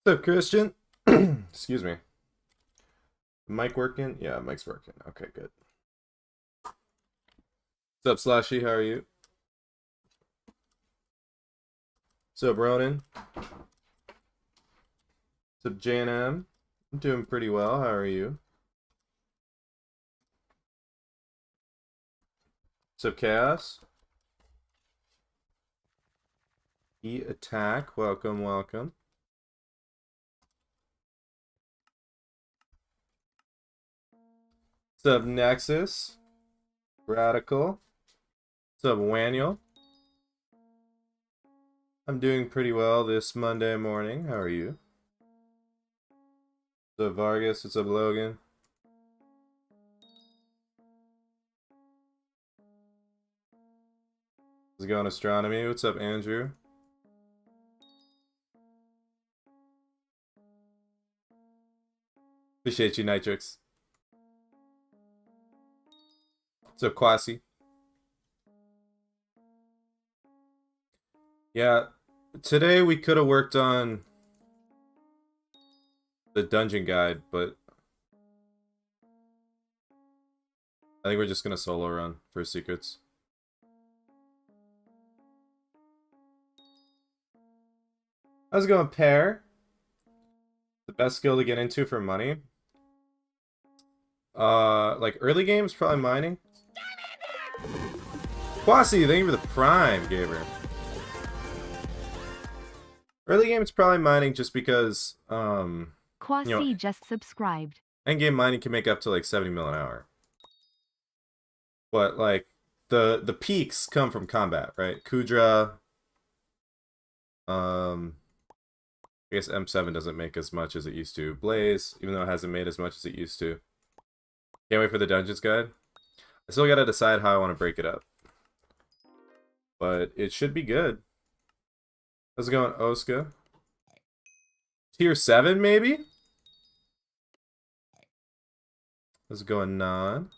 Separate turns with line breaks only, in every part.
What's up, Christian? Excuse me. Mic working? Yeah, mic's working. Okay, good. What's up, Slashy? How are you? What's up, Ronan? What's up, JNM? I'm doing pretty well. How are you? What's up, Chaos? Attack. Welcome, welcome. What's up, Nexus? Radical. What's up, Waniel? I'm doing pretty well this Monday morning. How are you? What's up, Vargas? What's up, Logan? How's it going, Astronomy? What's up, Andrew? Appreciate you, Nitrix. What's up, Quasi? Yeah, today we could have worked on the dungeon guide, but I think we're just gonna solo run for secrets. How's it going, Pear? The best skill to get into for money? Like early games, probably mining. Quasi, thank you for the prime, Gaber. Early game, it's probably mining just because,
Quasi just subscribed.
Endgame mining can make up to like 70 mil an hour. But like, the peaks come from combat, right? Kudra, I guess M7 doesn't make as much as it used to. Blaze, even though it hasn't made as much as it used to. Can't wait for the Dungeons Guide. I still gotta decide how I want to break it up. But it should be good. How's it going, Oska? Tier 7, maybe? How's it going, Non?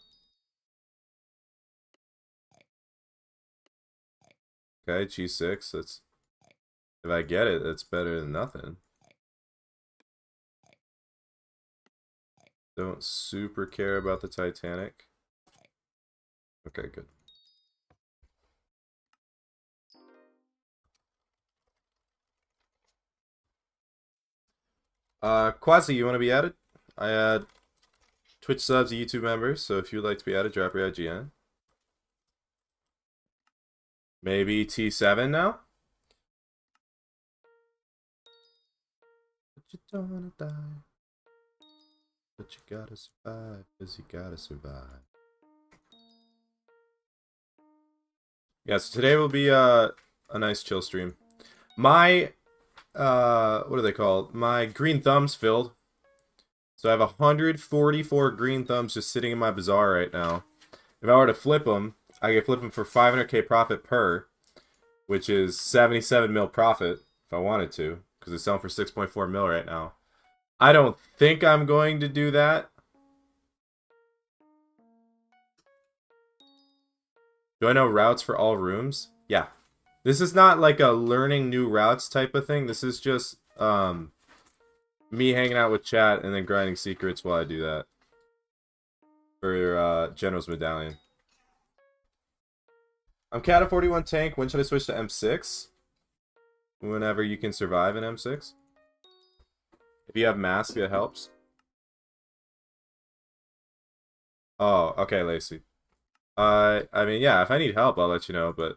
Okay, G6. That's, if I get it, that's better than nothing. Don't super care about the Titanic. Okay, good. Quasi, you want to be added? I add Twitch subs, YouTube members, so if you'd like to be added, drop your IGN. Maybe T7 now? But you don't wanna die. But you gotta survive, cause you gotta survive. Yeah, so today will be a nice chill stream. My, what are they called? My green thumbs filled. So I have 144 green thumbs just sitting in my bazaar right now. If I were to flip them, I could flip them for 500k profit per, which is 77 mil profit if I wanted to, because it's selling for 6.4 mil right now. I don't think I'm going to do that. Do I know routes for all rooms? Yeah. This is not like a learning new routes type of thing. This is just me hanging out with chat and then grinding secrets while I do that. For General's Medallion. I'm Cat 41 tank. When should I switch to M6? Whenever you can survive in M6. If you have mask, it helps. Oh, okay, Lacey. I mean, yeah, if I need help, I'll let you know, but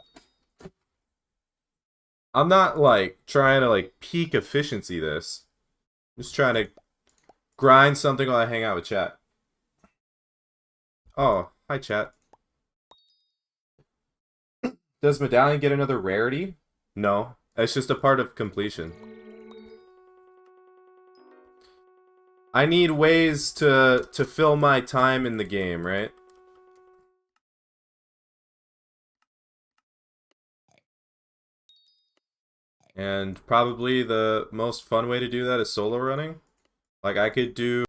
I'm not, like, trying to, like, peak efficiency this. I'm just trying to grind something while I hang out with chat. Oh, hi, chat. Does Medallion get another rarity? No. It's just a part of completion. I need ways to fill my time in the game, right? And probably the most fun way to do that is solo running. Like, I could do...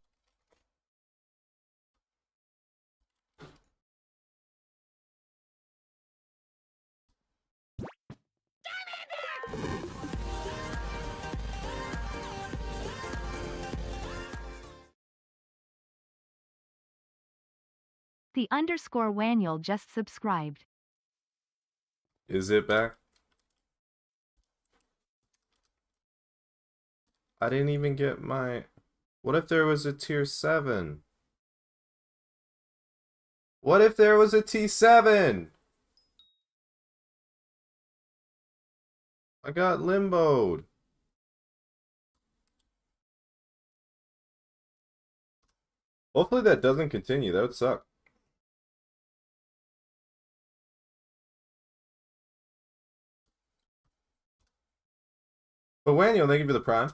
Quasi_Waniel just subscribed.
Is it back? I didn't even get my... What if there was a tier 7? What if there was a T7? I got limboed. Hopefully that doesn't continue. That would suck. But Waniel, thank you for the prime.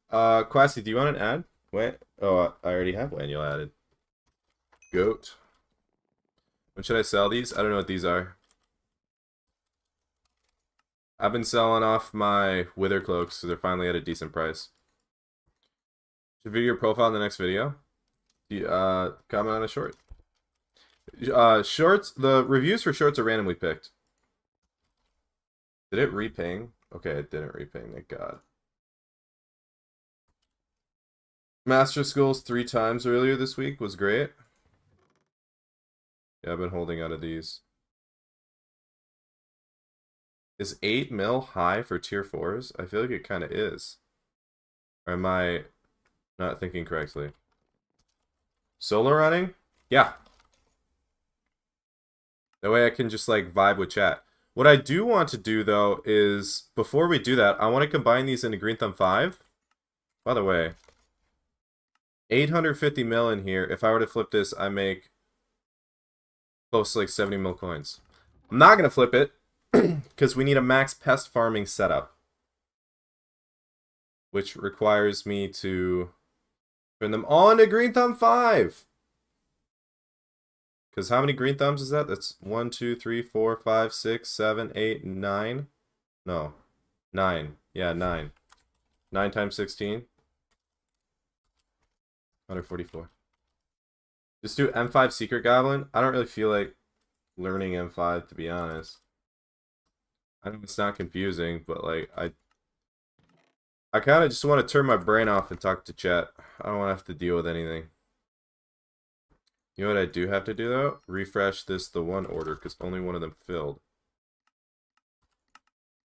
Quasi, do you want an ad? Wait. Oh, I already have Waniel added. Goat. When should I sell these? I don't know what these are. I've been selling off my Wither cloaks, so they're finally at a decent price. Should view your profile in the next video. Comment on a short. Shorts, the reviews for shorts are randomly picked. Did it reping? Okay, it didn't reping, thank God. Master Schools 3 times earlier this week was great. Yeah, I've been holding out of these. Is 8 mil high for tier 4s? I feel like it kind of is. Or am I not thinking correctly? Solo running? Yeah. That way I can just like vibe with chat. What I do want to do though is, before we do that, I want to combine these into Green Thumb 5. By the way, 850 mil in here. If I were to flip this, I make close to like 70 mil coins. I'm not going to flip it because we need a max pest farming setup, which requires me to turn them all into Green Thumb 5. Because how many Green Thumbs is that? That's 1, 2, 3, 4, 5, 6, 7, 8, 9. No. 9. Yeah, 9. 9 times 16. 144. Just do M5 Secret Goblin. I don't really feel like learning M5, to be honest. I know it's not confusing, but like I kind of just want to turn my brain off and talk to chat. I don't want to have to deal with anything. You know what I do have to do though? Refresh the one order because only one of them filled.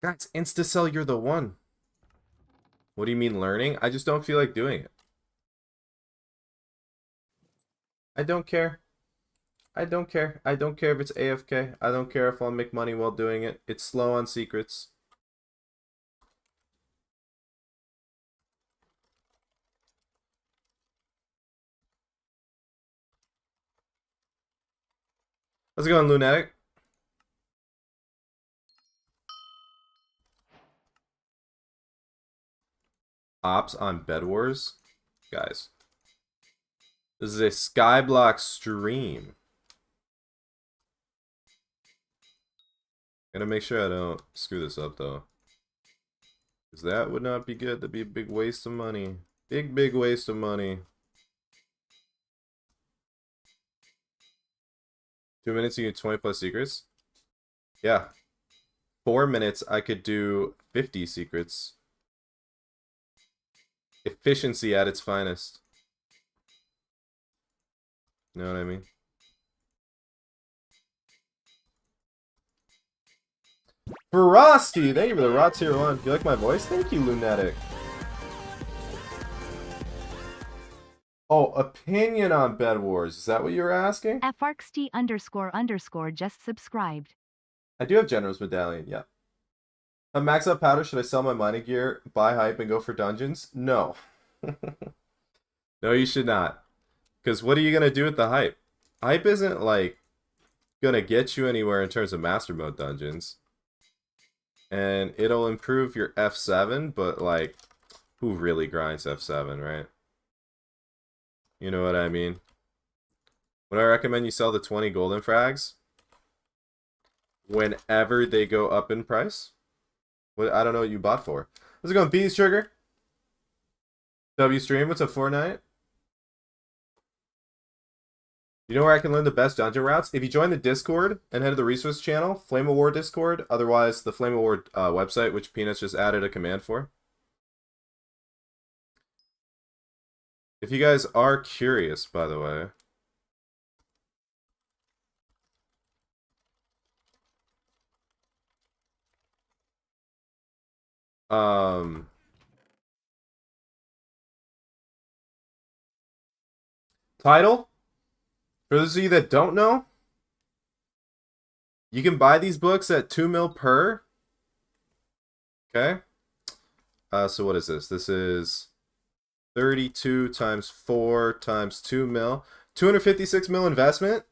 Guys, insta-sell, you're the one. What do you mean learning? I just don't feel like doing it. I don't care. I don't care. I don't care if it's AFK. I don't care if I'll make money while doing it. It's slow on secrets. How's it going, Lunatic? Ops on Bed Wars? Guys. This is a Skyblock stream. Gotta make sure I don't screw this up though. Because that would not be good. That'd be a big waste of money. Big waste of money. 2 minutes you get 20 plus secrets? Yeah. 4 minutes I could do 50 secrets. Efficiency at its finest. You know what I mean? Frosty, thank you for the raw tier 1. Do you like my voice? Thank you, Lunatic. Oh, opinion on Bed Wars. Is that what you were asking?
FRXT__ just subscribed.
I do have General's Medallion, yeah. If I max out powder, should I sell my mining gear, buy hype, and go for dungeons? No. No, you should not. Because what are you going to do with the hype? Hype isn't, like, going to get you anywhere in terms of Master Mode dungeons. And it'll improve your F7, but, like, who really grinds F7, right? You know what I mean? Would I recommend you sell the 20 golden frags whenever they go up in price? What, I don't know what you bought for. How's it going, Bees Trigger? W Stream, what's up, Fortnite? You know where I can learn the best dungeon routes? If you join the Discord and head to the resource channel, Flame of War Discord, otherwise the Flame of War website, which Peanuts just added a command for. If you guys are curious, by the way. Title? For those of you that don't know, you can buy these books at 2 mil per. Okay. So what is this? This is 32 times 4 times 2 mil. 256 mil investment.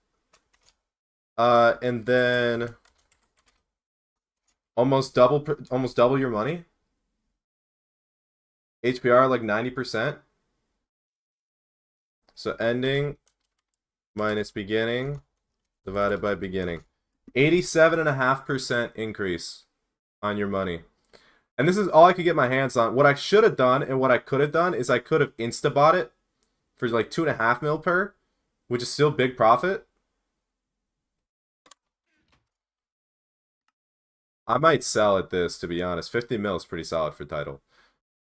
And then almost double your money. HPR like 90%. So ending minus beginning divided by beginning. 87.5% increase on your money. And this is all I could get my hands on. What I should have done and what I could have done is I could have insta-bought it for like 2.5 mil per, which is still big profit. I might sell at this, to be honest. 50 mil is pretty solid for title.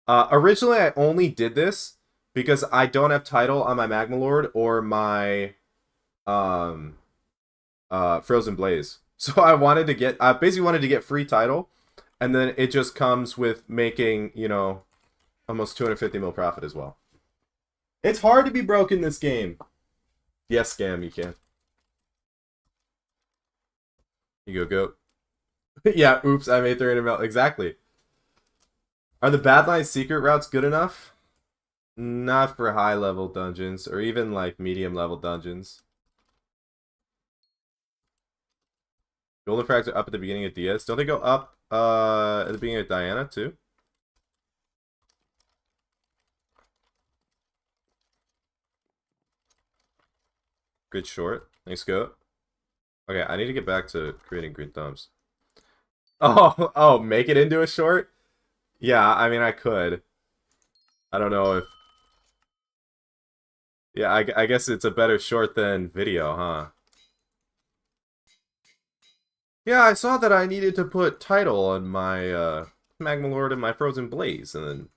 Originally, I only did this because I don't have title on my Magma Lord or my Frozen Blaze. So I basically wanted to get free title, and then it just comes with making, you know, almost 250 mil profit as well. It's hard to be broke in this game. Yes, Scam, you can. You go. Yeah, oops, I made 300 mil. Exactly. Are the Badlands secret routes good enough? Not for high level dungeons, or even like medium level dungeons. Golden Frags are up at the beginning of Diaz. Don't they go up at the beginning of Diana too? Good short. Nice go. Okay, I need to get back to creating green thumbs. Oh, make it into a short? Yeah, I mean, I could. I don't know if... Yeah, I guess it's a better short than video, huh? Yeah, I saw that I needed to put title on my Magma Lord and my Frozen Blaze, and then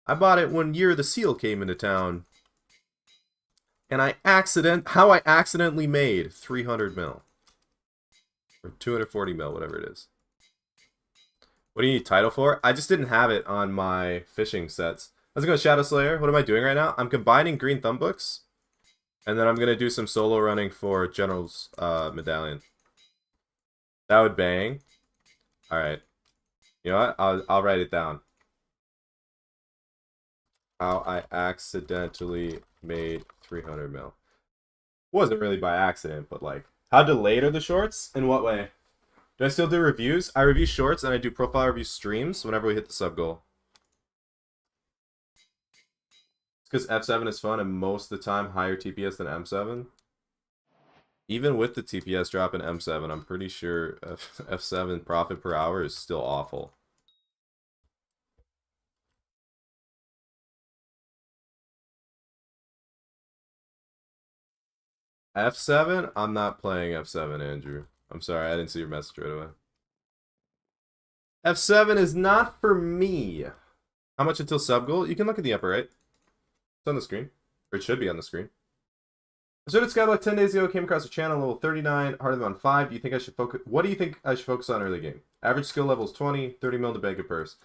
I bought it when Year of the Seal came into town. And I accidentally made 300 mil. Or 240 mil, whatever it is. What do you need title for? I just didn't have it on my fishing sets. How's it going, Shadow Slayer? What am I doing right now? I'm combining green thumb books. And then I'm going to do some solo running for General's Medallion. That would bang. Alright. You know what? I'll write it down. How I accidentally made 300 mil. Wasn't really by accident, but like, how delayed are the shorts? In what way? Do I still do reviews? I review shorts and I do profile review streams whenever we hit the sub goal. It's because F7 is fun and most of the time higher TPS than M7. Even with the TPS drop in M7, I'm pretty sure F7 profit per hour is still awful. F7? I'm not playing F7, Andrew. I'm sorry, I didn't see your message right away. F7 is not for me. How much until sub goal? You can look at the upper right. It's on the screen. Or it should be on the screen. I started Skyblock 10 days ago, came across a channel, level 39, harder than 5. Do you think I should focus... What do you think I should focus on early game? Average skill level is 20, 30 mil to bank a purse.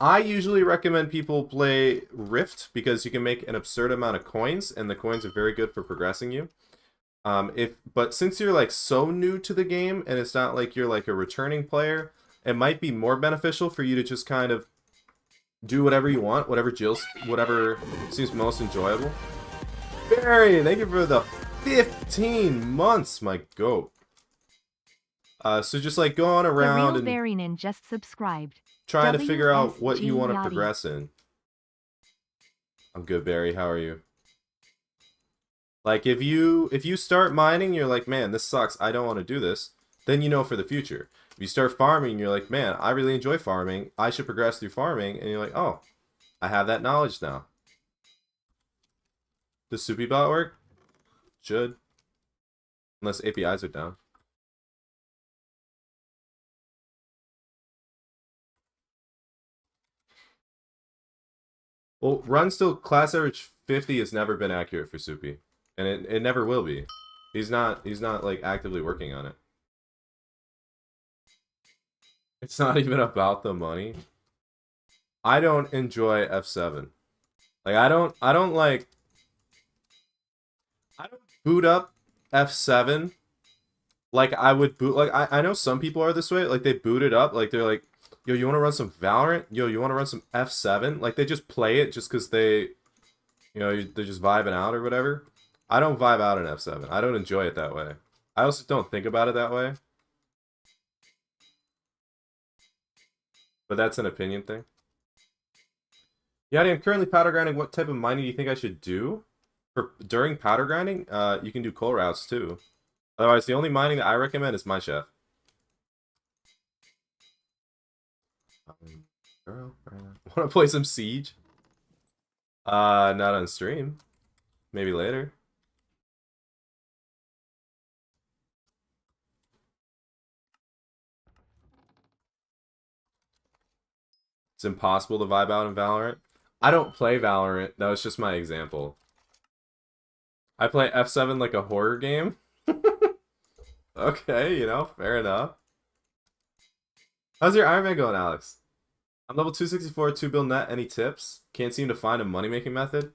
I usually recommend people play Rift because you can make an absurd amount of coins, and the coins are very good for progressing you. But since you're like so new to the game, and it's not like you're like a returning player, it might be more beneficial for you to just kind of do whatever you want, whatever seems most enjoyable. Barry, thank you for the 15 months, my goat. So just like going around
the real and just subscribed.
Trying to figure out what you want to
Yadi.
progress in. I'm good, Barry. How are you? Like if you start mining, you're like, man, this sucks. I don't want to do this. Then you know for the future. If you start farming, you're like, man, I really enjoy farming. I should progress through farming. And you're like, oh, I have that knowledge now. Does Soupy bot work? Should. Unless APIs are down. Well, run still class average 50 has never been accurate for Soupy. And it never will be. He's not like actively working on it. It's not even about the money. I don't enjoy F7. Like I don't boot up F7 like I would boot. Like I know some people are this way. Like they boot it up. Like they're like, yo, you want to run some Valorant? Yo, you want to run some F7? Like they just play it just because they, they're just vibing out or whatever. I don't vibe out in F7. I don't enjoy it that way. I also don't think about it that way. But that's an opinion thing. Yadi, I'm currently powder grinding. What type of mining do you think I should do? During powder grinding, you can do coal routes too. Otherwise, the only mining that I recommend is my chef. Want to play some Siege? Not on stream. Maybe later. It's impossible to vibe out in Valorant. I don't play Valorant. That was just my example. I play F7 like a horror game. Okay, fair enough. How's your Iron Man going, Alex? I'm level 264, 2 bill net. Any tips? Can't seem to find a money-making method?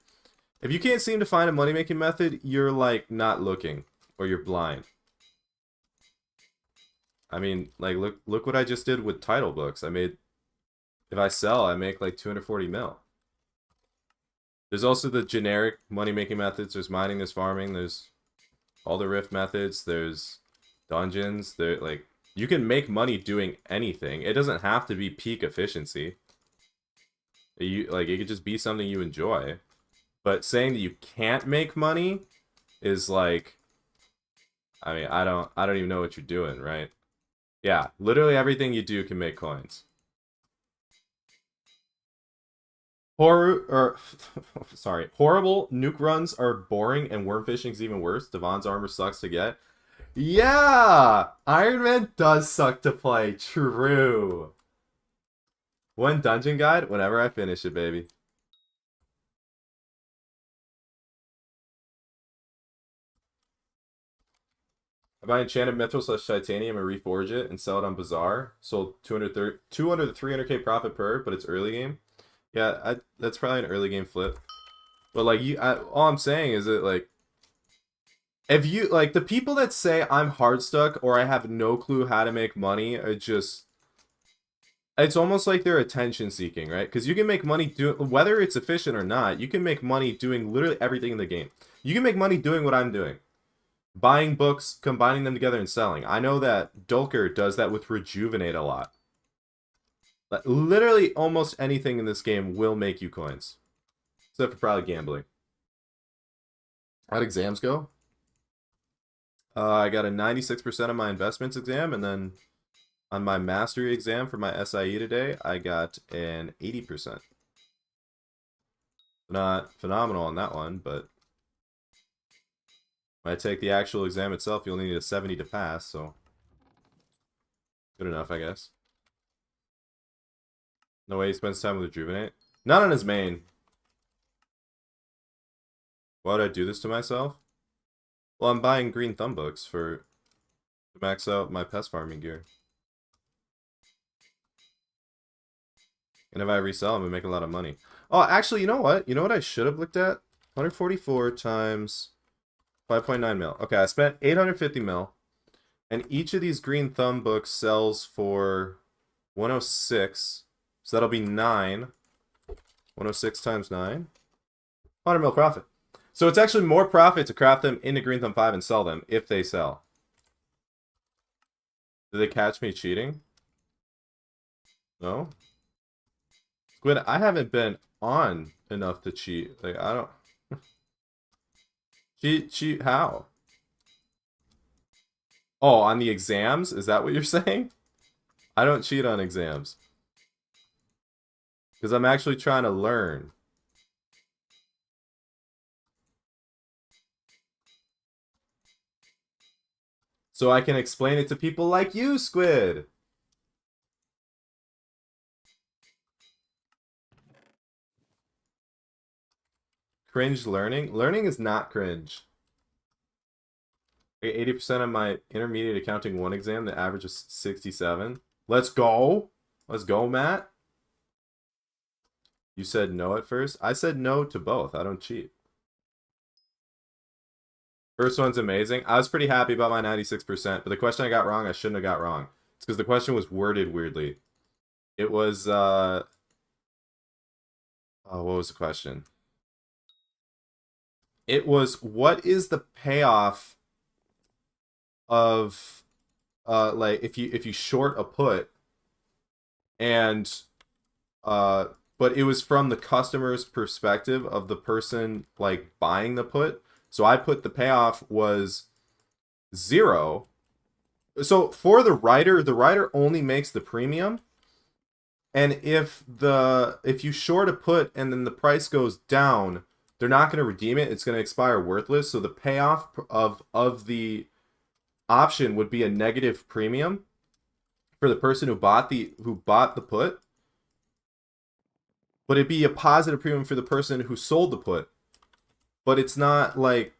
If you can't seem to find a money-making method, you're, like, not looking. Or you're blind. I mean, like, look what I just did with title books. If I sell, I make, like, 240 mil. There's also the generic money-making methods. There's mining, there's farming, there's all the rift methods, there's dungeons. Like, you can make money doing anything. It doesn't have to be peak efficiency. It could just be something you enjoy. But saying that you can't make money is like, I mean, I don't even know what you're doing, right? Yeah, literally everything you do can make coins. Horrible nuke runs are boring and worm fishing is even worse. Devon's armor sucks to get. Yeah! Iron Man does suck to play. True. One dungeon guide whenever I finish it, baby. I buy enchanted mithril / titanium and reforge it and sell it on Bazaar. Sold 200 to 300k profit per, but it's early game. Yeah, that's probably an early game flip. But like all I'm saying is that like, if you like the people that say I'm hard stuck or I have no clue how to make money are just, it's almost like they're attention seeking, right? Because you can make money whether it's efficient or not. You can make money doing literally everything in the game. You can make money doing what I'm doing. Buying books, combining them together and selling. I know that Dulker does that with Rejuvenate a lot. But literally almost anything in this game will make you coins. Except for probably gambling. How'd exams go? I got a 96% on my investments exam, and then on my mastery exam for my SIE today, I got an 80%. Not phenomenal on that one, but when I take the actual exam itself, you'll need a 70 to pass, so good enough, I guess. No way he spends time with Rejuvenate. Not on his main. Why would I do this to myself? Well, I'm buying green thumb books to max out my pest farming gear. And if I resell them, I make a lot of money. Oh, actually, you know what? You know what I should have looked at? 144 times 5.9 mil. Okay, I spent 850 mil. And each of these green thumb books sells for 106. So that'll be 9. 106 times 9. 100 mil profit. So it's actually more profit to craft them into Green Thumb 5 and sell them, if they sell. Did they catch me cheating? No? Squid, I haven't been on enough to cheat. Like, I don't... Cheat how? Oh, on the exams? Is that what you're saying? I don't cheat on exams. Because I'm actually trying to learn. So I can explain it to people like you, Squid. Cringe learning? Learning is not cringe. 80% of my intermediate accounting 1 exam, the average was 67. Let's go. Let's go, Matt. You said no at first. I said no to both. I don't cheat. First one's amazing. I was pretty happy about my 96%, but the question I got wrong, I shouldn't have got wrong. It's because the question was worded weirdly. It was, oh, what was the question? It was, what is the payoff of, like, if you short a put, and, but it was from the customer's perspective of the person, like, buying the put. So I put the payoff was 0. So for the writer only makes the premium. And if you short a put and then the price goes down, they're not going to redeem it. It's going to expire worthless. So the payoff of the option would be a negative premium for the person who bought the put. But it'd be a positive premium for the person who sold the put. But it's not like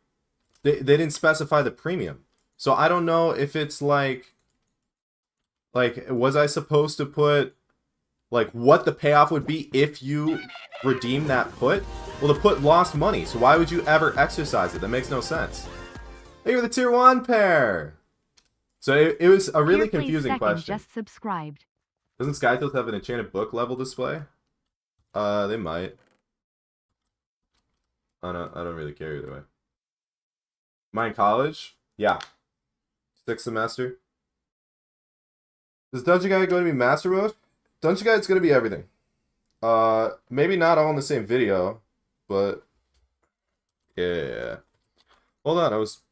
they didn't specify the premium. So I don't know if it's like was I supposed to put like what the payoff would be if you redeem that put? Well, the put lost money, so why would you ever exercise it? That makes no sense. Hey, you're the tier 1 pair. So it was a really confusing question.
Just subscribed.
Doesn't Skytooth have an enchanted book level display? They might. I don't really care either way. Am I in college? Yeah. 6th semester. Is Dungeon Guide going to be master mode? Dungeon Guide's going to be everything. Maybe not all in the same video, but yeah. Hold on, I was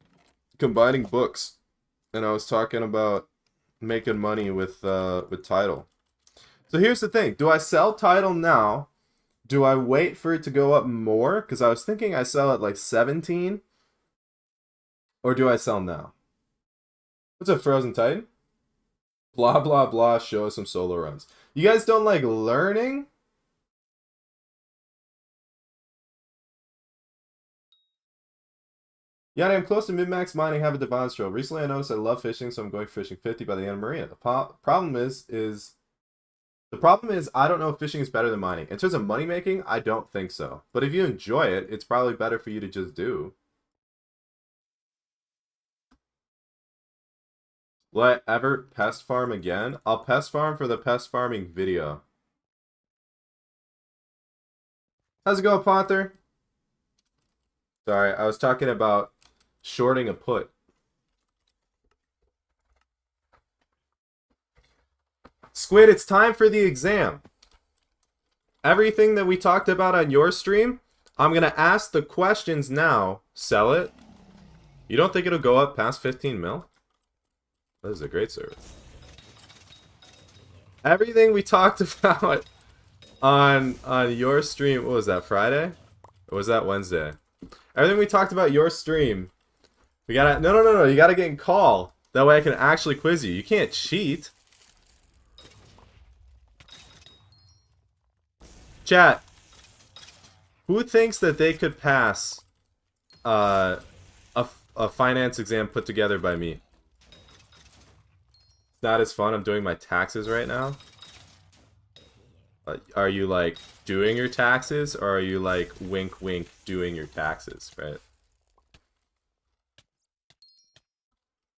combining books, and I was talking about making money with Tidal. So here's the thing: do I sell Tidal now? Do I wait for it to go up more? Because I was thinking I sell at like 17. Or do I sell now? What's up, Frozen Titan? Blah, blah, blah. Show us some solo runs. You guys don't like learning? Yeah, I'm close to min-max mining, have a Devon stroll. Recently I noticed I love fishing, so I'm going fishing 50 by the end of Marina. The problem is I don't know if fishing is better than mining. In terms of money making, I don't think so. But if you enjoy it, it's probably better for you to just do. Will I ever pest farm again? I'll pest farm for the pest farming video. How's it going, Panther? Sorry, I was talking about shorting a put. Squid, it's time for the exam. Everything that we talked about on your stream, I'm going to ask the questions now. Sell it. You don't think it'll go up past 15 mil? That is a great service. Everything we talked about on your stream, what was that, Friday? Or was that Wednesday? Everything we talked about your stream, we gotta, no, you gotta get in call. That way I can actually quiz you. You can't cheat. Chat, who thinks that they could pass a finance exam put together by me? It's not as fun. I'm doing my taxes right now. Are you like doing your taxes, or are you like wink wink doing your taxes, right?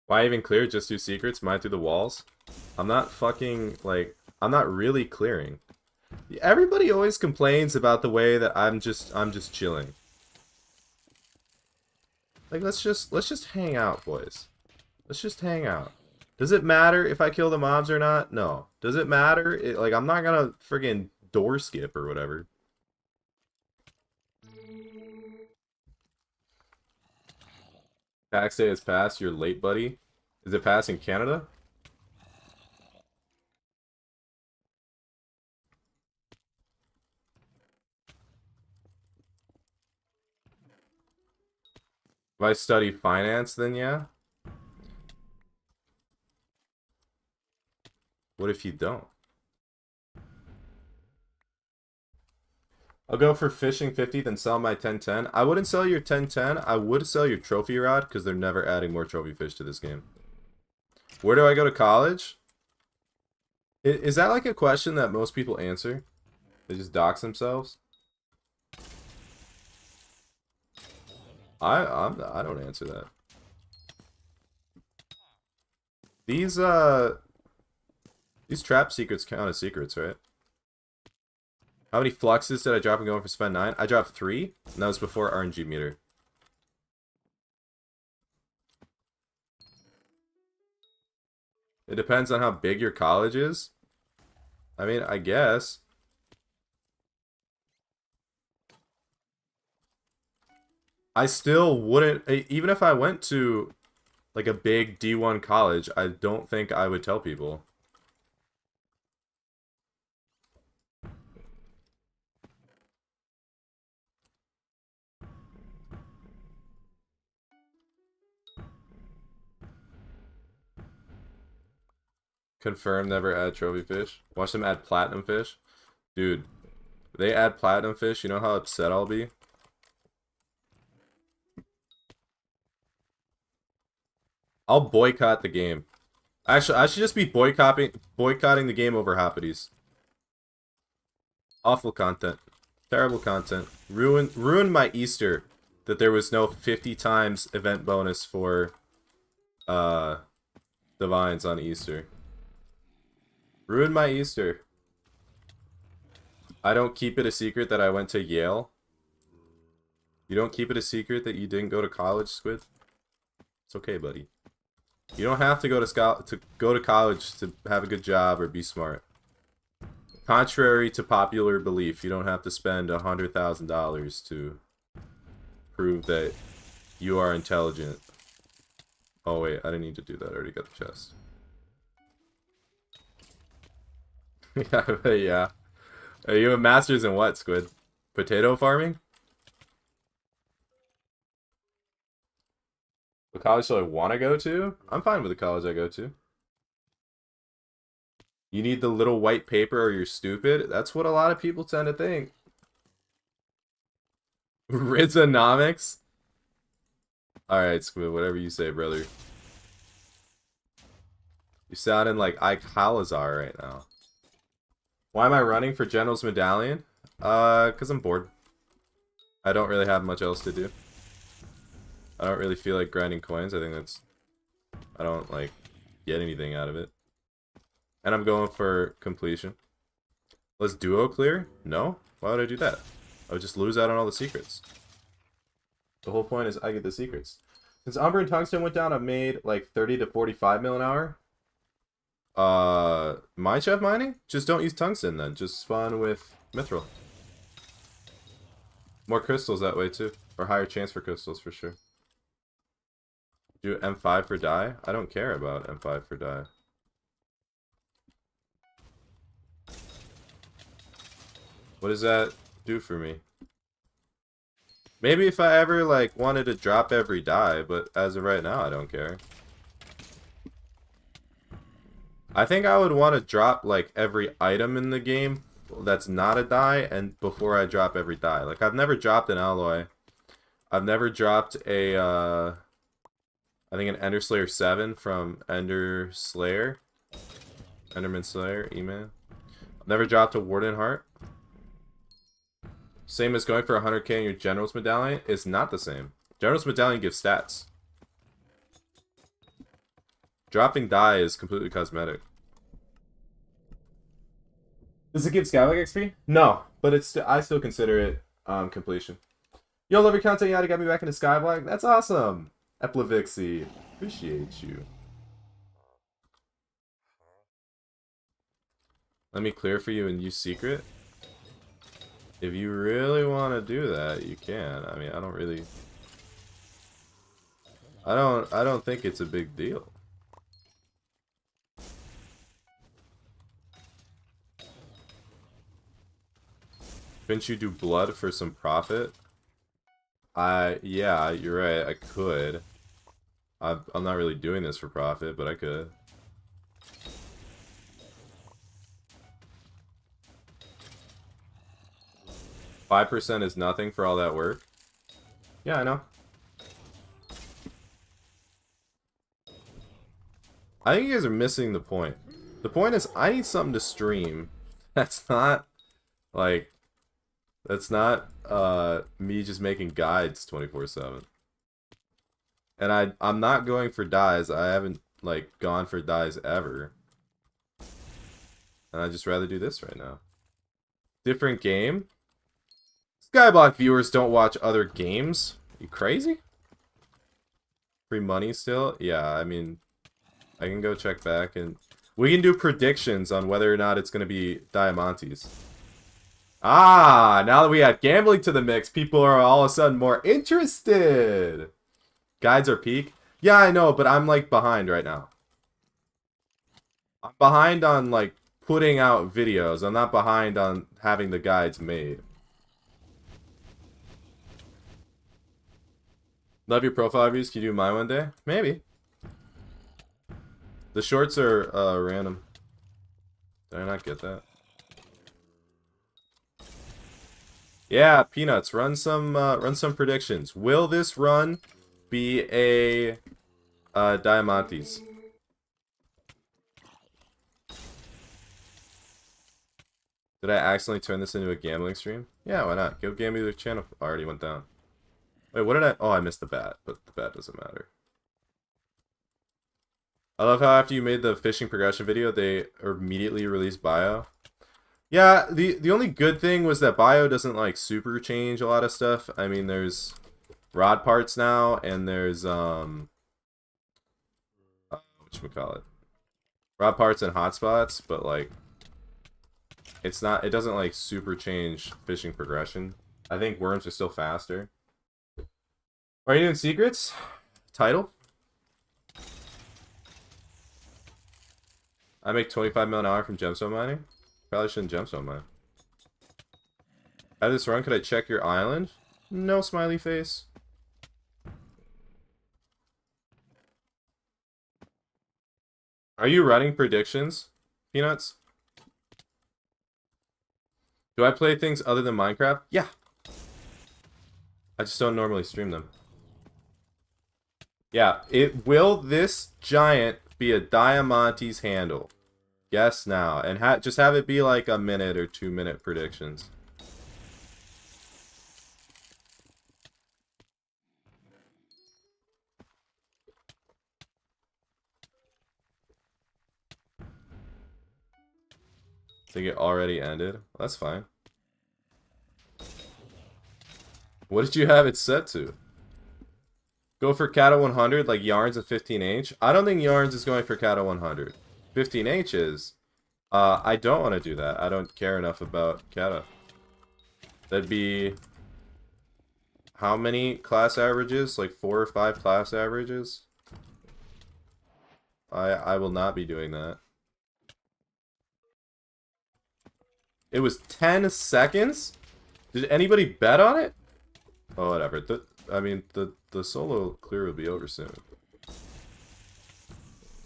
Why even clear? Just do secrets? Mine through the walls? I'm not fucking like, I'm not really clearing. Everybody always complains about the way that I'm just chilling. Like, let's just hang out, boys. Let's just hang out. Does it matter if I kill the mobs or not? No. Does it matter? Like, I'm not gonna friggin' door skip or whatever. Tax day has passed. You're late, buddy. Is it passed in Canada? If I study finance, then yeah. What if you don't? I'll go for fishing 50, then sell my 1010. I wouldn't sell your 1010. I would sell your trophy rod because they're never adding more trophy fish to this game. Where do I go to college? Is that like a question that most people answer? They just dox themselves? I don't answer that. These trap secrets count as secrets, right? How many fluxes did I drop in going for spend 9? I dropped 3, and that was before RNG meter. It depends on how big your college is. I mean, I guess. I still wouldn't, even if I went to like a big D1 college, I don't think I would tell people. Confirm never add trophy fish. Watch them add platinum fish. Dude, they add platinum fish, you know how upset I'll be? I'll boycott the game. Actually, I should just be boycotting the game over Hoppities. Awful content. Terrible content. Ruined my Easter that there was no 50 times event bonus for divines on Easter. Ruined my Easter. I don't keep it a secret that I went to Yale. You don't keep it a secret that you didn't go to college, Squid? It's okay, buddy. You don't have to go to college to have a good job or be smart. Contrary to popular belief, you don't have to spend $100,000 to prove that you are intelligent. Oh wait, I didn't need to do that. I already got the chest. Yeah. You have a master's in what, Squid? Potato farming? What college do I want to go to? I'm fine with the college I go to. You need the little white paper or you're stupid? That's what a lot of people tend to think. Rizonomics? Alright, Squid, whatever you say, brother. You're sounding like Ike Halazar right now. Why am I running for General's Medallion? Because I'm bored. I don't really have much else to do. I don't really feel like grinding coins. I think that's... I don't, like, get anything out of it. And I'm going for completion. Let's duo clear? No? Why would I do that? I would just lose out on all the secrets. The whole point is I get the secrets. Since Umber and Tungsten went down, I've made, like, 30 to 45 mil an hour. Mineshaft mining? Just don't use tungsten then. Just spawn with mithril. More crystals that way too. Or higher chance for crystals for sure. Do M5 for dye? I don't care about M5 for dye. What does that do for me? Maybe if I ever like wanted to drop every dye, but as of right now I don't care. I think I would want to drop like every item in the game that's not a dye and before I drop every dye. Like I've never dropped an alloy. I've never dropped a I think an Ender Slayer 7 from Enderman Slayer, E-Man. I've never dropped a Warden Heart. Same as going for 100k in your General's Medallion is not the same. General's Medallion gives stats. Dropping dye is completely cosmetic. Does it give Skyblock XP? No, but it's I still consider it completion. Yo, love your content, Yadi. Got me back into Skyblock. That's awesome. Eplavixie, appreciate you. Let me clear for you and use secret. If you really want to do that, you can. I mean, I don't really. I don't think it's a big deal. Couldn't you do blood for some profit? Yeah, you're right, I could. I'm not really doing this for profit, but I could. 5% is nothing for all that work. Yeah, I know. I think you guys are missing the point. The point is, I need something to stream. That's not, like, that's not, me just making guides 24/7. And I'm not going for dyes. I haven't, like, gone for dyes ever. And I'd just rather do this right now. Different game? Skyblock viewers don't watch other games. You crazy? Free money still? Yeah, I mean, I can go check back and we can do predictions on whether or not it's going to be Diamantes. Ah, now that we add gambling to the mix, people are all of a sudden more interested. Guides are peak? Yeah, I know, but I'm like behind right now. I'm behind on like putting out videos. I'm not behind on having the guides made. Love your profile reviews. Can you do mine one day? Maybe. The shorts are random. Did I not get that? Yeah, Peanuts. Run some predictions. Will this run be a Diamantes? Did I accidentally turn this into a gambling stream? Yeah, why not? Go gamble the channel. I already went down. Wait, what did I... Oh, I missed the bat, but the bat doesn't matter. I love how after you made the fishing progression video, they immediately released bio. Yeah, the only good thing was that bio doesn't, like, super change a lot of stuff. I mean, there's rod parts now, and there's, whatchamacallit? Rod parts and hotspots, but, like, it's not... It doesn't, like, super change fishing progression. I think worms are still faster. Are you doing secrets? Title? I make 25 mil an hour from gemstone mining. Probably shouldn't gemstone mine. Out of this run, could I check your island? No smiley face. Are you running predictions, Peanuts? Do I play things other than Minecraft? Yeah. I just don't normally stream them. Yeah, will this giant be a Diamantes handle? Guess now. And just have it be like a minute or 2 minute predictions. I think it already ended. That's fine. What did you have it set to? Go for Kata 100 like Yarns at 15H? I don't think Yarns is going for Kata 100. 15H is. I don't want to do that. I don't care enough about Kata. That'd be... How many class averages? Like 4 or 5 class averages? I will not be doing that. It was 10 seconds? Did anybody bet on it? Oh, whatever. The solo clear will be over soon.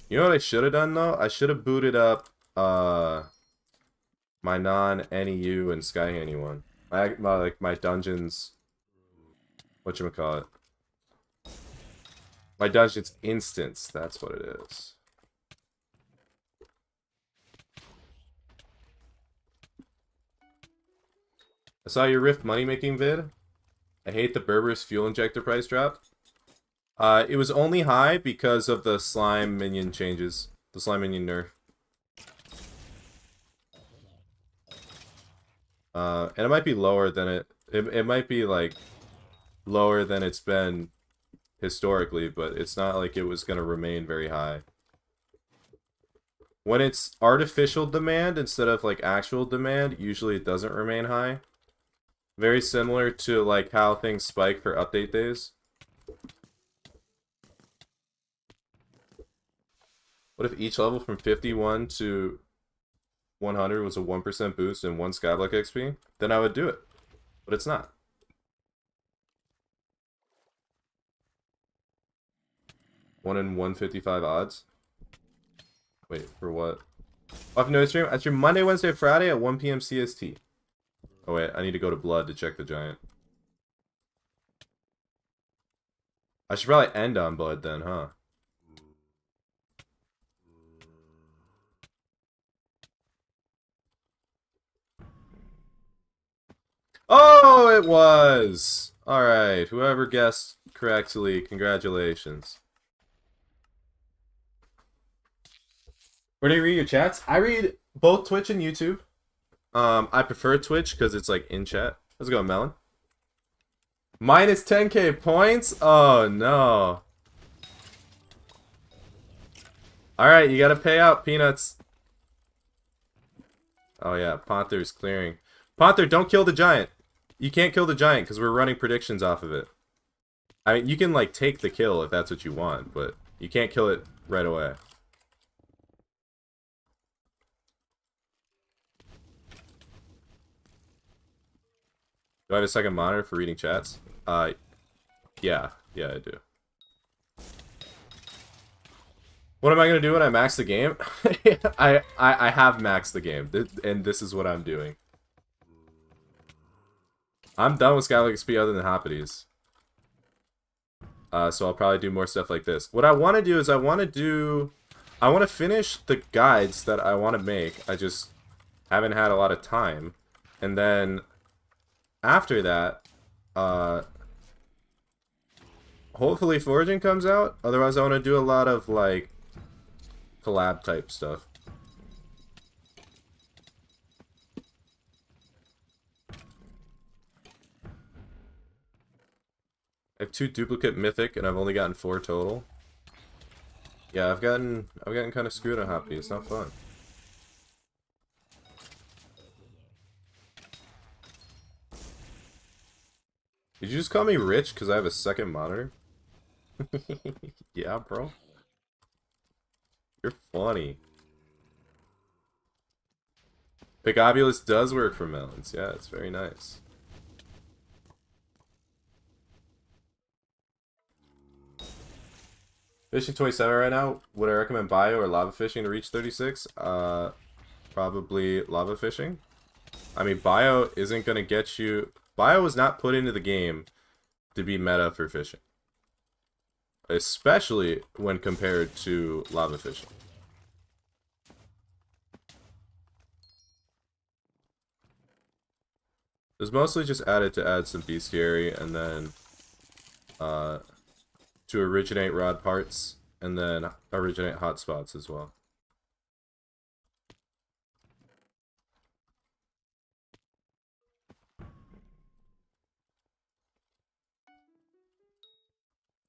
You know what I should have done, though? I should have booted up my non-NEU and Skyhandy one. My dungeons... Whatchamacallit? My dungeons instance, that's what it is. I saw your Rift money-making vid. I hate the Berber's fuel injector price drop. It was only high because of the slime minion changes. The slime minion nerf. And it might be lower than it might be like lower than it's been historically, but it's not like it was going to remain very high. When it's artificial demand instead of like actual demand, usually it doesn't remain high. Very similar to like how things spike for update days. What if each level from 51 to 100 was a 1% boost and 1 Skyblock XP? Then I would do it. But it's not. One in 155 odds. Wait, for what? Off no stream? I stream Monday, Wednesday, Friday at 1 p.m. CST. Oh wait, I need to go to blood to check the giant. I should probably end on blood then, huh? Oh, it was! Alright, whoever guessed correctly, congratulations. Where do you read your chats? I read both Twitch and YouTube. I prefer Twitch because it's like in chat. How's it going, Melon? Minus 10k points? Oh no. Alright, you gotta pay out, Peanuts. Oh yeah, Panther's clearing. Panther, don't kill the giant. You can't kill the giant because we're running predictions off of it. I mean, you can like take the kill if that's what you want, but you can't kill it right away. Do I have a second monitor for reading chats? Yeah, I do. What am I gonna do when I max the game? I have maxed the game, and this is what I'm doing. I'm done with Skyblock XP other than Hoppities. So I'll probably do more stuff like this. What I want to do is I want to finish the guides that I want to make. I just haven't had a lot of time, and then after that, hopefully Foraging comes out. Otherwise, I want to do a lot of like collab type stuff. I have 2 duplicate mythic, and I've only gotten 4 total. Yeah, I've gotten kind of screwed on Hoppy. It's not fun. Did you just call me rich because I have a second monitor? Yeah, bro. You're funny. Picobulus does work for melons. Yeah, it's very nice. Fishing 27 right now. Would I recommend bio or lava fishing to reach 36? Probably lava fishing. I mean, bio isn't going to get you... Bio was not put into the game to be meta for fishing. Especially when compared to lava fishing. It was mostly just added to add some bestiary and then to originate rod parts and then originate hotspots as well.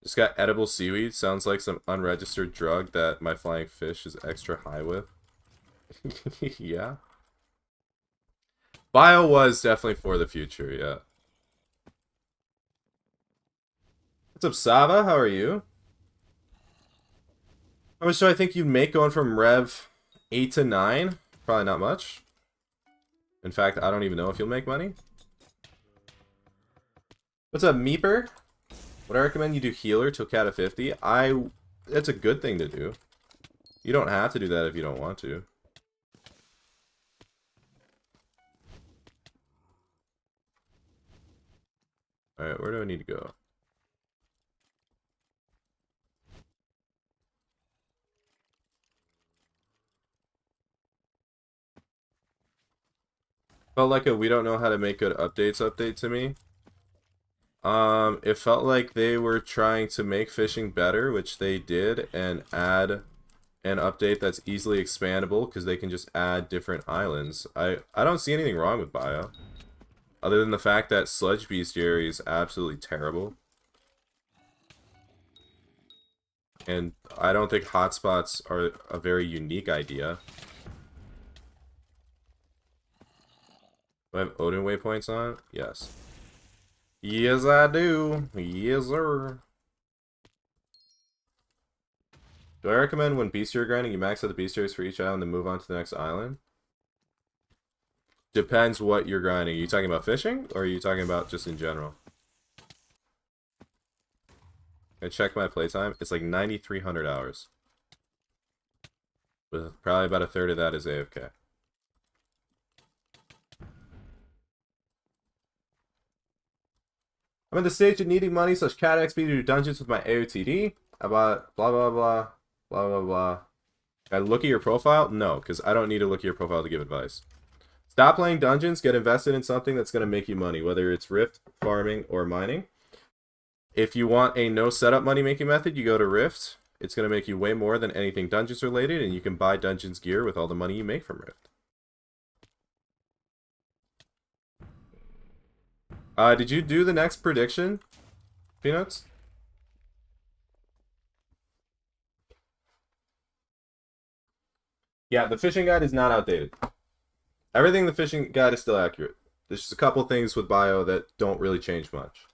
Just got edible seaweed. Sounds like some unregistered drug that my flying fish is extra high with. Yeah. Bio was definitely for the future, yeah. What's up, Sava? How are you? How much do I think you'd make going from Rev 8 to 9? Probably not much. In fact, I don't even know if you'll make money. What's up, Meeper? Would I recommend you do healer till cat of 50? It's a good thing to do. You don't have to do that if you don't want to. Alright, where do I need to go? Felt like a we don't know how to make good updates update to me. It felt like they were trying to make fishing better, which they did, and add an update that's easily expandable because they can just add different islands. I don't see anything wrong with bio, other than the fact that sludge bestiary is absolutely terrible, and I don't think hotspots are a very unique idea. Do I have Odin waypoints on? Yes. Yes, I do. Yes, sir. Do I recommend when bestiary grinding, you max out the bestiaries for each island and move on to the next island? Depends what you're grinding. Are you talking about fishing, or are you talking about just in general? I checked my playtime. It's like 9,300 hours. With probably about a third of that is AFK. I'm at the stage of needing money / cat XP to do dungeons with my AOTD. I bought blah blah blah blah blah blah. I look at your profile? No, because I don't need to look at your profile to give advice. Stop playing dungeons, get invested in something that's going to make you money, whether it's Rift, farming, or mining. If you want a no setup money making method, you go to Rift. It's going to make you way more than anything dungeons related, and you can buy dungeons gear with all the money you make from Rift. Did you do the next prediction, Peanuts? Yeah, the fishing guide is not outdated. Everything in the fishing guide is still accurate. There's just a couple things with bio that don't really change much.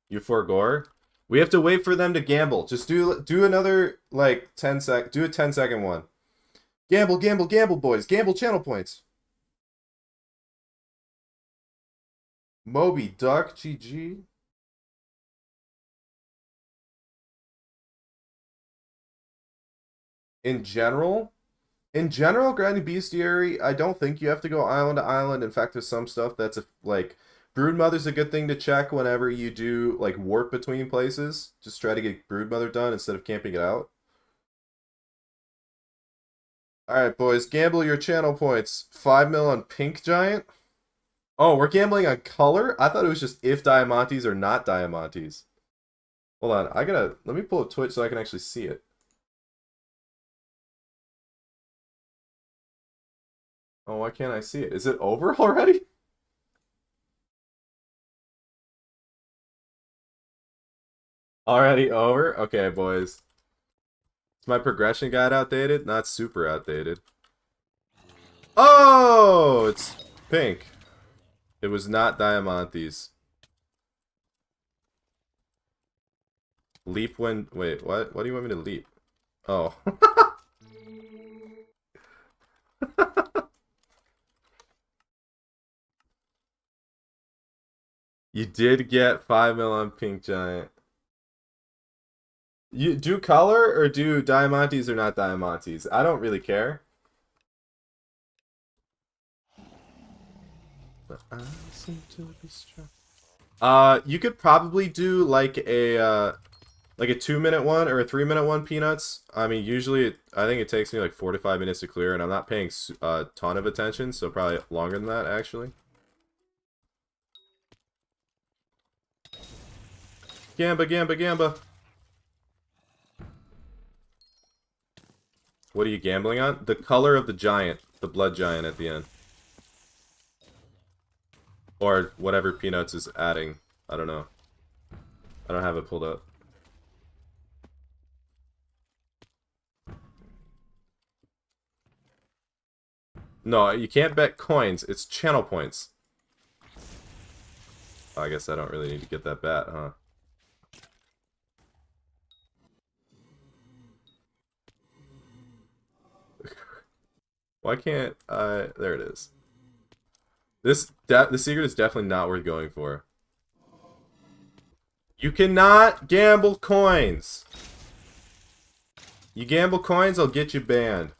You gore. We have to wait for them to gamble. Just do another like 10 sec. Do a 10-second one. Gamble, gamble, gamble, boys. Gamble channel points. Moby Duck, GG. In general, grinding bestiary, I don't think you have to go island to island. In fact, there's some stuff that's like Broodmother's a good thing to check whenever you do like warp between places. Just try to get Broodmother done instead of camping it out. Alright, boys, gamble your channel points. 5 mil on Pink Giant. Oh, we're gambling on color? I thought it was just if Diamantes or not Diamantes. Hold on, let me pull up Twitch so I can actually see it. Oh, why can't I see it? Is it over already? Already over? Okay, boys. Is my progression guide outdated? Not super outdated. Oh! It's pink. It was not Diamantes. Leap when... Wait, what? What do you want me to leap? Oh. You did get 5 mil on Pink Giant. You do color or do Diamantes or not Diamantes? I don't really care. But I seem to be struck. You could probably do like a 2-minute one or a 3-minute one, Peanuts. I mean, usually I think it takes me like 4 to 5 minutes to clear, and I'm not paying a ton of attention, so probably longer than that actually. Gamba, gamba, gamba. What are you gambling on? The color of the giant. The blood giant at the end. Or whatever Peanuts is adding. I don't know. I don't have it pulled up. No, you can't bet coins. It's channel points. I guess I don't really need to get that bat, huh? Why can't there it is. The secret is definitely not worth going for. You cannot gamble coins. You gamble coins, I'll get you banned.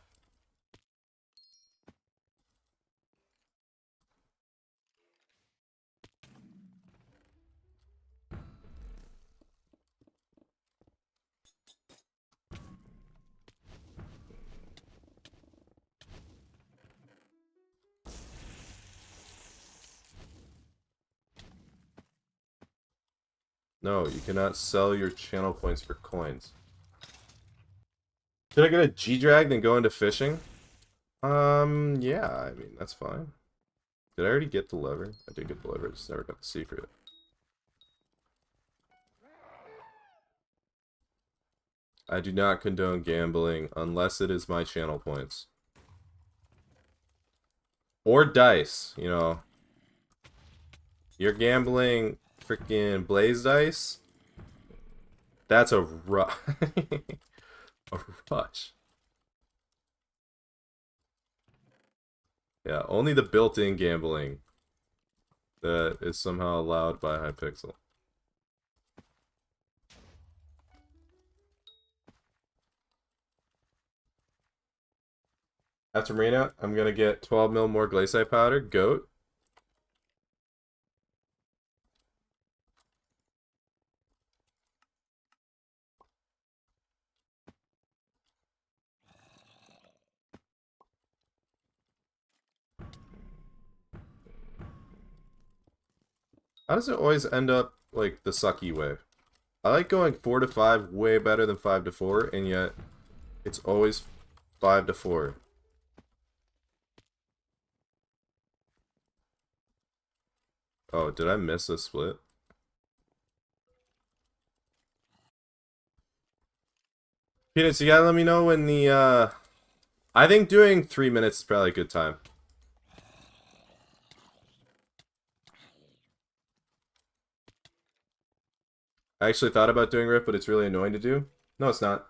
No, you cannot sell your channel points for coins. Should I get a G-Drag then go into fishing? Yeah, I mean, that's fine. Did I already get the lever? I did get the lever, I just never got the secret. I do not condone gambling unless it is my channel points. Or dice, you know. You're gambling freaking Blaze Dice? That's a rush. A rush. Yeah, only the built-in gambling that is somehow allowed by Hypixel. After Marina, I'm gonna get 12 mil more Glacier powder. Goat. How does it always end up like the sucky way? I like going 4 to 5 way better than 5 to 4, and yet it's always 5 to 4. Oh, did I miss a split? Peanuts, you gotta let me know when the, I think doing 3 minutes is probably a good time. I actually thought about doing Rift, but it's really annoying to do. No, it's not.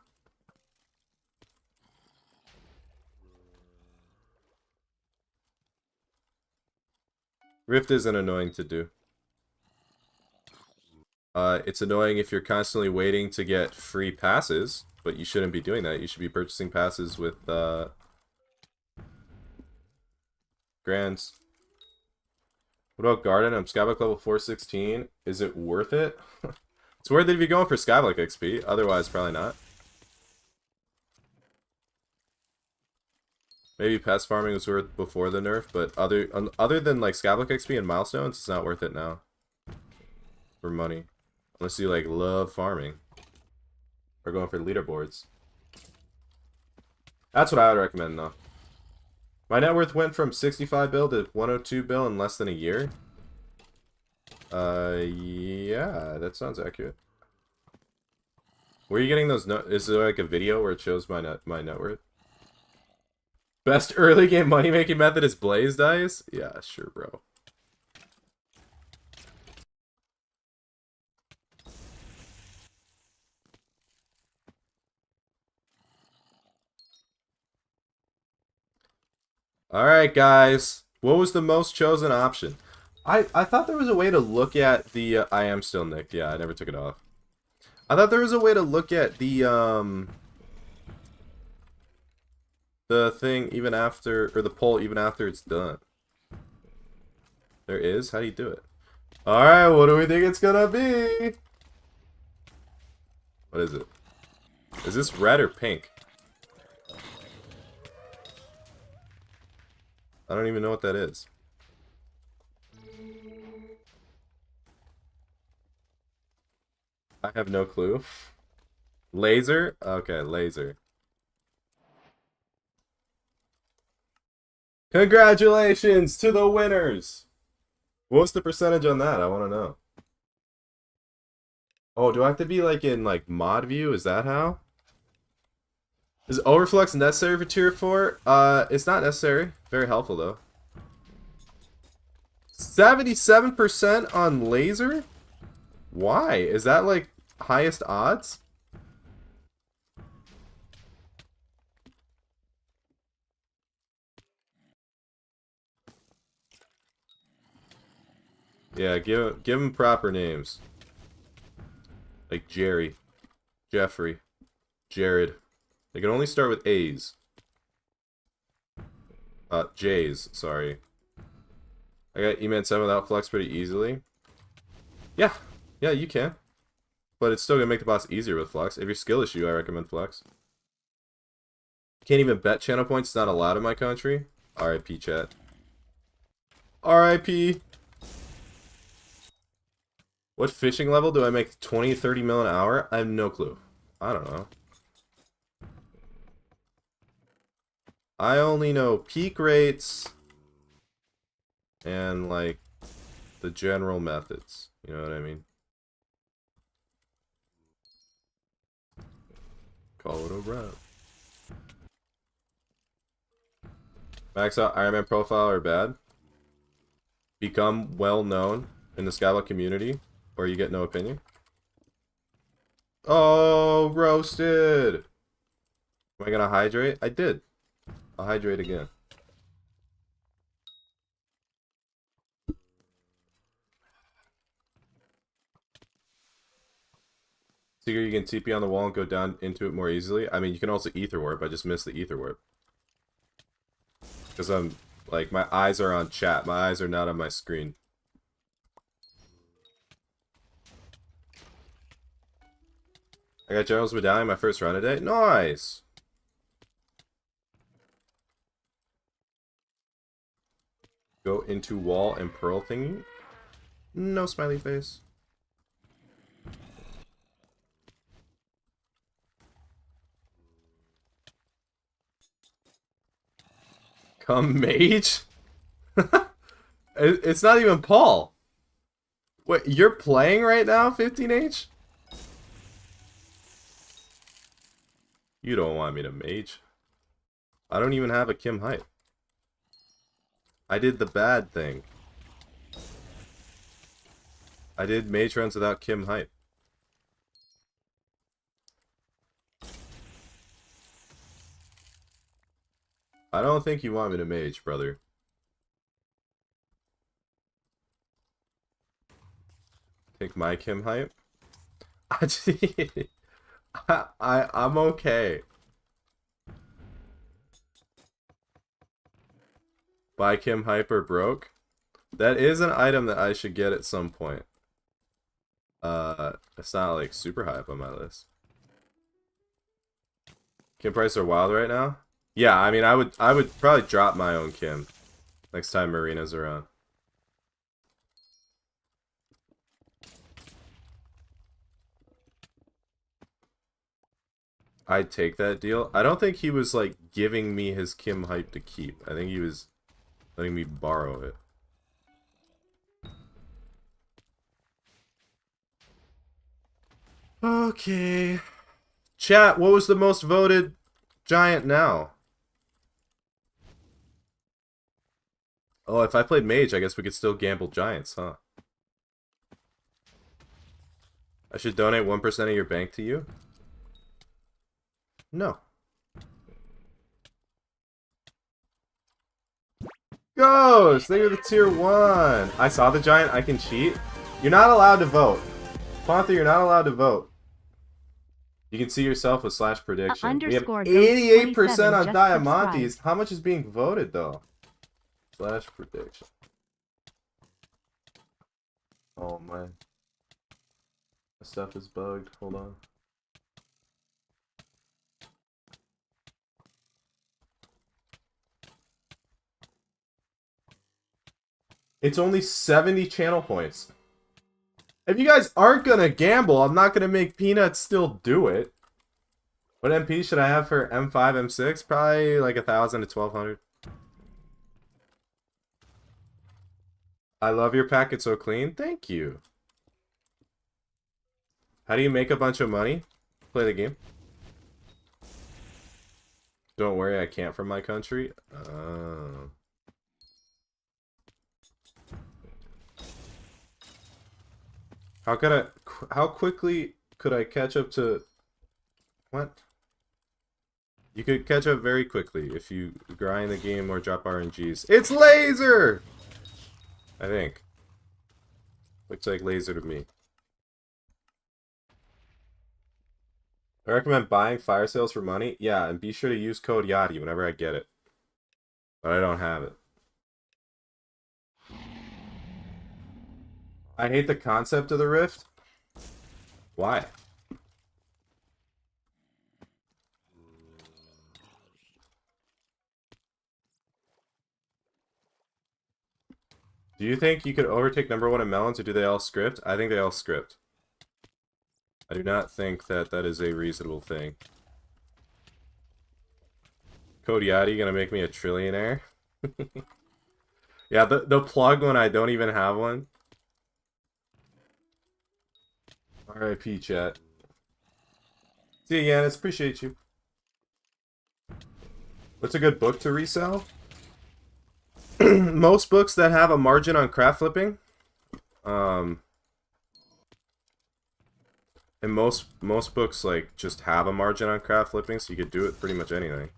Rift isn't annoying to do. It's annoying if you're constantly waiting to get free passes, but you shouldn't be doing that. You should be purchasing passes with, grands. What about Garden? I'm Skyblock level 416. Is it worth it? It's worth it if you're going for Skyblock XP. Otherwise, probably not. Maybe pest farming was worth before the nerf, but other than like Skyblock XP and milestones, it's not worth it now. For money. Unless you like love farming. Or going for leaderboards. That's what I would recommend though. My net worth went from 65 bill to 102 bill in less than a year. Yeah, that sounds accurate. Where are you getting those? Is there like a video where it shows my net worth? Best early game money making method is Blaze Dice? Yeah, sure, bro. Alright, guys. What was the most chosen option? I thought there was a way to look at the... I am still Nick. Yeah, I never took it off. I thought there was a way to look at the thing even after... Or the poll even after it's done. There is? How do you do it? Alright, what do we think it's gonna be? What is it? Is this red or pink? I don't even know what that is. I have no clue. Laser? Okay, laser. Congratulations to the winners! What's the percentage on that? I want to know. Oh, do I have to be like in like mod view? Is that how? Is overflux necessary for tier 4? It's not necessary. Very helpful though. 77% on laser? Why? Is that like highest odds? Yeah, give them proper names. Like Jerry, Jeffrey, Jared. They can only start with A's. J's, sorry. I got E-Man 7 without flex pretty easily. Yeah, you can. But it's still gonna make the boss easier with flex. If you're skill issue, I recommend flex. Can't even bet channel points, it's not allowed in my country. RIP chat. RIP. What fishing level do I make 20, 30 mil an hour? I have no clue. I don't know. I only know peak rates and like the general methods. You know what I mean? Call it a wrap. Max out Iron Man profile are bad. Become well known in the Skyblock community, or you get no opinion. Oh, roasted! Am I gonna hydrate? I did. I'll hydrate again. Figure you can TP on the wall and go down into it more easily. I mean, you can also ether warp. I just missed the ether warp. Because I'm, like, my eyes are on chat. My eyes are not on my screen. I got General's Medallion my first run today. Nice! Go into wall and pearl thingy. No smiley face. Come mage? It's not even Paul. Wait, you're playing right now, 15H? You don't want me to mage. I don't even have a Kim hype. I did the bad thing. I did mage runs without Kim hype. I don't think you want me to mage, brother. Take my Kim hype? I'm okay. Buy Kim hype or broke? That is an item that I should get at some point. It's not like super high up on my list. Kim prices are wild right now? Yeah, I mean I would probably drop my own Kim next time Marina's around. I'd take that deal. I don't think he was like giving me his Kim hype to keep. I think he was letting me borrow it. Okay. Chat, what was the most voted giant now? Oh, if I played mage, I guess we could still gamble giants, huh? I should donate 1% of your bank to you? No. Ghost! Thank you for the tier 1. I saw the giant, I can cheat. You're not allowed to vote. Panther, you're not allowed to vote. You can see yourself with slash prediction. We have 88% on Diamantes. How much is being voted though? Slash prediction. Oh my stuff is bugged. Hold on. It's only 70 channel points. If you guys aren't gonna gamble, I'm not gonna make Peanuts still do it. What MP should I have for M5, M6? Probably like 1,000 to 1,200. I love your packet so clean. Thank you. How do you make a bunch of money? Play the game. Don't worry, I can't from my country. How quickly could I catch up to... What? You could catch up very quickly if you grind the game or drop RNGs. It's laser! I think. Looks like laser to me. I recommend buying fire sales for money. Yeah, and be sure to use code Yadi whenever I get it. But I don't have it. I hate the concept of the rift. Why? Do you think you could overtake #1 in melons, or do they all script? I think they all script. I do not think that that is a reasonable thing. Code Yadi gonna make me a trillionaire? Yeah, the plug when I don't even have one. RIP, chat. See you, Yanis. Appreciate you. What's a good book to resell? Most books that have a margin on craft flipping. And most books like just have a margin on craft flipping, so you could do it pretty much anything.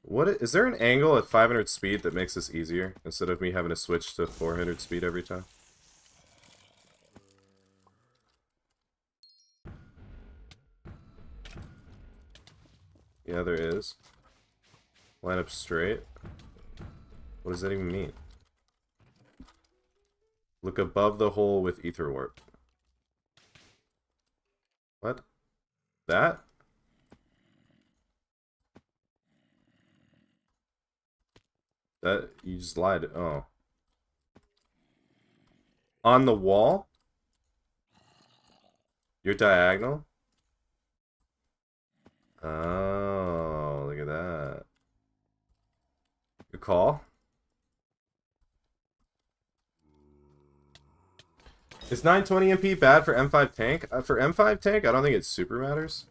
What is there an angle at 500 speed that makes this easier instead of me having to switch to 400 speed every time? Yeah, there is. Line up straight. What does that even mean? Look above the hole with ether warp. What? That? That you just lied. Oh. On the wall? You're diagonal? Oh, look at that. Good call. Is 920 MP bad for M5 tank? For M5 tank, I don't think it super matters.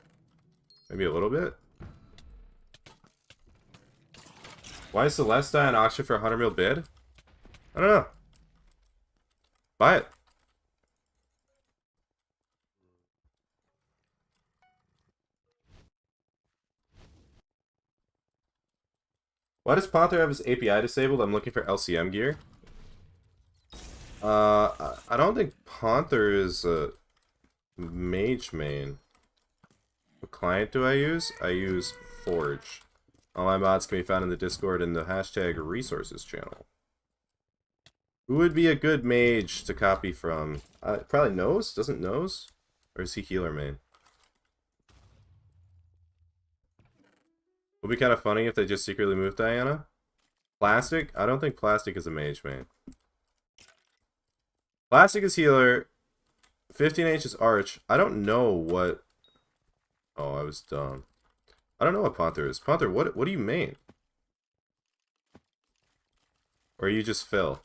Maybe a little bit. Why is Celestia an auction for a 100 mil bid? I don't know. Buy it. Why does Panther have his API disabled? I'm looking for LCM gear. I don't think Panther is a mage main. What client do I use? I use Forge. All my mods can be found in the Discord and the hashtag resources channel. Who would be a good mage to copy from? Probably Nose? Doesn't Nose? Or is he healer main? Would be kind of funny if they just secretly moved Diana. Plastic? I don't think Plastic is a mage main. Plastic is healer. 15H is Arch. I don't know what... Oh, I was dumb. I don't know what Panther is. Panther, what do you main? Or you just Phil?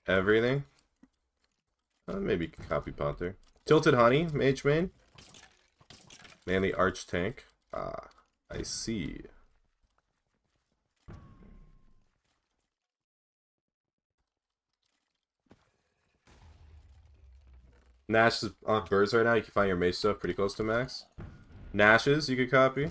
Everything? Maybe you can copy Panther. Tilted Honey, mage main. Manly Arch tank. Ah, I see. Nash is on birds right now. You can find your mage stuff pretty close to max. Nash's you could copy.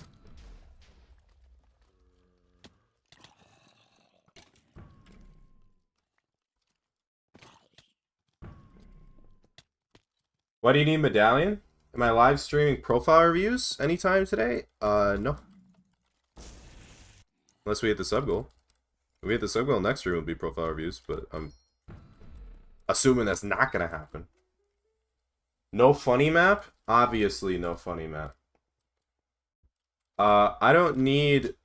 Why do you need Medallion? Am I live streaming profile reviews anytime today? No. Unless we hit the sub goal. If we hit the sub goal, next stream will be profile reviews, but I'm assuming that's not gonna happen. No funny map? Obviously no funny map. I don't need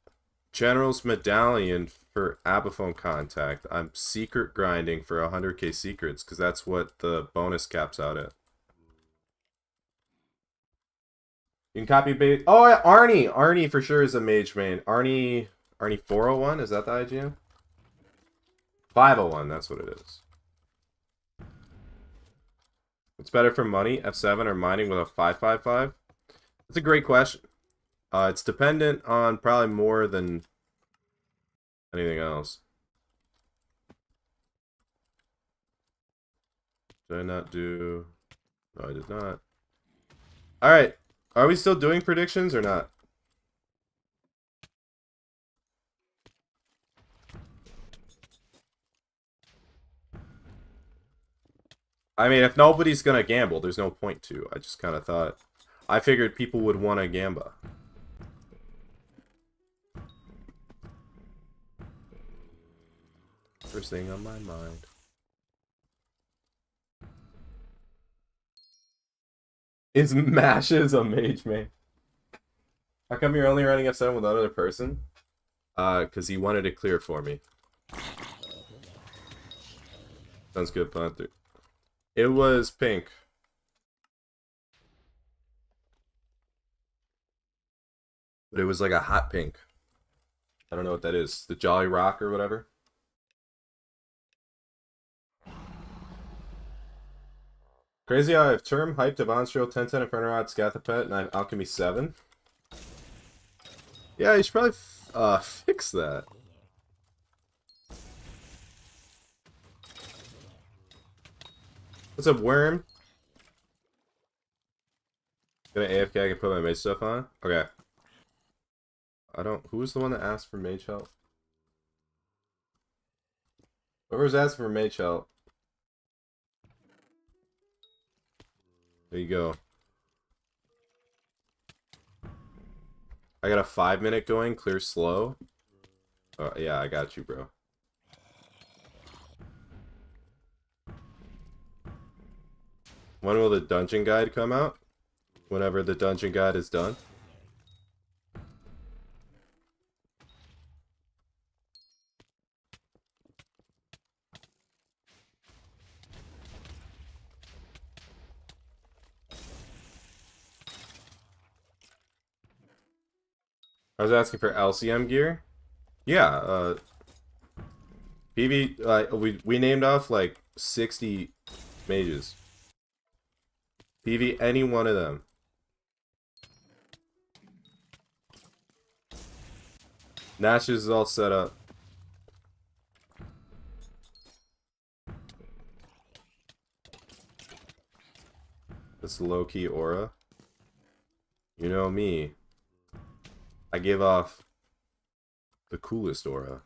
General's Medallion for Abaphone contact. I'm secret grinding for 100k secrets, because that's what the bonus caps out at. You can copy bait. Oh, yeah, Arnie! Arnie for sure is a mage main. Arnie 401? Is that the IGM? 501, that's what it is. What's better for money, F7 or mining with a 555? That's a great question. It's dependent on probably more than anything else. Did I not do... No, I did not. Alright. Are we still doing predictions or not? I mean, if nobody's gonna gamble, there's no point to. I just kind of thought... I figured people would want to gamba. First thing on my mind. Is Mashes a mage main? How come you're only running F7 with another person? Because he wanted it clear for me. Sounds good, Panther. It was pink. But it was like a hot pink. I don't know what that is. The Jolly Rock or whatever. Crazy how I have Term, Hype, Devonstro, 1010, Inferno Rod, Scathapet, and I have Alchemy 7. Yeah, you should probably fix that. What's up, Worm? Gonna AFK, I can put my mage stuff on? Okay. Who was the one that asked for mage help? Whoever's asking for mage help. There you go. I got a 5-minute going, clear slow. Yeah, I got you, bro. When will the dungeon guide come out? Whenever the dungeon guide is done. I was asking for LCM gear. Yeah, PV, we named off like 60 mages. PV any one of them. Nash's is all set up. This low-key aura. You know me. I give off the coolest aura.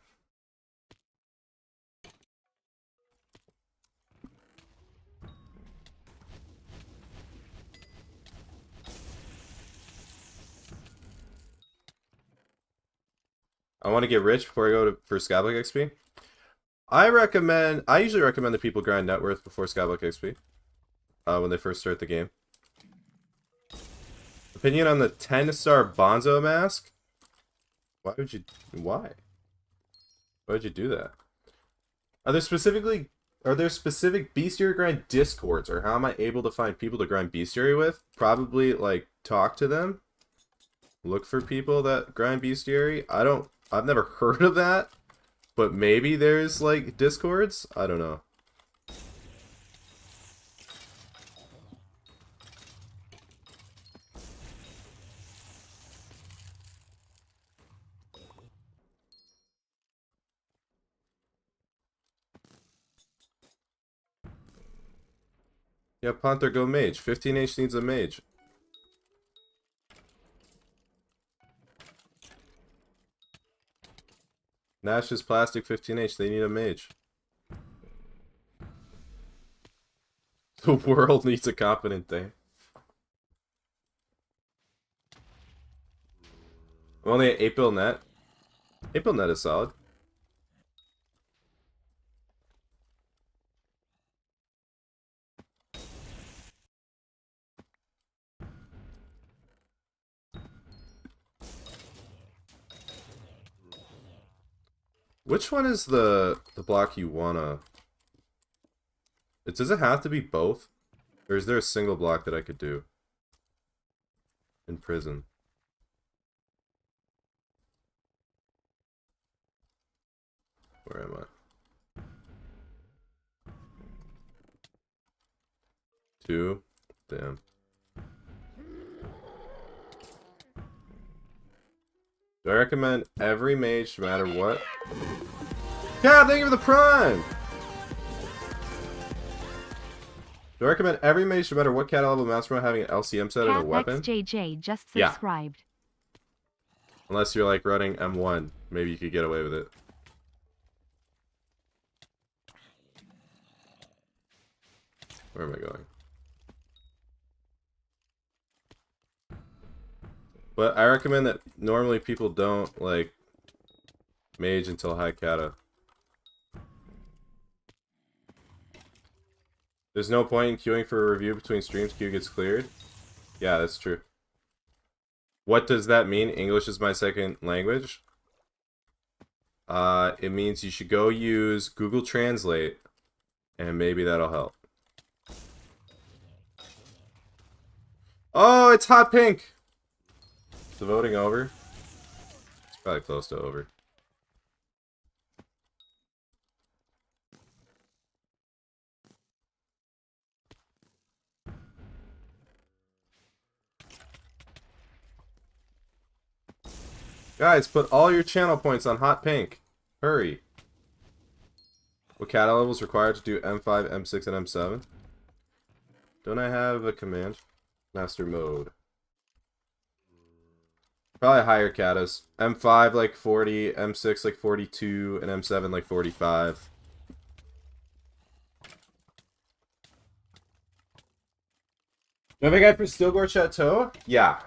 I want to get rich before I go for Skyblock XP. I usually recommend that people grind net worth before Skyblock XP. When they first start the game. Opinion on the 10-star Bonzo mask? Why? Why would you do that? Are there specific bestiary grind discords, or how am I able to find people to grind bestiary with? Probably like talk to them. Look for people that grind bestiary. I've never heard of that, but maybe there's like discords. I don't know. Yeah, Panther, go mage. 15H needs a mage. Nash is plastic 15H. They need a mage. The world needs a competent thing. I'm only at 8 bill net. 8 bill net is solid. Which one is the block you wanna... Does it have to be both? Or is there a single block that I could do? In prison. Where am I? 2? Damn. Do I recommend every mage no matter what? God, thank you for the prime! Do I recommend every mage no matter what cat level master mode having an LCM set and a weapon?
XJJ just subscribed.
Yeah. Unless you're like running M1, maybe you could get away with it. Where am I going? But I recommend that normally people don't, like, mage until high kata. There's no point in queuing for a review between streams. Queue gets cleared. Yeah, that's true. What does that mean? English is my second language. It means you should go use Google Translate, and maybe that'll help. Oh, it's hot pink! Is the voting over? It's probably close to over. Guys, put all your channel points on hot pink. Hurry. What kata level is required to do M5, M6, and M7? Don't I have a command? Master mode. Probably higher katas. M5 like 40, M6 like 42, and M7 like 45. Do I have a guide for Stilgore Chateau? Yeah.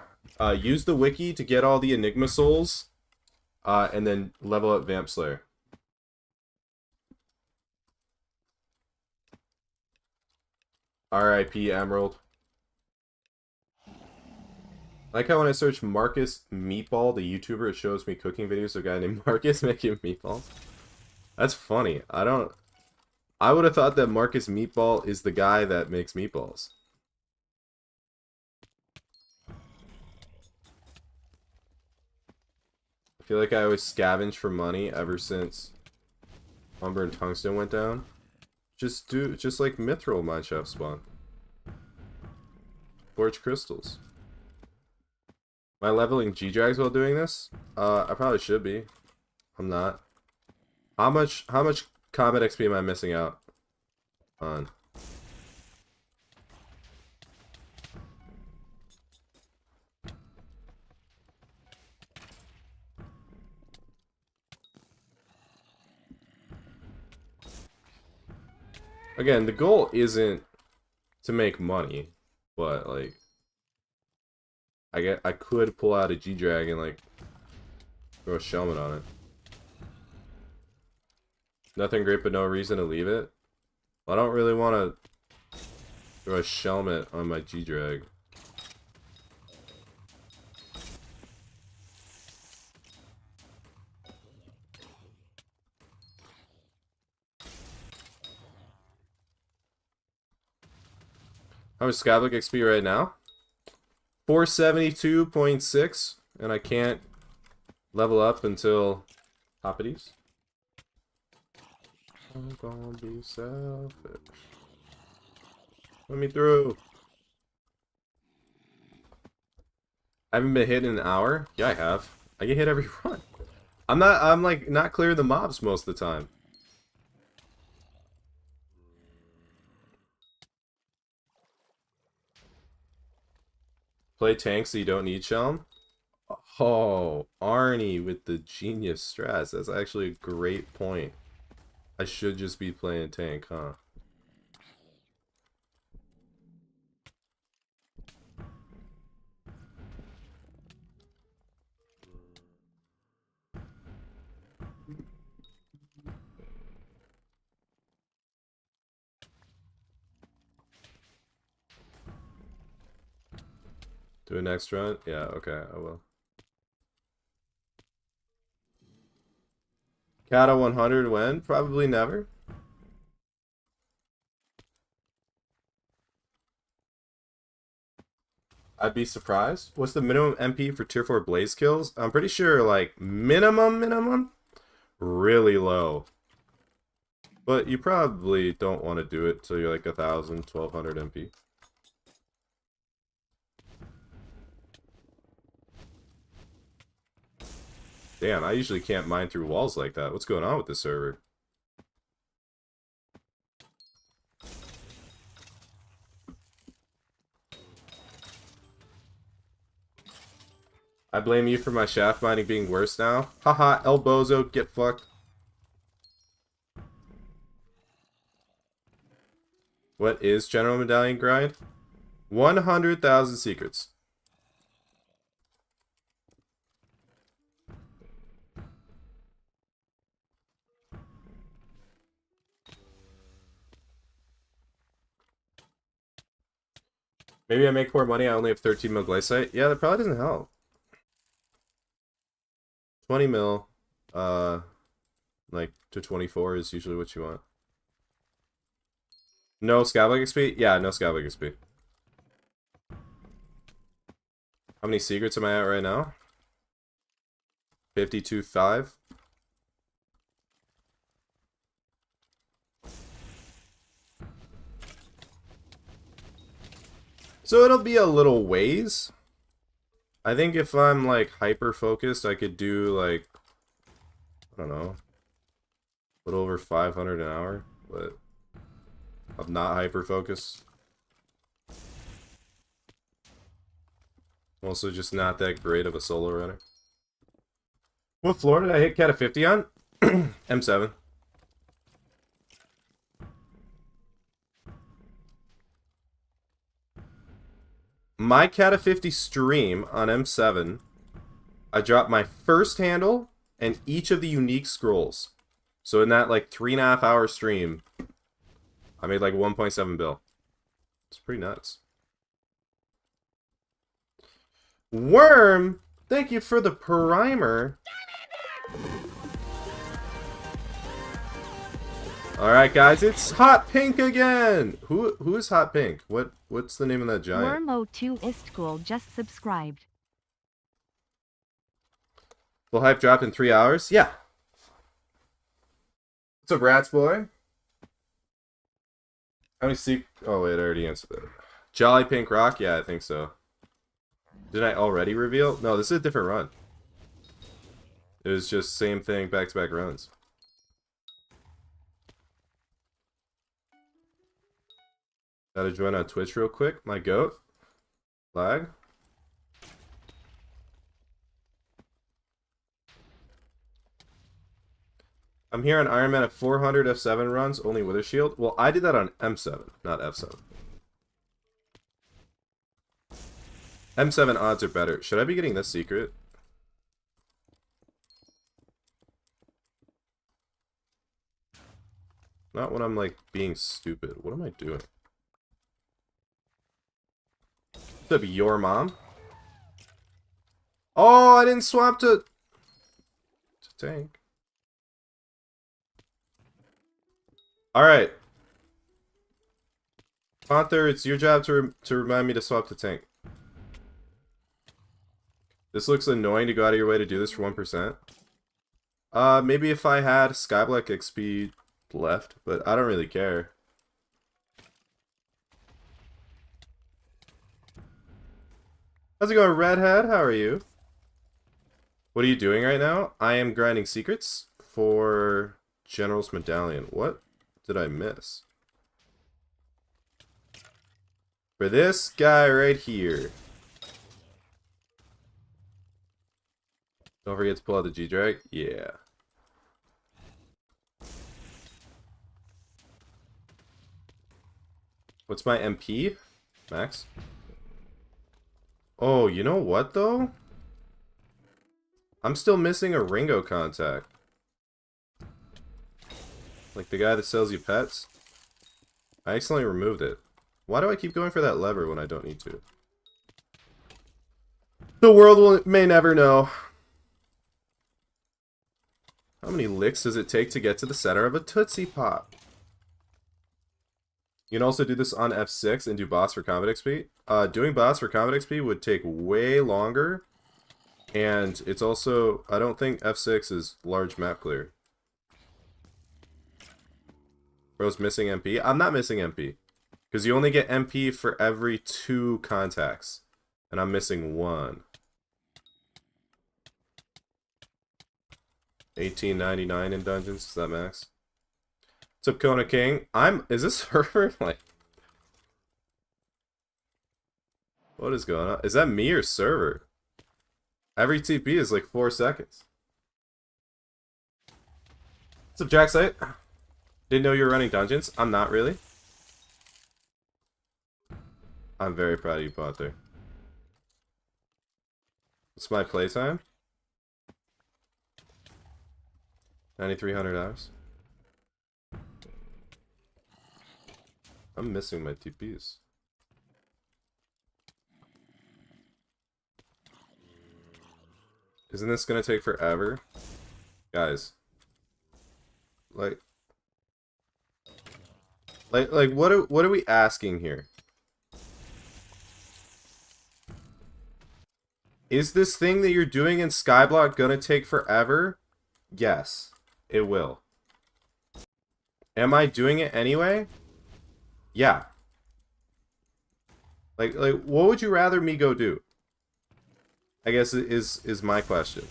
Use the wiki to get all the Enigma souls, and then level up Vamp Slayer. R.I.P. Emerald. Like how when I search Marcus Meatball, the YouTuber, it shows me cooking videos of a guy named Marcus making meatballs. That's funny. I would have thought that Marcus Meatball is the guy that makes meatballs. I feel like I always scavenge for money ever since Umber and Tungsten went down. Just like Mithril mineshaft spawn. Forge crystals. Am I leveling G-Drags while doing this? I probably should be. I'm not. How much combat XP am I missing out on? Again, the goal isn't to make money, but like I could pull out a G-Drag and like throw a Shellman on it. Nothing great but no reason to leave it. I don't really want to throw a Shellman on my G-Drag. How much Skyblock XP right now? 472.6, and I can't level up until Hoppities. I'm gonna be selfish. Let me through. I haven't been hit in an hour? Yeah, I have. I get hit every run. I'm like not clearing the mobs most of the time. Play tanks so you don't need Shelm? Oh, Arnie with the genius strats. That's actually a great point. I should just be playing tank, huh? Do a next run? Yeah, okay, I will. Kata 100 when? Probably never. I'd be surprised. What's the minimum MP for tier 4 blaze kills? I'm pretty sure like minimum really low. But you probably don't want to do it till you're like 1,000, 1,200 MP. Damn, I usually can't mine through walls like that. What's going on with this server? I blame you for my shaft mining being worse now. Haha, El Bozo, get fucked. What is General Medallion grind? 100,000 secrets. Maybe I make more money, I only have 13 mil glaciite. Yeah, that probably doesn't help. 20 mil, like to 24 is usually what you want. No Skyblock XP? Yeah, no Skyblock XP. How many secrets am I at right now? 52.5. So it'll be a little ways. I think if I'm like hyper focused, I could do like, I don't know, a little over 500 an hour, but I'm not hyper focused. I'm also just not that great of a solo runner. What floor did I hit Cat 50 on? M7. My Cat 50 stream on M7, I dropped my first handle and each of the unique scrolls. So in that like 3.5 hour stream, I made like 1.7 bill. It's pretty nuts. Worm, thank you for the primer. Alright guys, it's Hot Pink again! Who is Hot Pink? What's the name of that giant?
Wormo2 Istgul just subscribed.
Will hype drop in 3 hours? Yeah. What's up, Rats Boy? How many oh wait, I already answered that. Jolly Pink Rock? Yeah, I think so. Didn't I already reveal? No, this is a different run. It was just same thing, back-to-back runs. Gotta join on Twitch real quick. My goat. Lag. I'm here on Iron Man at 400 F7 runs, only Wither Shield. Well, I did that on M7, not F7. M7 odds are better. Should I be getting this secret? Not when I'm, like, being stupid. What am I doing? What's up, your mom? Oh, I didn't swap to tank. Alright. Panther, it's your job to remind me to swap to tank. This looks annoying to go out of your way to do this for 1%. Maybe if I had Skyblock XP left, but I don't really care. How's it going, Redhead? How are you? What are you doing right now? I am grinding secrets for General's Medallion. What did I miss? For this guy right here. Don't forget to pull out the G-Drag. Yeah. What's my MP? Max? Oh, you know what though? I'm still missing a Ringo contact. Like the guy that sells you pets. I accidentally removed it. Why do I keep going for that lever when I don't need to? The world may never know. How many licks does it take to get to the center of a Tootsie Pop? You can also do this on F6 and do boss for combat XP. Doing boss for combat XP would take way longer. And it's also, I don't think F6 is large map clear. Bro's missing MP. I'm not missing MP. Because you only get MP for every 2 contacts. And I'm missing 1. 18.99 in dungeons, is that max? What's up, Kona King? Is this server like... What is going on? Is that me or server? Every TP is like 4 seconds. What's up, Jacksite? Didn't know you were running dungeons. I'm not really. I'm very proud of you, Potter. What's my playtime? 9,300 hours. I'm missing my TPs. Isn't this gonna take forever? Guys. Like what are we asking here? Is this thing that you're doing in Skyblock gonna take forever? Yes, it will. Am I doing it anyway? Yeah. Like what would you rather me go do? I guess is my question.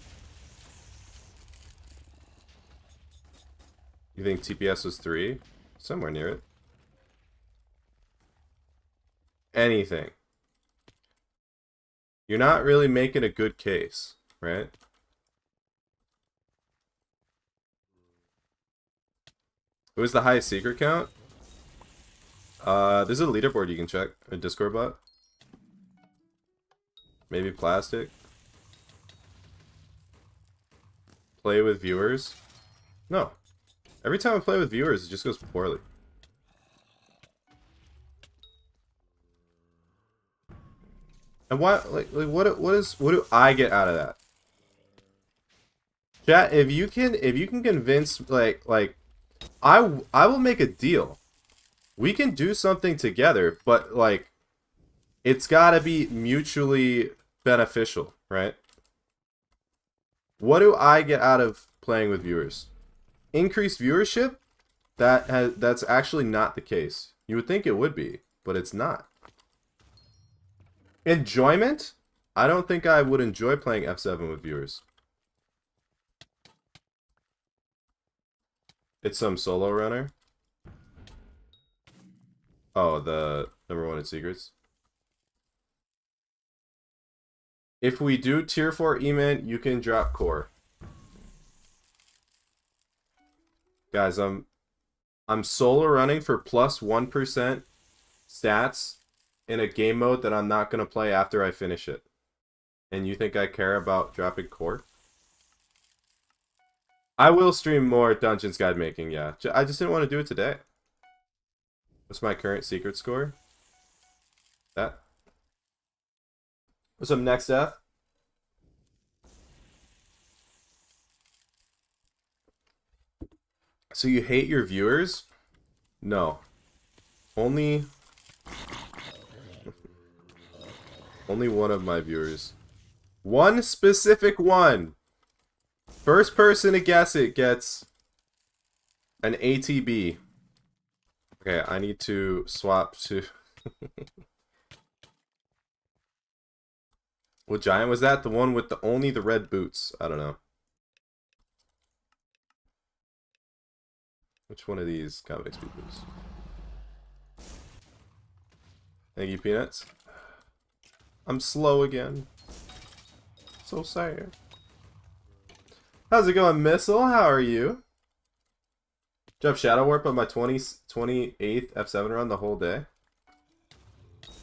You think TPS was 3? Somewhere near it. Anything. You're not really making a good case, right? Who is the highest secret count? There's a leaderboard you can check. A Discord bot. Maybe plastic. Play with viewers. No. Every time I play with viewers, it just goes poorly. And what do I get out of that? Chat, if you can convince I will make a deal. We can do something together, but like it's got to be mutually beneficial, right? What do I get out of playing with viewers? Increased viewership? That's actually not the case. You would think it would be, but it's not. Enjoyment? I don't think I would enjoy playing F7 with viewers. It's some solo runner. Oh, the #1 in secrets. If we do tier 4 E-Man, you can drop core. Guys, I'm solo running for plus 1% stats in a game mode that I'm not going to play after I finish it. And you think I care about dropping core? I will stream more Dungeons Guide making, yeah. I just didn't want to do it today. What's my current secret score? That. What's up, next F? So you hate your viewers? No. Only one of my viewers. One specific one. First person to guess it gets an ATB. Okay, I need to swap to... What giant was that? The one with only the red boots. I don't know. Which one of these combat XP boots? Thank you, Peanuts. I'm slow again. So sad. How's it going, Missile? How are you? Did you have Shadow Warp on my 28th F7 run the whole day?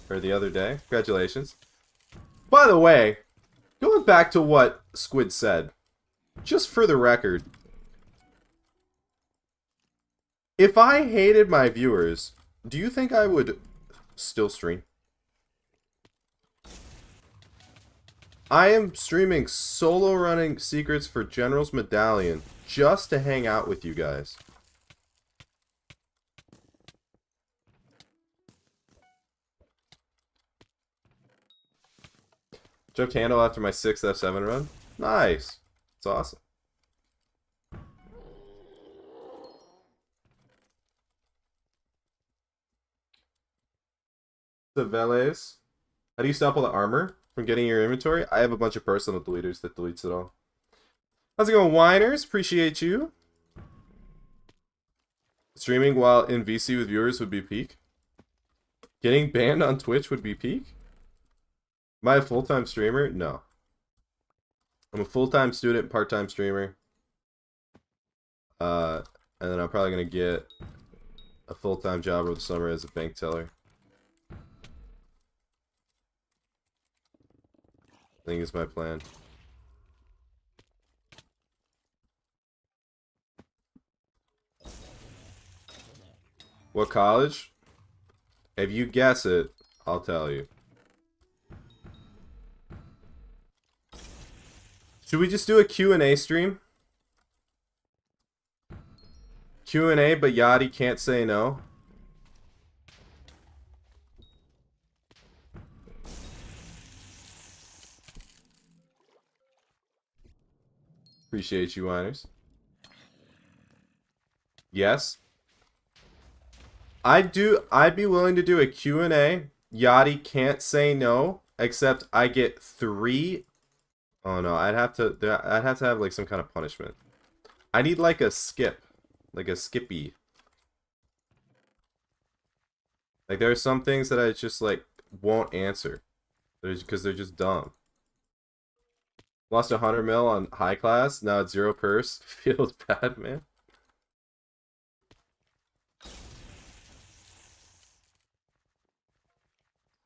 Or the other day? Congratulations. By the way, going back to what Squid said, just for the record, if I hated my viewers, do you think I would still stream? I am streaming solo running secrets for General's Medallion just to hang out with you guys. Jumped handle after my 6th F7 run. Nice. It's awesome. The Velez. How do you stop all the armor from getting your inventory? I have a bunch of personal deleters that deletes it all. How's it going, Whiners? Appreciate you. Streaming while in VC with viewers would be peak. Getting banned on Twitch would be peak. Am I a full-time streamer? No. I'm a full-time student, part-time streamer. And then I'm probably going to get a full-time job over the summer as a bank teller. I think it's my plan. What college? If you guess it, I'll tell you. Should we just do a Q&A stream? Q&A, but Yadi can't say no. Appreciate you, Whiners. Yes. I'd be willing to do a Q&A. Yadi can't say no, except I get 3. Oh no, I'd have to have like some kind of punishment. I need like a skip. Like a skippy. Like there are some things that I just like won't answer. Because they're just dumb. Lost 100 mil on high class, now it's 0 purse. Feels bad, man.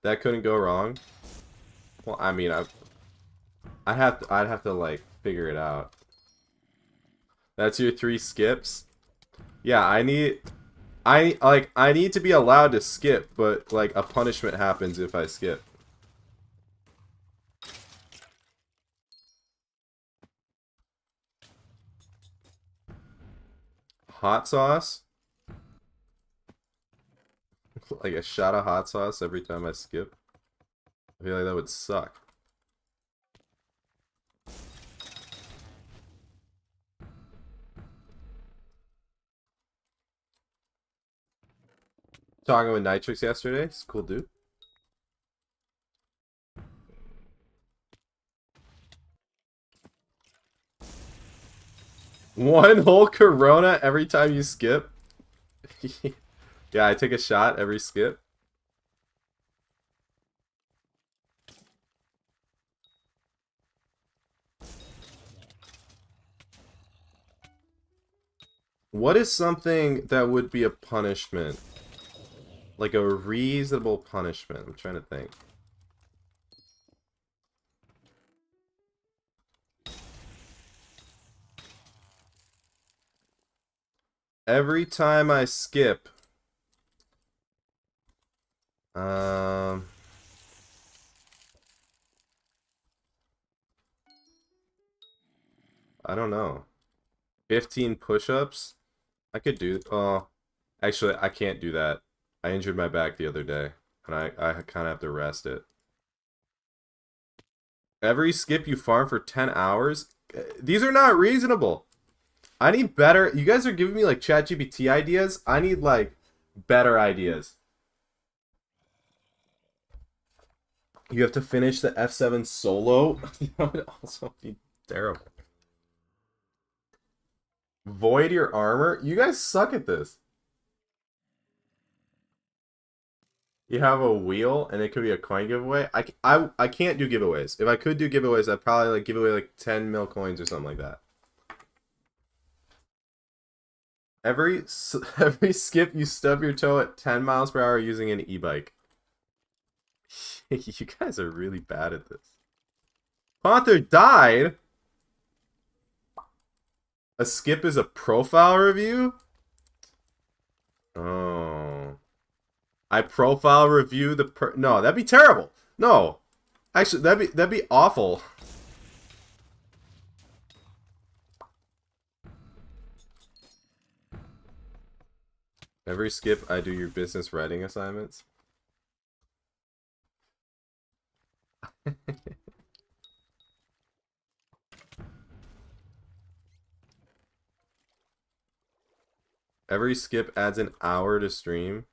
That couldn't go wrong. Well, I mean, I'd have to like figure it out. That's your 3 skips. Yeah, I need to be allowed to skip, but like a punishment happens if I skip. Hot sauce? Like a shot of hot sauce every time I skip? I feel like that would suck. Talking with Nitrix yesterday. It's a cool dude. One whole Corona every time you skip. Yeah, I take a shot every skip. What is something that would be a punishment? Like a reasonable punishment. I'm trying to think. Every time I skip. I don't know. 15 push-ups? I could do... Oh, actually, I can't do that. I injured my back the other day, and I kind of have to rest it. Every skip you farm for 10 hours? These are not reasonable. I need better... You guys are giving me, like, ChatGPT ideas. I need, like, better ideas. You have to finish the F7 solo? That would also be terrible. Void your armor? You guys suck at this. You have a wheel, and it could be a coin giveaway. I can't do giveaways. If I could do giveaways, I'd probably like give away like 10 mil coins or something like that. Every skip, you stub your toe at 10 miles per hour using an e-bike. You guys are really bad at this. Panther died? A skip is a profile review? Oh. I profile review the no, that'd be terrible. No. Actually, that'd be awful. Every skip I do your business writing assignments. Every skip adds an hour to stream.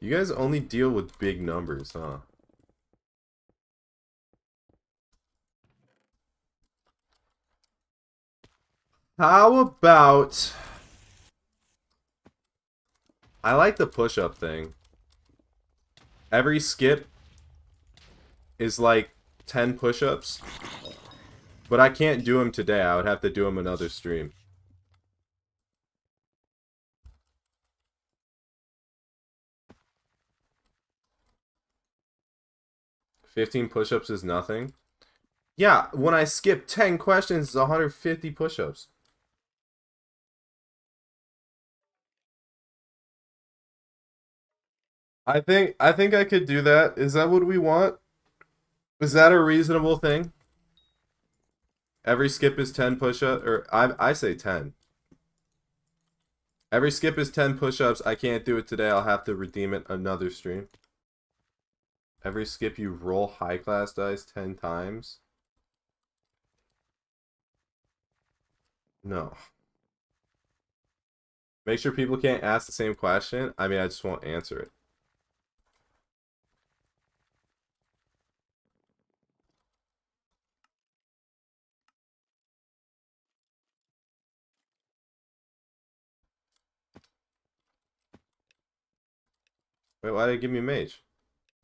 You guys only deal with big numbers, huh? How about... I like the push-up thing. Every skip is like 10 push-ups. But I can't do them today. I would have to do them another stream. $15 push-ups is nothing. Yeah, when I skip 10 questions, it's 150 push-ups. I think I could do that. Is that what we want? Is that a reasonable thing? Every skip is 10 push-ups, or I say 10. Every skip is 10 push-ups. I can't do it today. I'll have to redeem it another stream. Every skip you roll high class dice 10 times. No. Make sure people can't ask the same question. I mean, I just won't answer it. Wait, why did it give me mage?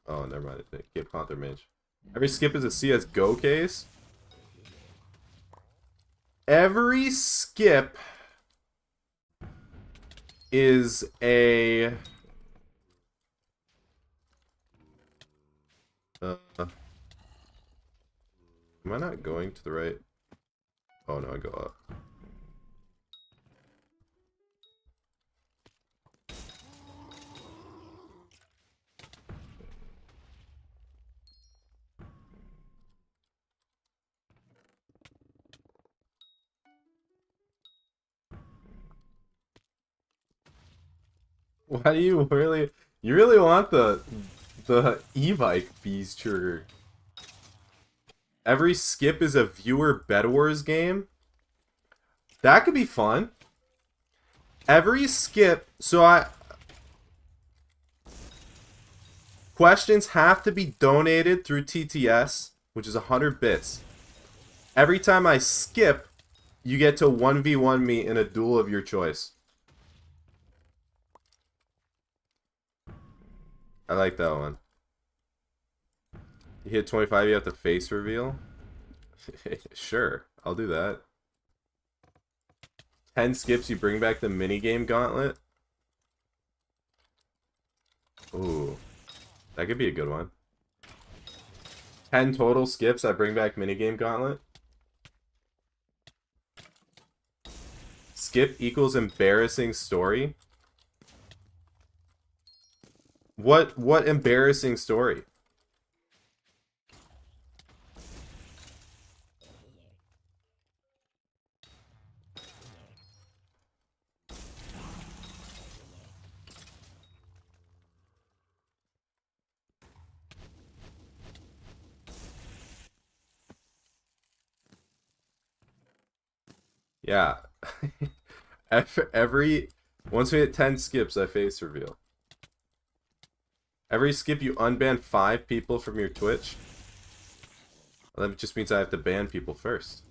Oh, never mind. It gave Panther mage. Every skip is a CSGO case. Every skip is a... am I not going to the right? Oh no, I go up. Why do you really... You really want the e-bike bees trigger? Every skip is a viewer Bed Wars game? That could be fun. Every skip... So Questions have to be donated through TTS, which is 100 bits. Every time I skip, you get to 1v1 me in a duel of your choice. I like that one. You hit 25, you have to face reveal? Sure, I'll do that. 10 skips, you bring back the minigame gauntlet? Ooh. That could be a good one. 10 total skips, I bring back minigame gauntlet? Skip equals embarrassing story? What embarrassing story? Yeah. Once we hit 10 skips, I face reveal. Every skip you unban 5 people from your Twitch. Well, that just means I have to ban people first.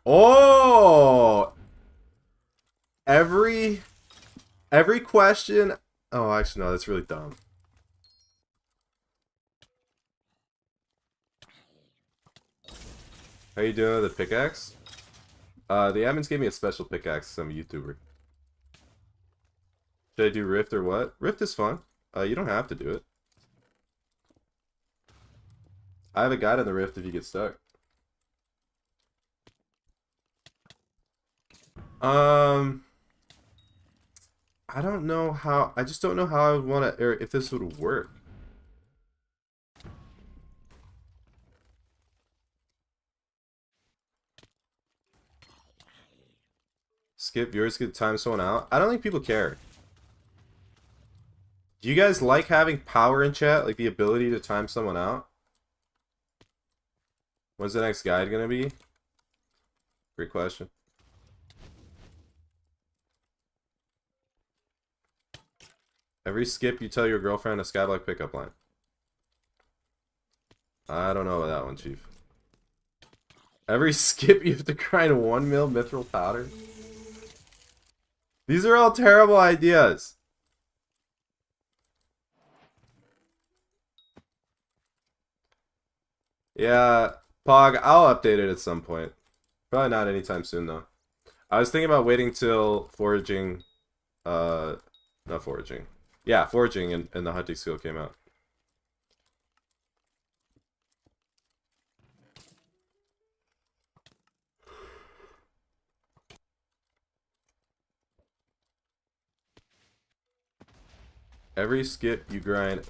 Oh! Every question... Oh, actually, no, that's really dumb. How you doing with the pickaxe? The admins gave me a special pickaxe, some YouTuber. Should I do Rift or what? Rift is fun. You don't have to do it. I have a guide on the Rift if you get stuck. I don't know how... I just don't know how I would want to... or if this would work. Skip viewers could time someone out. I don't think people care. Do you guys like having power in chat? Like the ability to time someone out? When's the next guide gonna be? Great question. Every skip you tell your girlfriend a Skyblock pickup line. I don't know about that one, Chief. Every skip you have to grind 1 mil mithril powder. These are all terrible ideas. Yeah, Pog, I'll update it at some point. Probably not anytime soon, though. I was thinking about waiting till foraging... not foraging. Yeah, foraging and the hunting skill came out. Every skip you grind...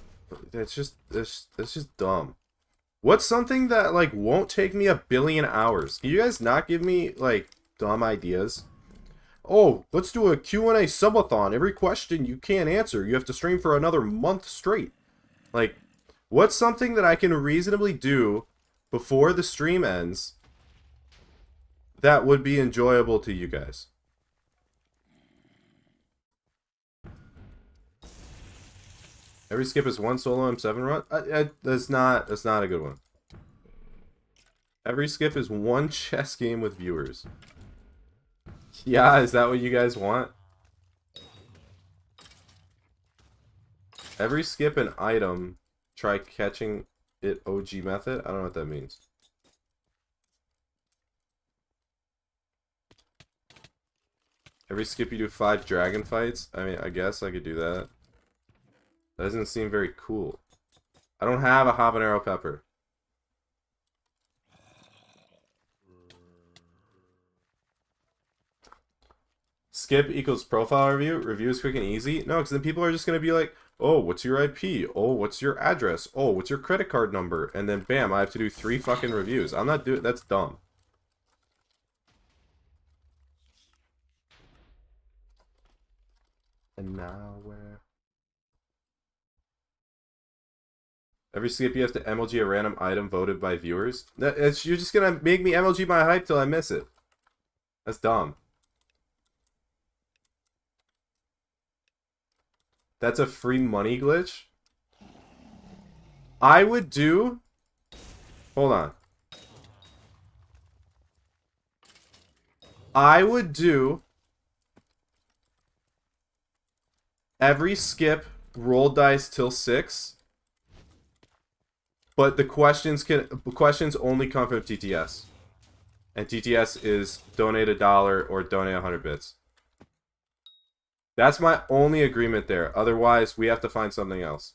That's just dumb. What's something that, like, won't take me 1,000,000,000 hours? Can you guys not give me, like, dumb ideas? Oh, let's do a Q&A subathon. Every question you can't answer, you have to stream for another month straight. Like, what's something that I can reasonably do before the stream ends that would be enjoyable to you guys? Every skip is 1 solo M7 run? That's not a good one. Every skip is 1 chess game with viewers. Yeah, is that what you guys want? Every skip an item, try catching it OG method? I don't know what that means. Every skip you do 5 dragon fights? I mean, I guess I could do that. That doesn't seem very cool. I don't have a habanero pepper. Skip equals profile review. Review is quick and easy. No, because then people are just going to be like, oh, what's your IP? Oh, what's your address? Oh, what's your credit card number? And then bam, I have to do 3 fucking reviews. I'm not doing... That's dumb. And now where... Every skip you have to MLG a random item voted by viewers. You're just gonna make me MLG my hype till I miss it. That's dumb. That's a free money glitch. I would do... Hold on. I would do... Every skip, roll dice till 6. But the questions only come from TTS. And TTS is donate $1 or donate 100 bits. That's my only agreement there. Otherwise, we have to find something else.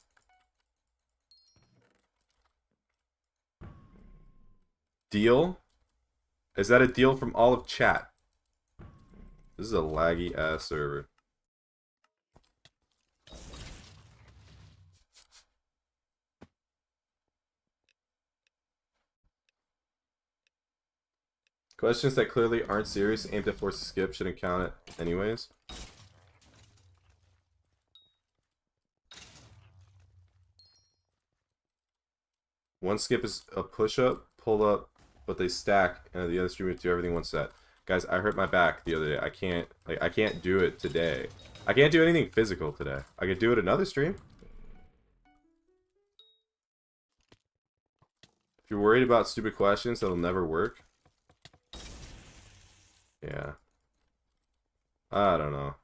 Deal? Is that a deal from all of chat? This is a laggy ass server. Questions that clearly aren't serious, aimed to force a skip, shouldn't count it anyways. One skip is a push-up, pull-up, but they stack, and the other stream do everything one set. Guys, I hurt my back the other day. I can't do it today. I can't do anything physical today. I could do it another stream. If you're worried about stupid questions that'll never work. Yeah. I don't know.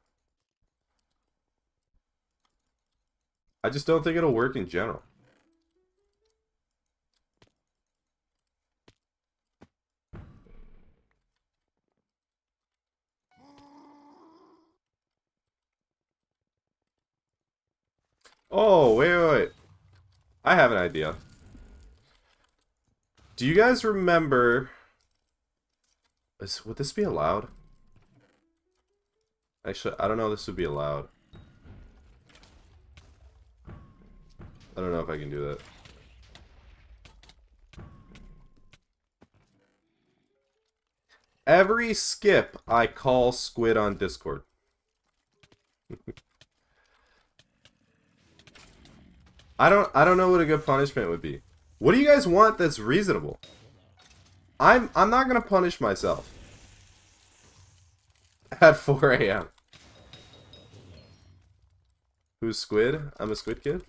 I just don't think it'll work in general. Oh, wait. I have an idea. Do you guys remember... Would this be allowed? Actually, I don't know if this would be allowed. I don't know if I can do that. Every skip, I call Squid on Discord. I don't know what a good punishment would be. What do you guys want that's reasonable? I'm not gonna punish myself at 4 a.m. Who's Squid? I'm a Squid kid.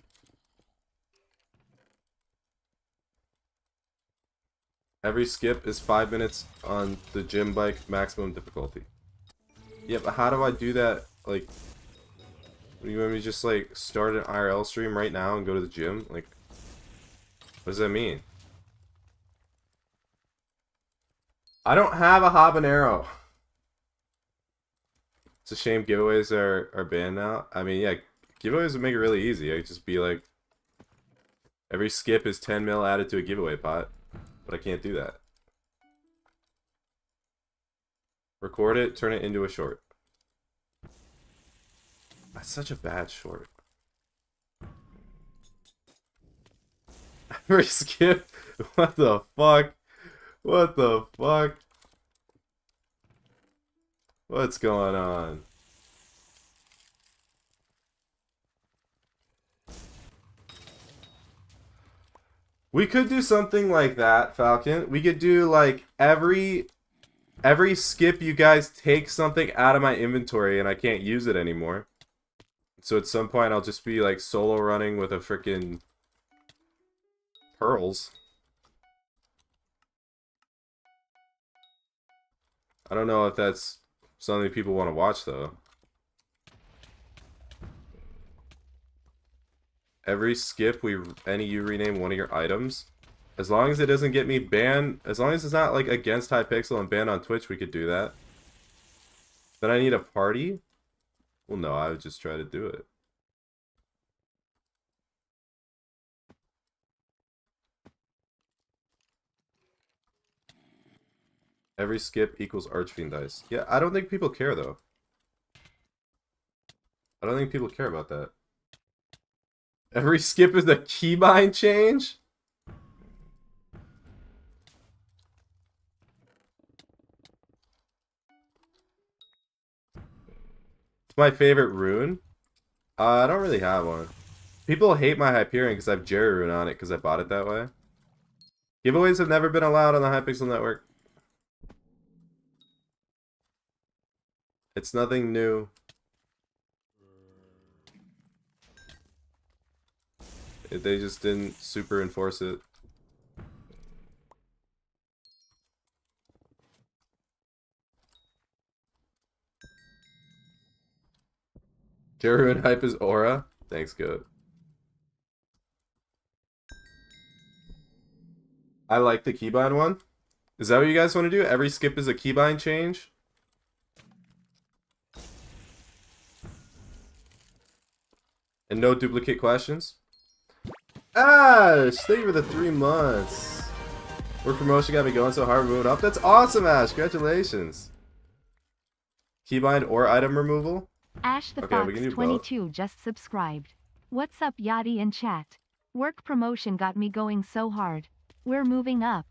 Every skip is 5 minutes on the gym bike, maximum difficulty. Yeah, but how do I do that? Like, you want me to just like start an IRL stream right now and go to the gym? Like, what does that mean? I don't have a habanero. It's a shame giveaways are banned now. I mean, yeah, giveaways would make it really easy. I'd just be like, every skip is 10 mil added to a giveaway pot. But I can't do that. Record it, turn it into a short. That's such a bad short. Every skip? What the fuck? What the fuck? What's going on? We could do something like that, Falcon. We could do like every skip you guys take something out of my inventory and I can't use it anymore. So at some point I'll just be like solo running with a freaking pearls. I don't know if that's something people want to watch though. Every skip you rename one of your items. As long as it doesn't get me banned, as long as it's not like against Hypixel and banned on Twitch, we could do that. Then I need a party? Well, no, I would just try to do it. Every skip equals Archfiend dice. Yeah, I don't think people care though. I don't think people care about that. Every skip is a keybind change? It's my favorite rune. I don't really have one. People hate my Hyperion because I have Jerry rune on it because I bought it that way. Giveaways have never been allowed on the Hypixel network. It's nothing new. They just didn't super enforce it. Jeru and Hype is Aura. Thanks, Goat. I like the keybind one. Is that what you guys want to do? Every skip is a keybind change? And no duplicate questions? Ash! Thank you for the 3 months. Work promotion got me going so hard, moving up. That's awesome, Ash! Congratulations. Keybind or item removal?
Ash the
Okay, we can do
Fox 22 just subscribed. What's up, Yadi in chat? Work promotion got me going so hard. We're moving up.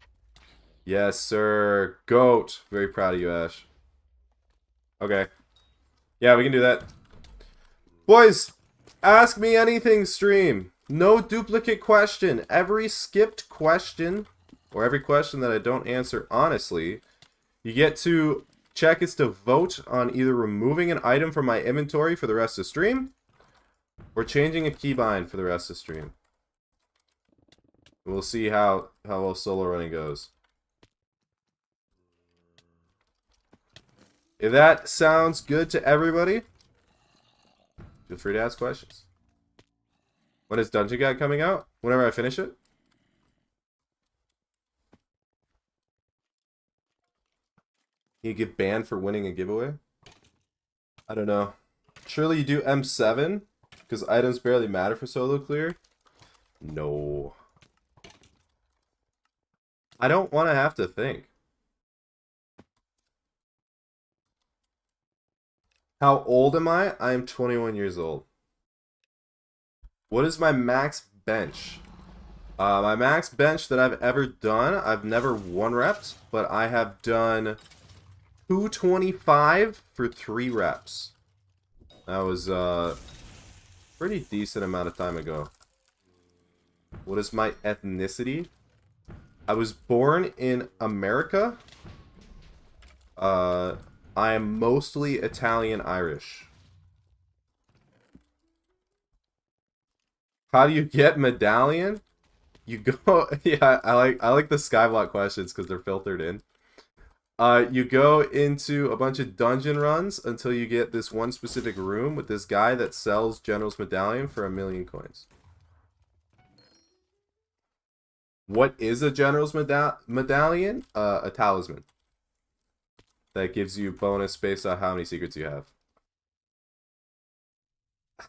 Yes, sir. Goat. Very proud of you, Ash. Okay. Yeah, we can do that. Boys, ask me anything, stream. No duplicate question. Every skipped question, or every question that I don't answer honestly, you get to check is to vote on either removing an item from my inventory for the rest of the stream, or changing a keybind for the rest of the stream. We'll see how well solo running goes. If that sounds good to everybody, feel free to ask questions. When is Dungeon Guide coming out? Whenever I finish it? You get banned for winning a giveaway? I don't know. Surely you do M7? Because items barely matter for solo clear? No. I don't want to have to think. How old am I? I am 21 years old. What is my max bench? My max bench that I've ever done, I've never 1-repped, but I have done 225 for 3 reps. That was a pretty decent amount of time ago. What is my ethnicity? I was born in America. I am mostly Italian-Irish. How do you get Medallion? You go, yeah, I like the Skyblock questions because they're filtered in. You go into a bunch of dungeon runs until you get this one specific room with this guy that sells General's Medallion for 1,000,000 coins. What is a General's Medallion? A talisman. That gives you bonus based on how many secrets you have.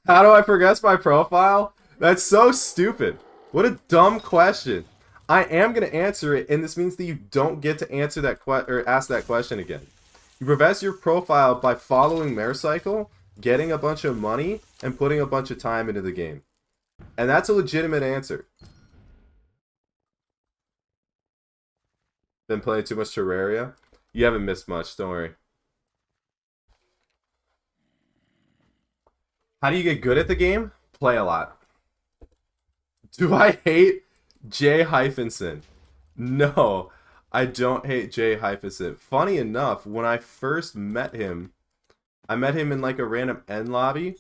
How do I progress my profile? That's so stupid. What a dumb question. I am going to answer it, and this means that you don't get to answer that or ask that question again. You progress your profile by following Marecycle, getting a bunch of money, and putting a bunch of time into the game. And that's a legitimate answer. Been playing too much Terraria? You haven't missed much, don't worry. How do you get good at the game? Play a lot. Do I hate Jay Hyphenson? No, I don't hate Jay Hyphenson. Funny enough, when I first met him, I met him in like a random end lobby,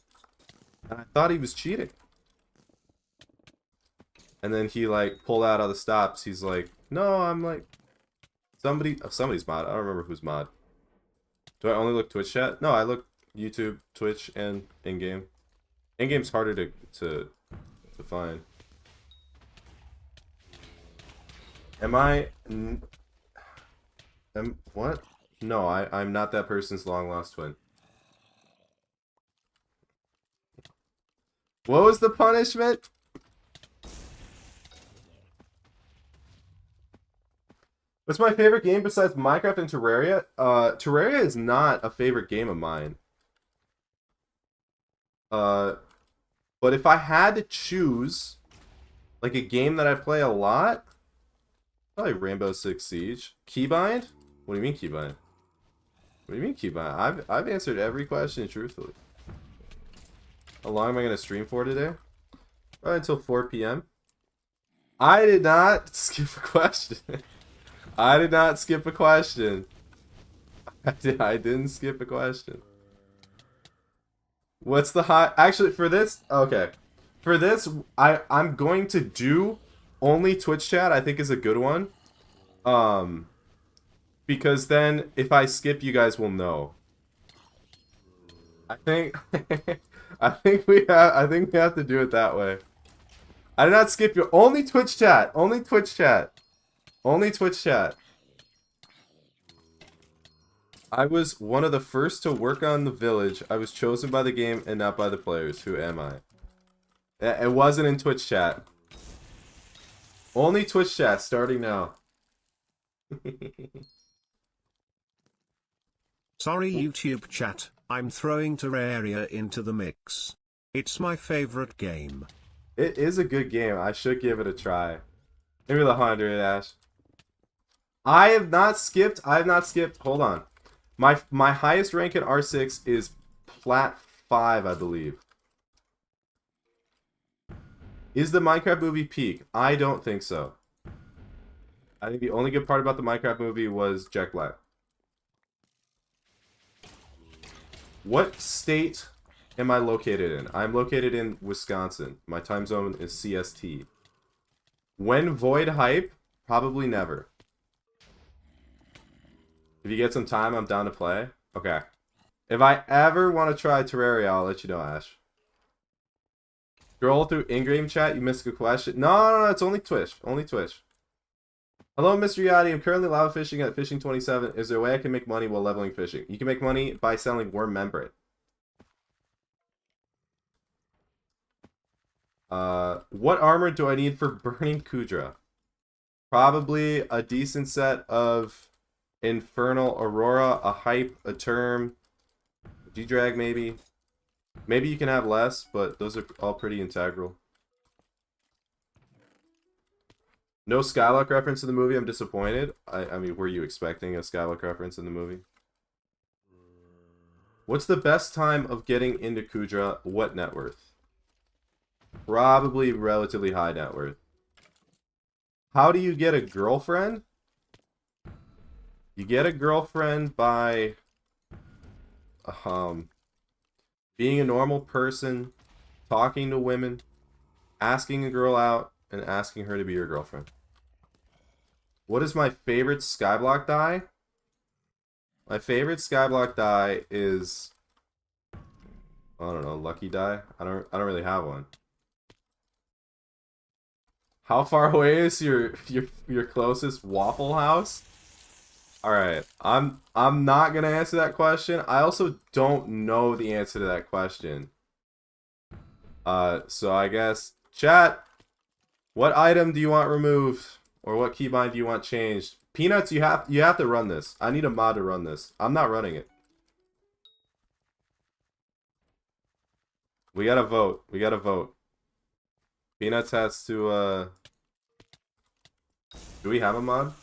and I thought he was cheating. And then he like pulled out all the stops. He's like, no, I'm like, somebody's mod. I don't remember who's mod. Do I only look Twitch chat? No, I look YouTube, Twitch, and in-game. In-game's harder to find. What? No, I'm not that person's long-lost twin. What was the punishment? What's my favorite game besides Minecraft and Terraria? Terraria is not a favorite game of mine. But if I had to choose, like a game that I play a lot, probably Rainbow Six Siege. Keybind? What do you mean Keybind? What do you mean Keybind? I've answered every question truthfully. How long am I gonna stream for today? Probably until 4 p.m. I did not skip a question. I did not skip a question. I didn't skip a question. What's the high? Actually, for this, okay. For this, I'm going to do only Twitch chat. I think is a good one. Because then if I skip, you guys will know. I think I think we have to do it that way. I did not skip you. Only Twitch chat. Only Twitch chat. Only Twitch chat. I was one of the first to work on the village. I was chosen by the game and not by the players. Who am I? It wasn't in Twitch chat. Only Twitch chat starting now.
Sorry YouTube chat, I'm throwing Terraria into the mix. It's my favorite game.
It is a good game. I should give it a try. Maybe the 100, Ash. I have not skipped. Hold on. My highest rank in R6 is Plat 5, I believe. Is the Minecraft movie peak? I don't think so. I think the only good part about the Minecraft movie was Jack Black. What state am I located in? I'm located in Wisconsin. My time zone is CST. When void hype? Probably never. If you get some time, I'm down to play. Okay. If I ever want to try Terraria, I'll let you know, Ash. Scroll through in-game chat, you missed a question. No, it's only Twitch. Only Twitch. Hello, Mr. Yadi. I'm currently lava fishing at Fishing 27. Is there a way I can make money while leveling fishing? You can make money by selling worm membrane. What armor do I need for burning Kudra? Probably a decent set of Infernal Aurora, a Hype, a Term, G-Drag maybe. Maybe you can have less, but those are all pretty integral. No Skyblock reference in the movie. I'm disappointed. I mean, were you expecting a Skyblock reference in the movie? What's the best time of getting into Kudra? What net worth? Probably relatively high net worth. How do you get a girlfriend? You get a girlfriend by being a normal person, talking to women, asking a girl out, and asking her to be your girlfriend. What is my favorite Skyblock die? My favorite Skyblock die is, I don't know, Lucky die. I don't really have one. How far away is your closest Waffle House? All right, I'm not gonna answer that question. I also don't know the answer to that question. So I guess chat. What item do you want removed, or what keybind do you want changed? Peanuts, you have to run this. I need a mod to run this. I'm not running it. We gotta vote. We gotta vote. Peanuts has to. Do we have a mod?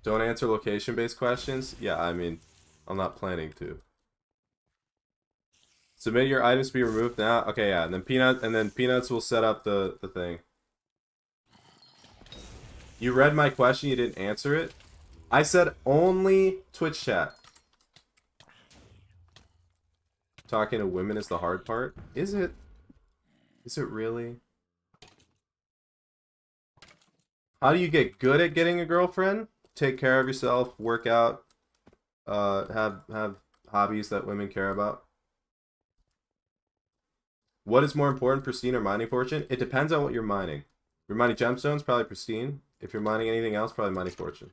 Don't answer location-based questions? Yeah, I mean, I'm not planning to. Submit your items to be removed now. Okay, yeah, and then Peanuts will set up the thing. You read my question, you didn't answer it. I said only Twitch chat. Talking to women is the hard part. Is it? Is it really? How do you get good at getting a girlfriend? Take care of yourself, work out, have hobbies that women care about. What is more important, pristine or mining fortune? It depends on what you're mining. If you're mining gemstones, probably pristine. If you're mining anything else, probably mining fortune.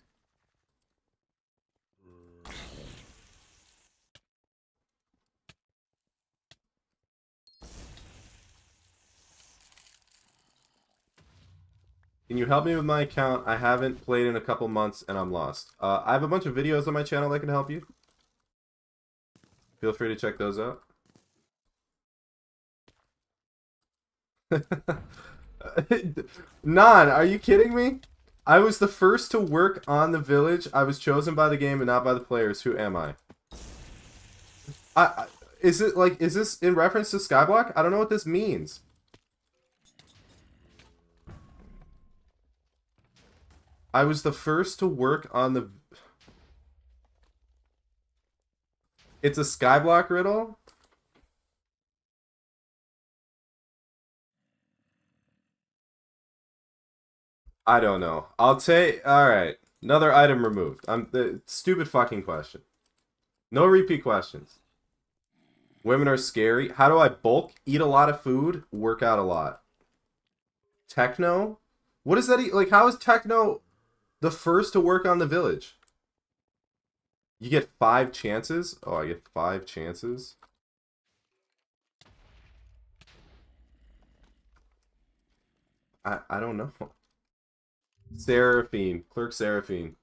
Can you help me with my account? I haven't played in a couple months and I'm lost. I have a bunch of videos on my channel that can help you. Feel free to check those out. Nan, are you kidding me? I was the first to work on the village. I was chosen by the game and not by the players. Who am I? Is this in reference to Skyblock? I don't know what this means. I was the first to work on the... It's a Skyblock riddle? I don't know. I'll take... Alright. Another item removed. Stupid fucking question. No repeat questions. Women are scary. How do I bulk? Eat a lot of food. Work out a lot. Techno? What is that? Like, how is Techno the first to work on the village? You get 5 chances? Oh, I get 5 chances? I don't know. Seraphine. Clerk Seraphine.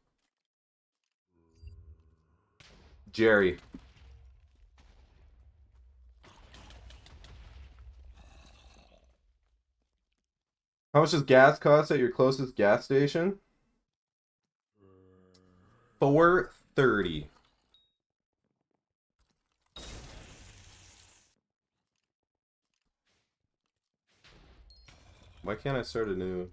Jerry. How much does gas cost at your closest gas station? $4.30. Why can't I start a new...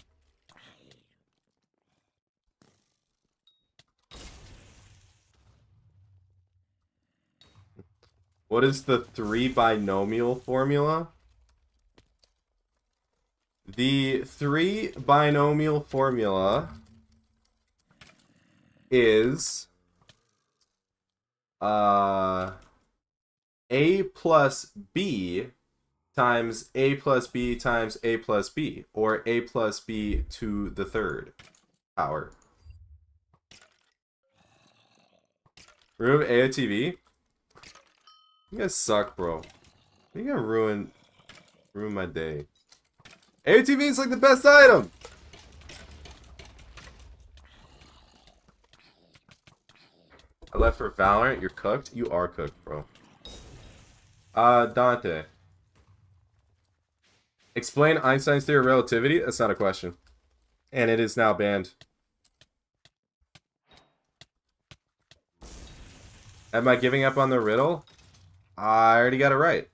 What is the 3 binomial formula? The 3 binomial formula is A plus B times A plus B times A plus B, or A plus B to the 3rd power. Remove AOTV? You guys suck, bro. You gonna ruin my day. AOTV is like the best item! I left for Valorant. You're cooked? You are cooked, bro. Dante. Explain Einstein's theory of relativity? That's not a question. And it is now banned. Am I giving up on the riddle? I already got it right.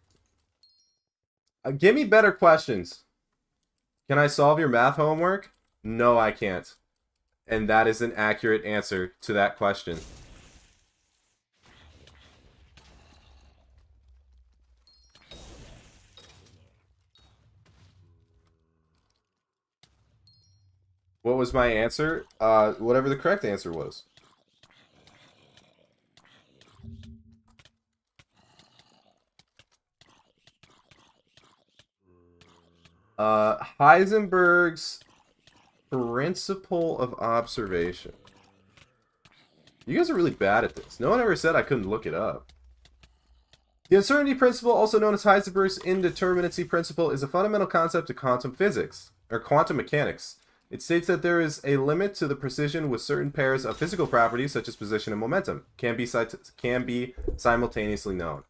Give me better questions. Can I solve your math homework? No, I can't. And that is an accurate answer to that question. What was my answer? Whatever the correct answer was. Heisenberg's principle of observation. You guys are really bad at this. No one ever said I couldn't look it up. The uncertainty principle, also known as Heisenberg's indeterminacy principle, is a fundamental concept of quantum physics, or quantum mechanics. It states that there is a limit to the precision with certain pairs of physical properties, such as position and momentum, can be simultaneously known.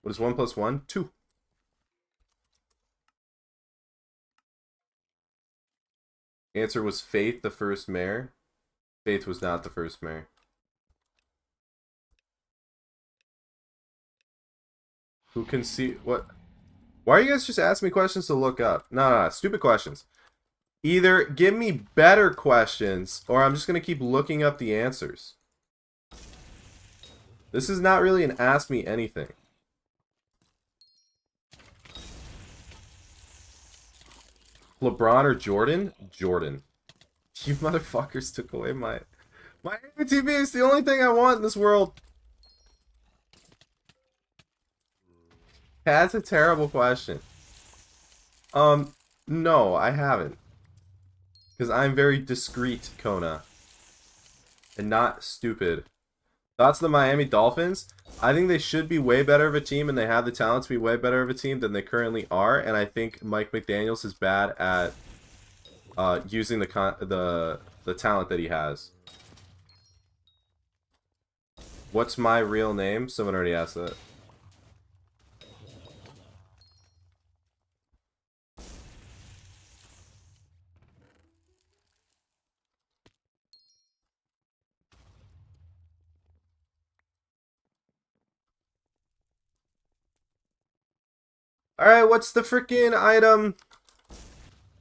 What is 1 plus 1? 2. Answer was Faith, the first mayor. Faith was not the first mayor. Who can see what? Why are you guys just asking me questions to look up? No, stupid questions. Either give me better questions, or I'm just gonna keep looking up the answers. This is not really an ask me anything. LeBron or Jordan? Jordan. You motherfuckers took away my TV is the only thing I want in this world. That's a terrible question. No, I haven't. Because I'm very discreet, Kona. And not stupid. Thoughts on the Miami Dolphins? I think they should be way better of a team, and they have the talent to be way better of a team than they currently are. And I think Mike McDaniels is bad at using the talent that he has. What's my real name? Someone already asked that. Alright, what's the freaking item?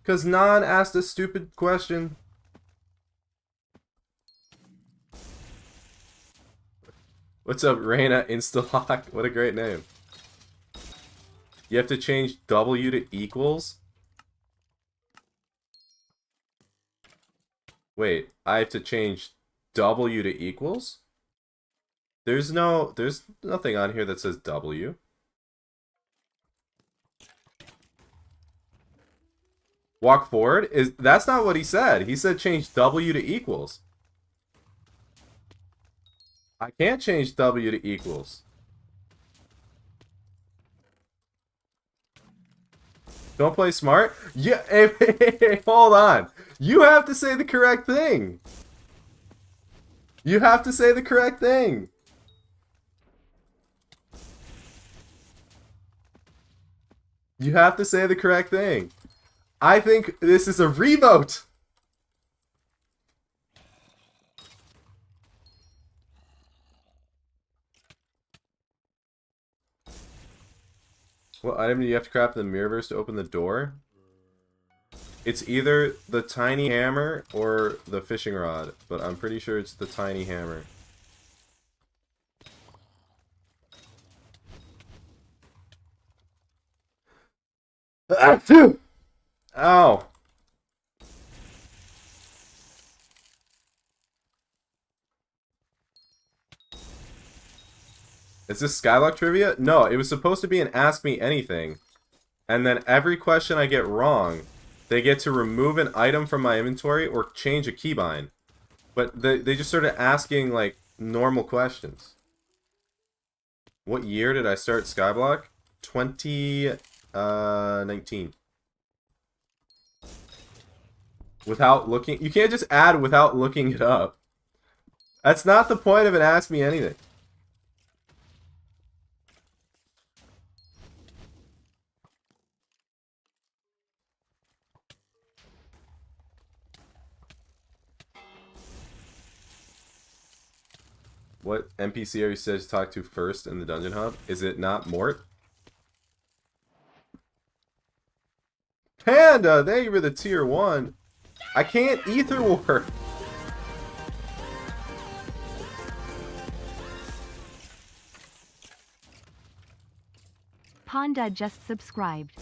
Because Nan asked a stupid question. What's up, Reina Instalock? What a great name. You have to change W to equals? Wait, I have to change W to equals? There's nothing on here that says W. Walk forward? That's not what he said. He said change W to equals. I can't change W to equals. Don't play smart? Yeah, hey, hold on. You have to say the correct thing. You have to say the correct thing. You have to say the correct thing. I think this is a revote. What item do you have to craft in the Mirrorverse to open the door? It's either the tiny hammer or the fishing rod, but I'm pretty sure it's the tiny hammer. Ow! Is this Skyblock trivia? No, it was supposed to be an Ask Me Anything. And then every question I get wrong, they get to remove an item from my inventory or change a keybind. But they just started asking, like, normal questions. What year did I start Skyblock? 2019. Without looking... You can't just add without looking it up. That's not the point of an Ask Me Anything. What NPC are you said to talk to first in the Dungeon Hub? Is it not Mort? Panda, thank you for the tier 1. I can't Ether War.
Panda just subscribed.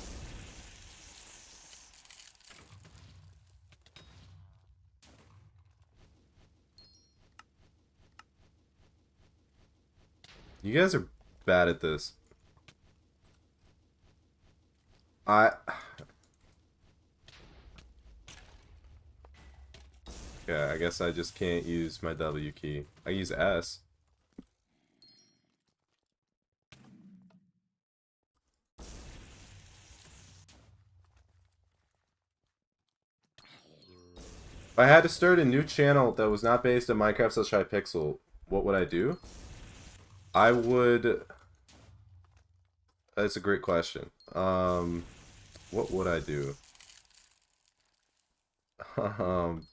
You guys are bad at this. Yeah, I guess I just can't use my W key. I use S. If I had to start a new channel that was not based on Minecraft/Hypixel, what would I do? I would... That's a great question. What would I do? I'm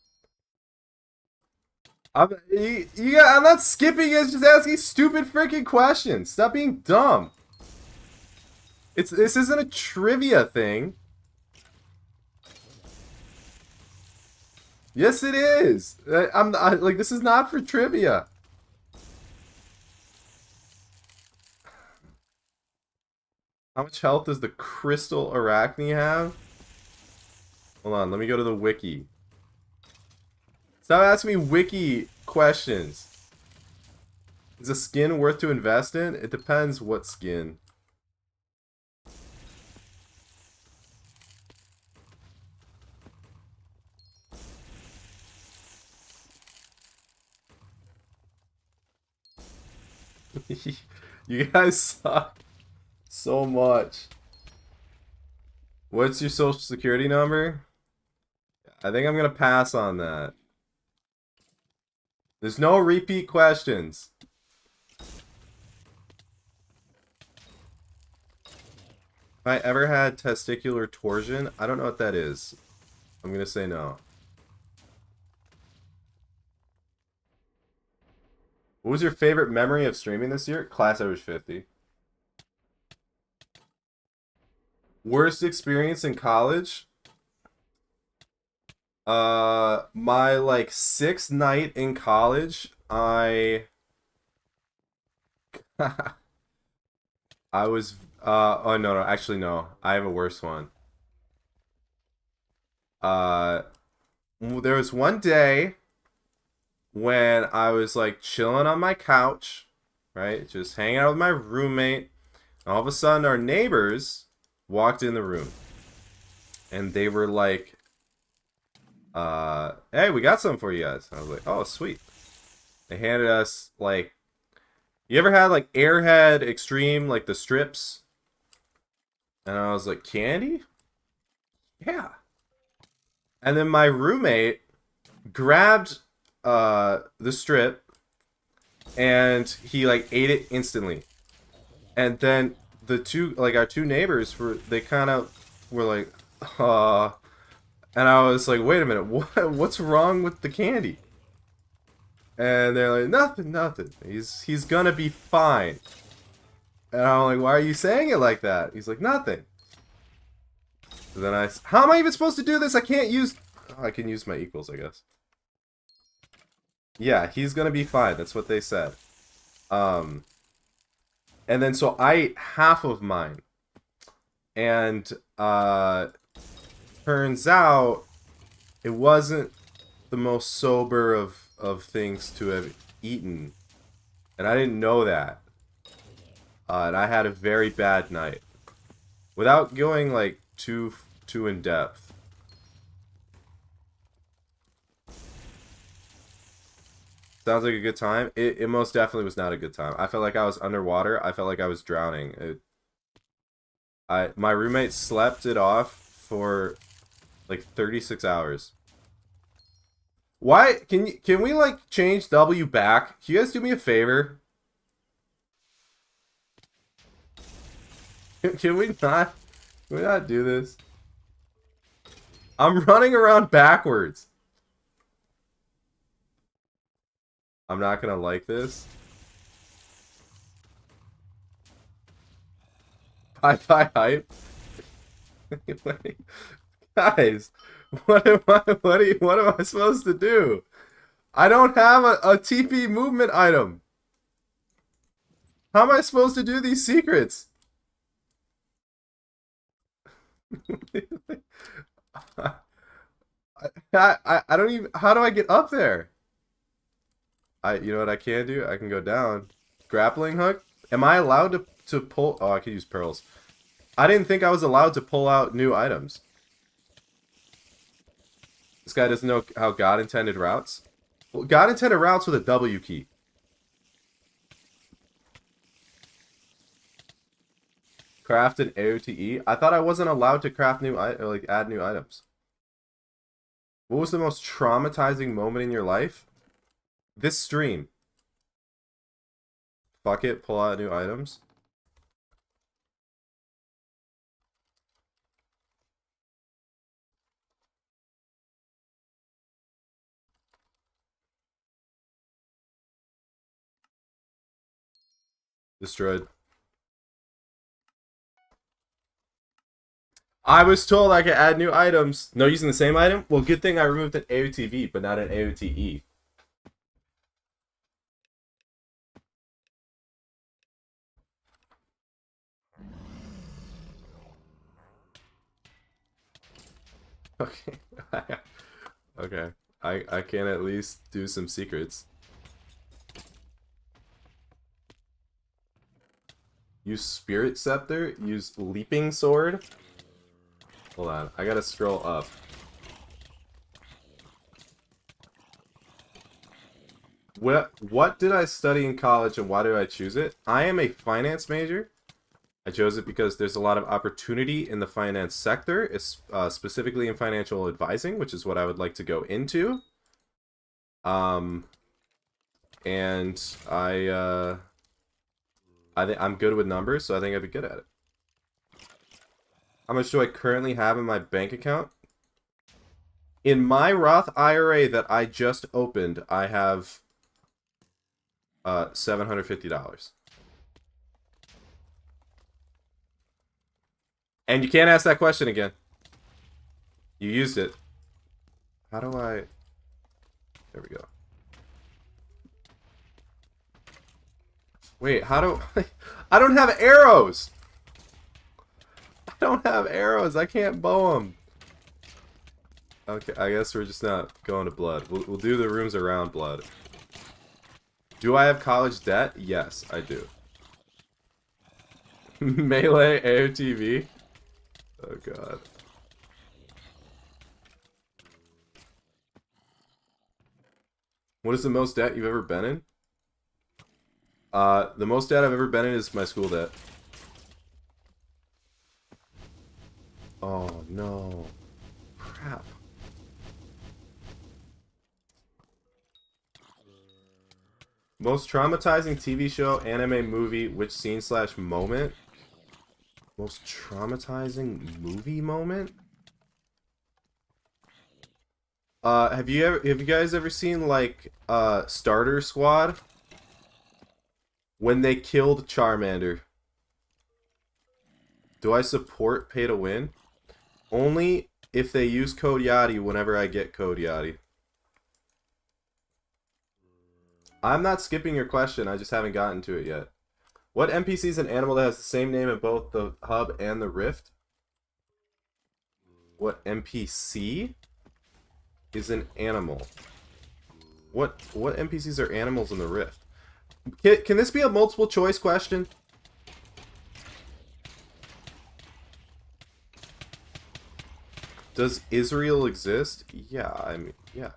not skipping, it's just asking stupid freaking questions. Stop being dumb. This isn't a trivia thing. Yes, it is. Like, this is not for trivia. How much health does the crystal arachne have? Hold on, let me go to the wiki. Stop asking me wiki questions. Is a skin worth to invest in? It depends what skin. You guys suck so much. What's your social security number? I think I'm gonna pass on that. There's no repeat questions. If I ever had testicular torsion, I don't know what that is. I'm gonna say no. What was your favorite memory of streaming this year? Class average 50. Worst experience in college? My like 6th night in college, I was oh no, actually no. I have a worse one. there was one day when I was like chilling on my couch, right? Just hanging out with my roommate. And all of a sudden, our neighbors walked in the room. And they were like, hey, we got something for you guys. I was like, oh, sweet. They handed us, like, you ever had, like, Airhead Extreme, like, the strips? And I was like, candy? Yeah. And then my roommate grabbed the strip, and he, like, ate it instantly. And then the two, like, our two neighbors they kind of were like, and I was like, wait a minute, what's wrong with the candy? And they're like, nothing. He's gonna be fine. And I'm like, why are you saying it like that? He's like, nothing. So then how am I even supposed to do this? I can't use, I can use my equals, I guess. Yeah, he's gonna be fine. That's what they said. And then so I ate half of mine. And turns out it wasn't the most sober of things to have eaten. And I didn't know that. And I had a very bad night. Without going like too in depth. Sounds like a good time. It most definitely was not a good time. I felt like I was underwater. I felt like I was drowning. My roommate slept it off for like 36 hours. Why can we like change W back? Can you guys do me a favor? Can we not do this? I'm running around backwards. I'm not gonna like this. Bye hype. Guys, what am I supposed to do? I don't have a TP movement item. How am I supposed to do these secrets? I don't even, how do I get up there? You know what I can do? I can go down. Grappling hook? Am I allowed to pull? Oh, I could use pearls. I didn't think I was allowed to pull out new items. This guy doesn't know how God intended routes. Well, God intended routes with a W key. Craft an AOTE? I thought I wasn't allowed to craft new add new items. What was the most traumatizing moment in your life? This stream. Fuck it, pull out new items. Destroyed. I was told I could add new items. No using the same item? Well, good thing I removed an AOTV, but not an AOTE. Okay. Okay. I can at least do some secrets. Use Spirit Scepter. Use Leaping Sword. Hold on. I gotta scroll up. What did I study in college and why did I choose it? I am a finance major. I chose it because there's a lot of opportunity in the finance sector, specifically in financial advising, which is what I would like to go into. And I'm good with numbers, so I think I'd be good at it. How much do I currently have in my bank account? In my Roth IRA that I just opened, I have $750. And you can't ask that question again. You used it. How do I... There we go. Wait, how do... I don't have arrows! I don't have arrows. I can't bow them. Okay, I guess we're just not going to blood. We'll do the rooms around blood. Do I have college debt? Yes, I do. Melee AOTV? Oh god. What is the most debt you've ever been in? The most debt I've ever been in is my school debt. Oh no. Crap. Most traumatizing TV show, anime, movie, which scene / moment? Most traumatizing movie moment? Have you guys ever seen like Starter Squad? When they killed Charmander. Do I support pay to win? Only if they use code Yadi whenever I get code Yadi. I'm not skipping your question, I just haven't gotten to it yet. What NPC is an animal that has the same name in both the hub and the rift? What NPC is an animal? What NPCs are animals in the rift? Can this be a multiple choice question? Does Israel exist? Yeah, I mean, yeah.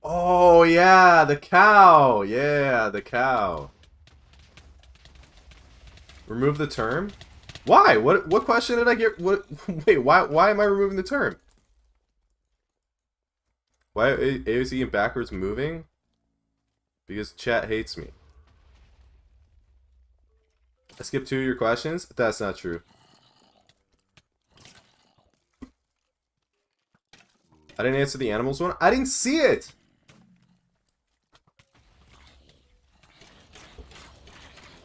Oh, yeah, the cow. Yeah, the cow. Remove the term? Why? What question did I get? What? Wait, why am I removing the term? Why AOC and backwards moving? Because chat hates me. I skipped 2 of your questions? That's not true. I didn't answer the animals one. I didn't see it!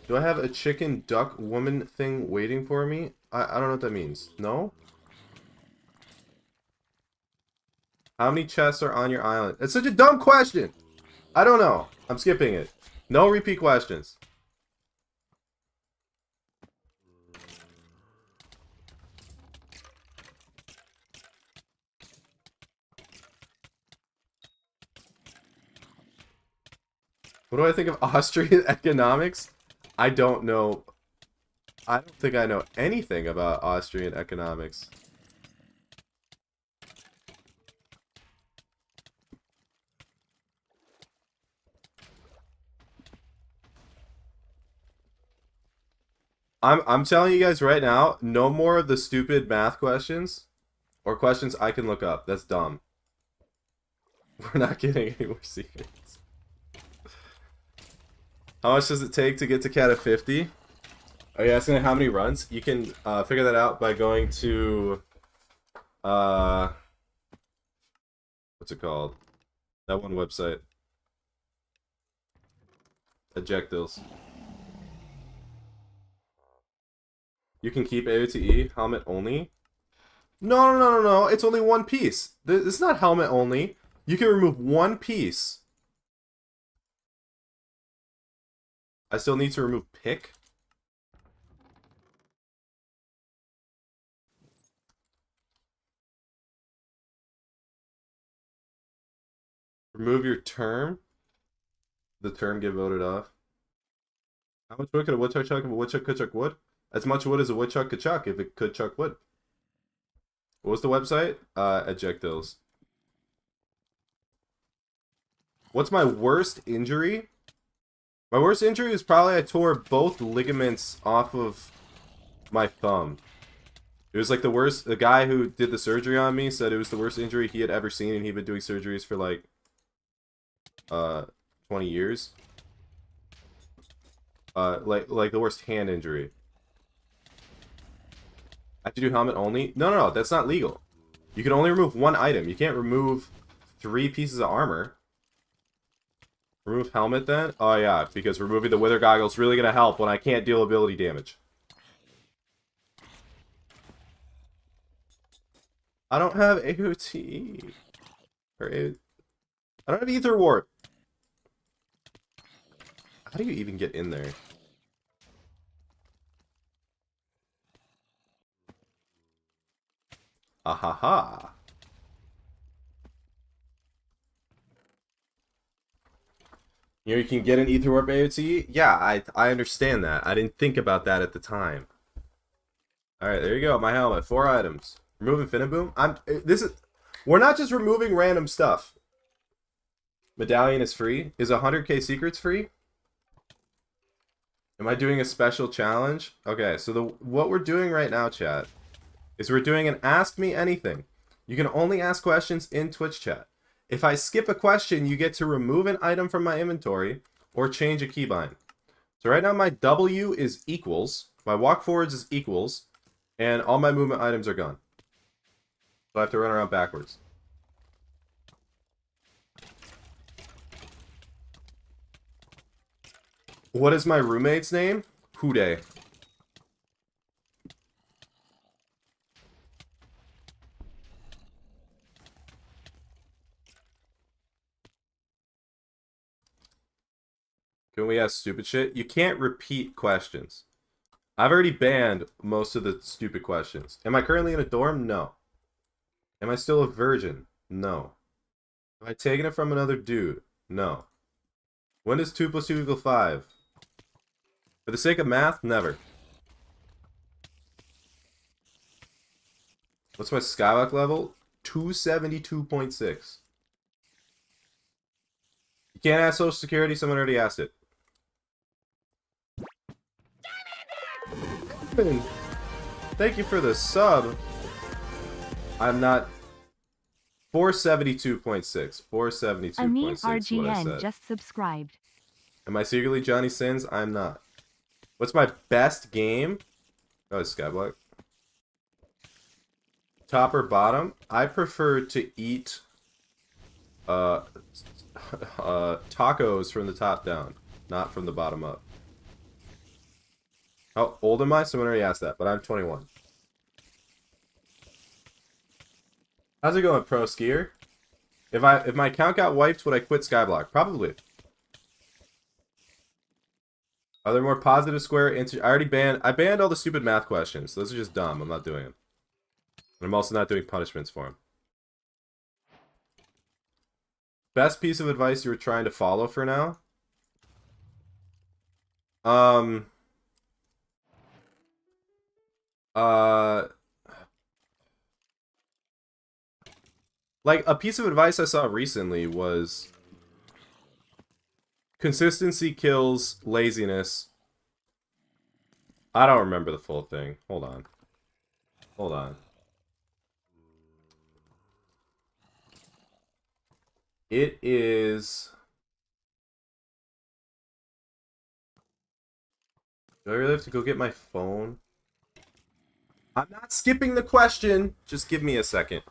Do I have a chicken duck woman thing waiting for me? I don't know what that means. No? How many chests are on your island? It's such a dumb question! I don't know. I'm skipping it. No repeat questions. What do I think of Austrian economics? I don't know. I don't think I know anything about Austrian economics. I'm telling you guys right now, no more of the stupid math questions or questions I can look up. That's dumb. We're not getting any more secrets. How much does it take to get to cat of 50? Are you asking how many runs? You can figure that out by going to what's it called? That one website. Ejectiles. You can keep AOTE helmet only. No. It's only one piece. This is not helmet only. You can remove one piece. I still need to remove pick. Remove your term. The term get voted off. How much wood could a woodchuck chuck if a woodchuck could chuck wood? As much wood as a woodchuck could chuck if it could chuck wood. What was the website? Ejectiles. What's my worst injury? My worst injury is probably I tore both ligaments off of my thumb. It was like the worst. The guy who did the surgery on me said it was the worst injury he had ever seen, and he'd been doing surgeries for like 20 years. Like the worst hand injury. I have to do helmet only? No, that's not legal. You can only remove one item. You can't remove 3 pieces of armor. Remove helmet then? Oh yeah, because removing the wither goggles is really gonna help when I can't deal ability damage. I don't have AOT. Or I don't have Ether Warp. How do you even get in there? Ahaha. You know, you can get an Ether Warp AOT? Yeah, I understand that. I didn't think about that at the time. Alright, there you go. My helmet. 4 items. Remove Infiniboom. We're not just removing random stuff. Medallion is free. Is 100k secrets free? Am I doing a special challenge? Okay, so what we're doing right now, chat, is we're doing an Ask Me Anything. You can only ask questions in Twitch chat. If I skip a question, you get to remove an item from my inventory or change a keybind. So right now my W is equals, my walk forwards is equals, and all my movement items are gone. So I have to run around backwards. What is my roommate's name? Hude. Can we ask stupid shit? You can't repeat questions. I've already banned most of the stupid questions. Am I currently in a dorm? No. Am I still a virgin? No. Have I taken it from another dude? No. When does 2 + 2 = 5? For the sake of math, never. What's my Skyblock level? 272.6. You can't ask Social Security, someone already asked it. Thank you for the sub. I'm not... 472.6. 472.6
Amin
is what I
RGN
said.
just subscribed.
Am I secretly Johnny Sins? I'm not. What's my best game? Oh, it's Skyblock. Top or bottom? I prefer to eat tacos from the top down, not from the bottom up. How old am I? Someone already asked that, but I'm 21. How's it going, pro skier? If my account got wiped, would I quit Skyblock? Probably. Are there more positive square answers? I banned all the stupid math questions. Those are just dumb. I'm not doing them. And I'm also not doing punishments for them. Best piece of advice you were trying to follow for now? Like, a piece of advice I saw recently was... consistency kills laziness. I don't remember the full thing. Hold on. Hold on. It is... Do I really have to go get my phone? I'm not skipping the question. Just give me a second.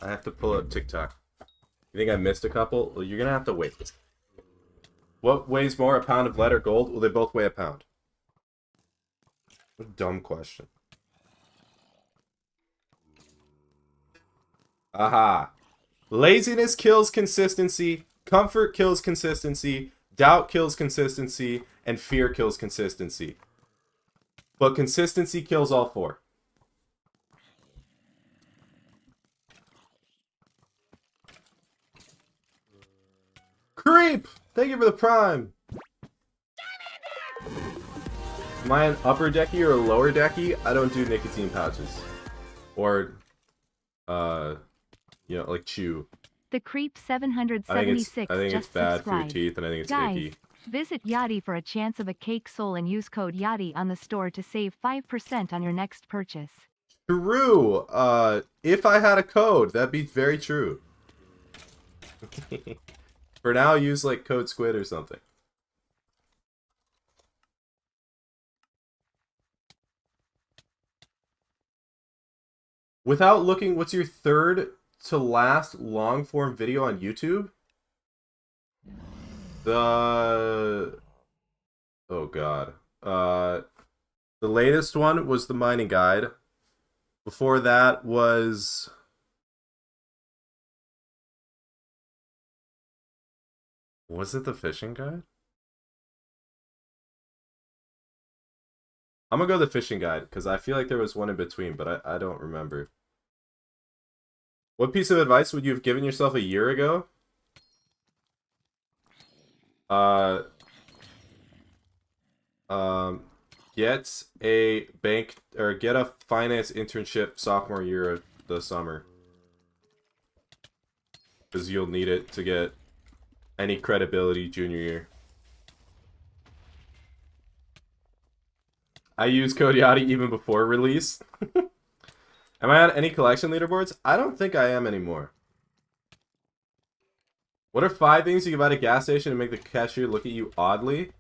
I have to pull up TikTok. You think I missed a couple? Well, you're gonna have to wait. What weighs more, a pound of lead or gold? Well, they both weigh a pound. What a dumb question. Aha. Laziness kills consistency, comfort kills consistency, doubt kills consistency, and fear kills consistency. But consistency kills all four. Creep! Thank you for the prime! Am I an upper decky or a lower decky? I don't do nicotine pouches. Or, you know, like chew.
The Creep 776
I think
just
it's bad for your
subscribed.
teeth, and I think it's
Guys,
icky.
visit Yadi for a chance of a cake soul and use code Yadi on the store to save 5% on your next purchase.
True! If I had a code, that'd be very true. For now, use like code squid or something. Without looking, what's your third to last long form video on YouTube? Oh god. The latest one was the mining guide. Before that was Was it the fishing guide? I'm gonna go the fishing guide, because I feel like there was one in between, but I don't remember. What piece of advice would you have given yourself a year ago? Get a bank, or get a finance internship sophomore year of the summer. Because you'll need it to get any credibility junior year. I use code Yadi even before release. Am I on any collection leaderboards? I don't think I am anymore. What are 5 things you can buy at a gas station to make the cashier look at you oddly?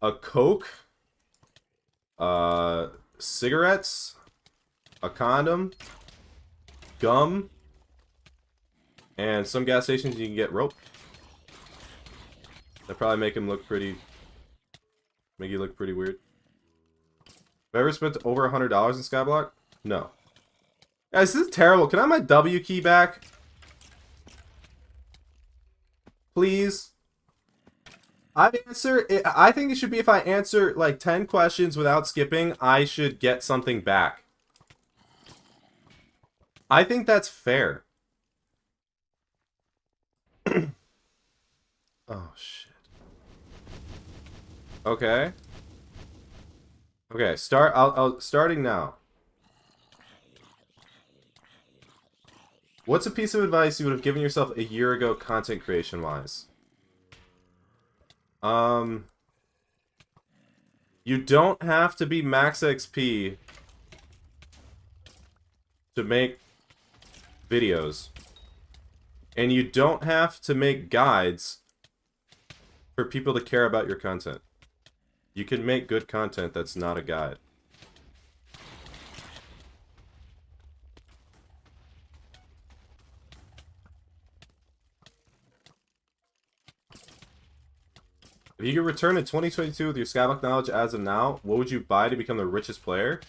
A Coke, cigarettes, a condom, gum, and some gas stations you can get rope. That probably make him look pretty, make you look pretty weird. Have I ever spent over $100 in Skyblock? No. Guys, this is terrible. Can I have my W key back? Please? I think it should be if I answer like 10 questions without skipping, I should get something back. I think that's fair. Oh shit. Okay. Okay, starting now. What's a piece of advice you would have given yourself a year ago content creation wise? You don't have to be max XP to make videos. And you don't have to make guides for people to care about your content. You can make good content that's not a guide. If you could return in 2022 with your Skyblock knowledge as of now, what would you buy to become the richest player?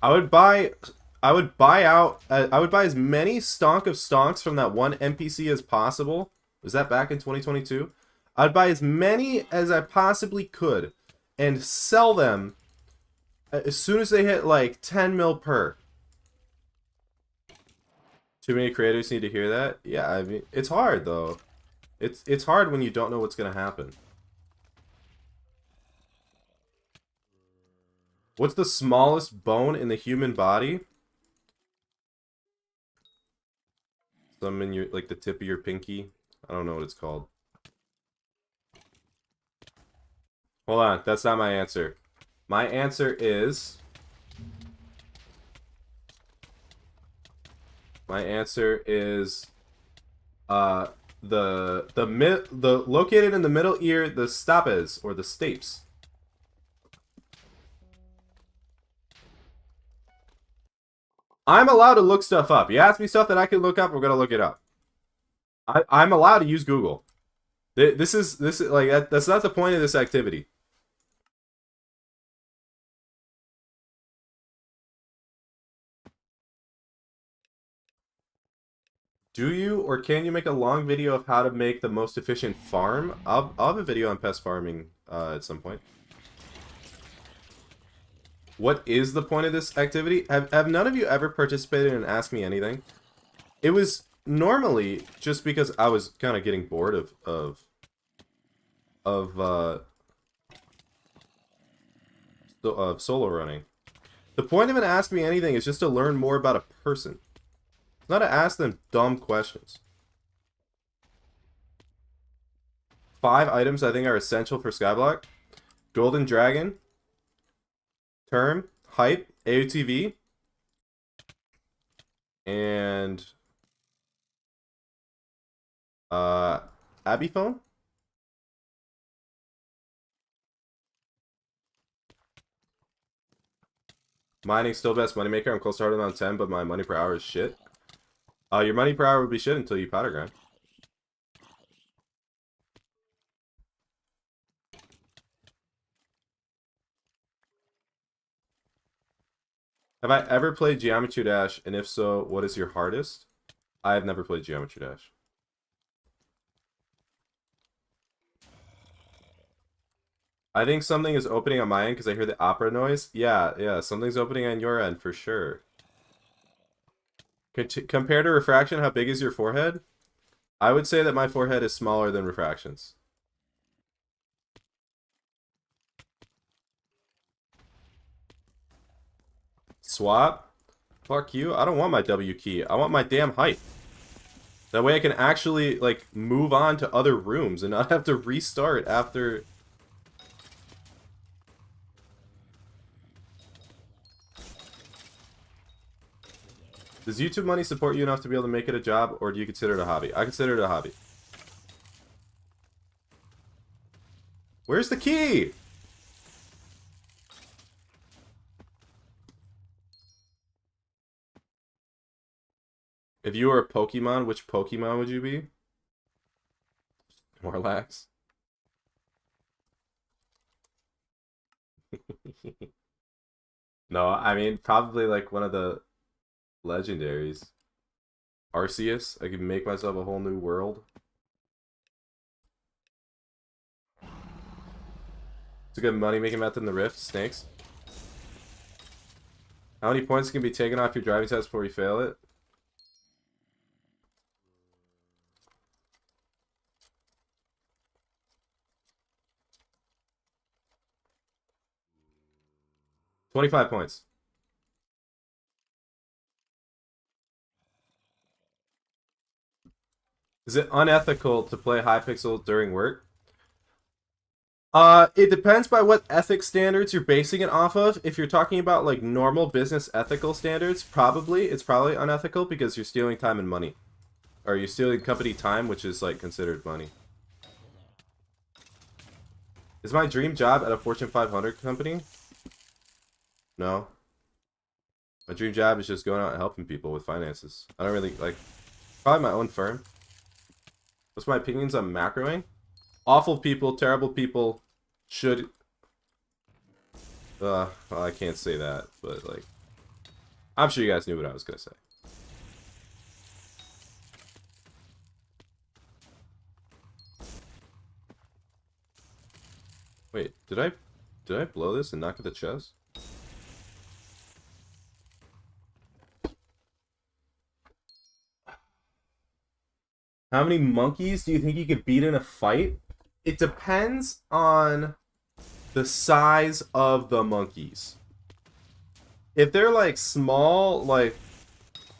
I would buy as many stonk of stonks from that one NPC as possible. Was that back in 2022? I'd buy as many as I possibly could and sell them as soon as they hit like 10 mil per. Too many creators need to hear that? Yeah, I mean, it's hard though. It's hard when you don't know what's gonna happen. What's the smallest bone in the human body? Some in your, like the tip of your pinky. I don't know what it's called. Hold on, that's not my answer. My answer is... My answer is... the located in the middle ear, the stapes, or the stapes. I'm allowed to look stuff up. You ask me stuff that I can look up, we're gonna look it up. I'm allowed to use Google. This is like that's not the point of this activity. Do you or can you make a long video of how to make the most efficient farm? I'll have a video on pest farming at some point. What is the point of this activity? Have none of you ever participated in Ask Me Anything? It was normally just because I was kind of getting bored of solo running. The point of an Ask Me Anything is just to learn more about a person. It's not to ask them dumb questions. 5 items I think are essential for Skyblock. Golden Dragon. Term, hype, AOTV, and Abby phone. Mining still best moneymaker. I'm close to hard on 10, but my money per hour is shit. Your money per hour would be shit until you powder grind. Have I ever played Geometry Dash, and if so, what is your hardest? I have never played Geometry Dash. I think something is opening on my end because I hear the opera noise. Yeah, something's opening on your end for sure. Compared to refraction, how big is your forehead? I would say that my forehead is smaller than refraction's. Swap? Fuck you. I don't want my W key. I want my damn height. That way I can actually, like, move on to other rooms and not have to restart after... Does YouTube money support you enough to be able to make it a job, or do you consider it a hobby? I consider it a hobby. Where's the key? If you were a Pokemon, which Pokemon would you be? Morlax. No, I mean, probably like one of the legendaries. Arceus. I could make myself a whole new world. It's a good money-making method in the Rift. Snakes. How many points can be taken off your driving test before you fail it? $25 points. Is it unethical to play Hypixel during work? It depends by what ethics standards you're basing it off of. If you're talking about like normal business ethical standards, it's probably unethical because you're stealing time and money. Or you're stealing company time, which is like considered money. Is my dream job at a Fortune 500 company? No. My dream job is just going out and helping people with finances. I don't really like, probably my own firm. What's my opinions on macroing? Awful people, terrible people should... well, I can't say that, but like... I'm sure you guys knew what I was going to say. Wait, did I blow this and knock at the chest? How many monkeys do you think you could beat in a fight? It depends on the size of the monkeys. If they're like small, like...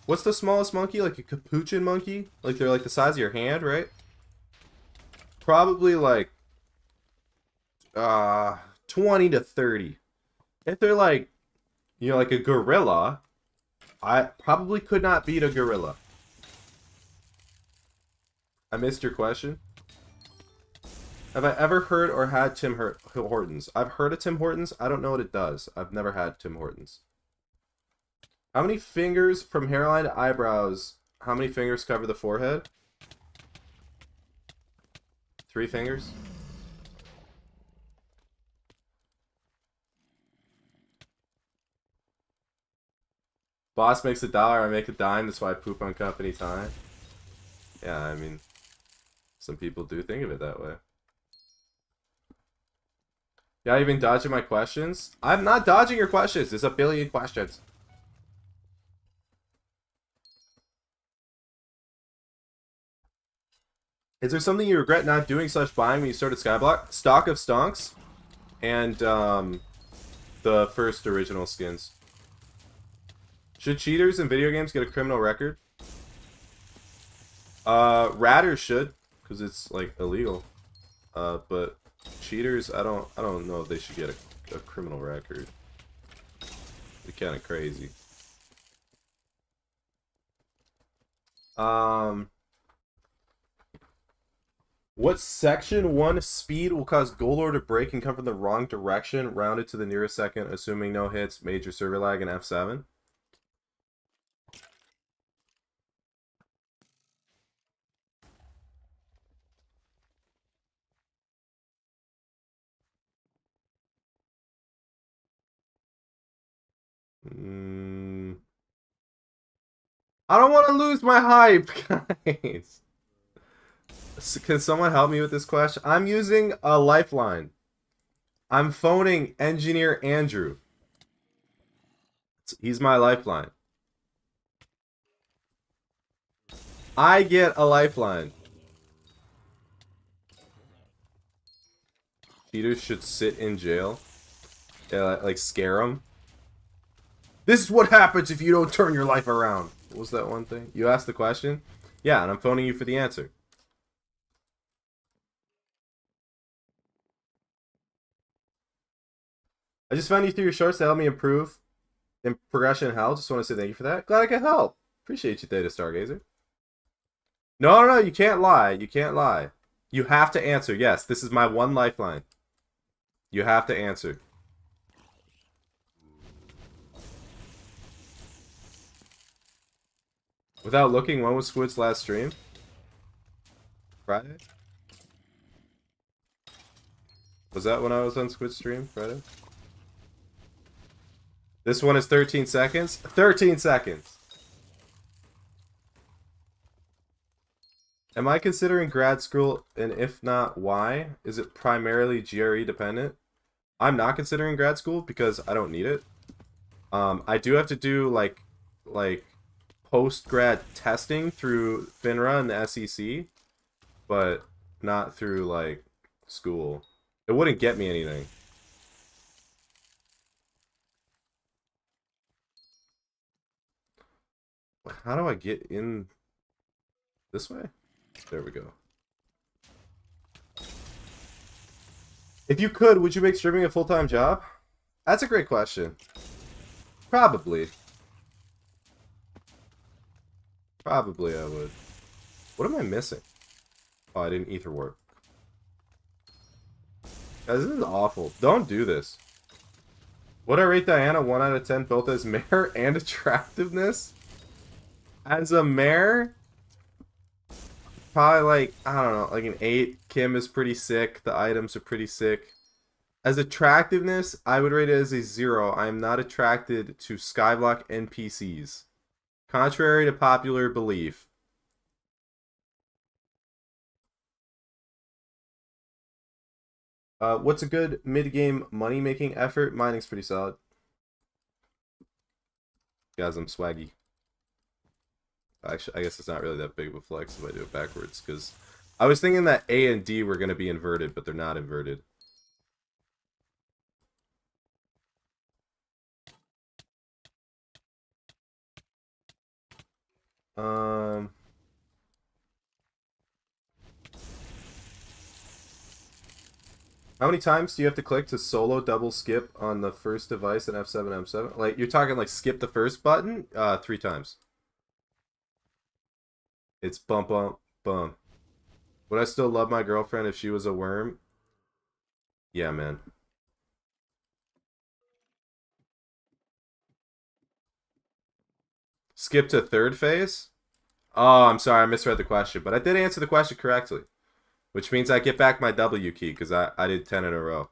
what's the smallest monkey? Like a capuchin monkey? Like they're like the size of your hand, right? Probably like... 20 to 30. If they're like, you know, like a gorilla, I probably could not beat a gorilla. I missed your question. Have I ever heard or had Tim Hortons? I've heard of Tim Hortons. I don't know what it does. I've never had Tim Hortons. How many fingers from hairline to eyebrows? How many fingers cover the forehead? 3 fingers. Boss makes $1, I make a dime. That's why I poop on company time. Yeah, I mean... some people do think of it that way. Yeah, you've been dodging my questions? I'm not dodging your questions. There's a billion questions. Is there something you regret not doing / buying when you started Skyblock? Stock of Stonks. And, the first original skins. Should cheaters in video games get a criminal record? Ratters should. Because it's like illegal, but cheaters, I don't know if they should get a criminal record. It's kind of crazy. What section 1 speed will cause Goldor to break and come from the wrong direction, rounded to the nearest second, assuming no hits, major server lag, and F7? I don't want to lose my hype, guys. Can someone help me with this question? I'm using a lifeline. I'm phoning Engineer Andrew. He's my lifeline. I get a lifeline. Cheaters should sit in jail. Yeah, like scare them. This is what happens if you don't turn your life around. What was that one thing? You asked the question? Yeah, and I'm phoning you for the answer. I just found you through your shorts to help me improve in progression and health. Just want to say thank you for that. Glad I could help. Appreciate you, Theta Stargazer. No, you can't lie. You can't lie. You have to answer. Yes, this is my one lifeline. You have to answer. Without looking, when was Squid's last stream? Friday? Was that when I was on Squid's stream? Friday? This one is 13 seconds? 13 seconds! Am I considering grad school, and if not, why? Is it primarily GRE dependent? I'm not considering grad school because I don't need it. I do have to do, like post-grad testing through FINRA and the SEC, but not through, like, school. It wouldn't get me anything. How do I get in this way? There we go. If you could, would you make streaming a full-time job? That's a great question. Probably. Probably I would. What am I missing? Oh, I didn't ether warp. Guys, this is awful. Don't do this. Would I rate Diana 1 out of 10 both as mare and attractiveness? As a mare, probably like, I don't know, like an 8. Kim is pretty sick. The items are pretty sick. As attractiveness, I would rate it as a 0. I am not attracted to Skyblock NPCs. Contrary to popular belief. What's a good mid-game money-making effort? Mining's pretty solid. Guys, I'm swaggy. Actually, I guess it's not really that big of a flex if I do it backwards, because I was thinking that A and D were going to be inverted, but they're not inverted. How many times do you have to click to solo double skip on the first device in F7 M7? Like, you're talking like skip the first button? 3 times. It's bump, bump, bump. Would I still love my girlfriend if she was a worm? Yeah, man. Skip to third phase? Oh, I'm sorry, I misread the question. But I did answer the question correctly. Which means I get back my W key, because I did 10 in a row.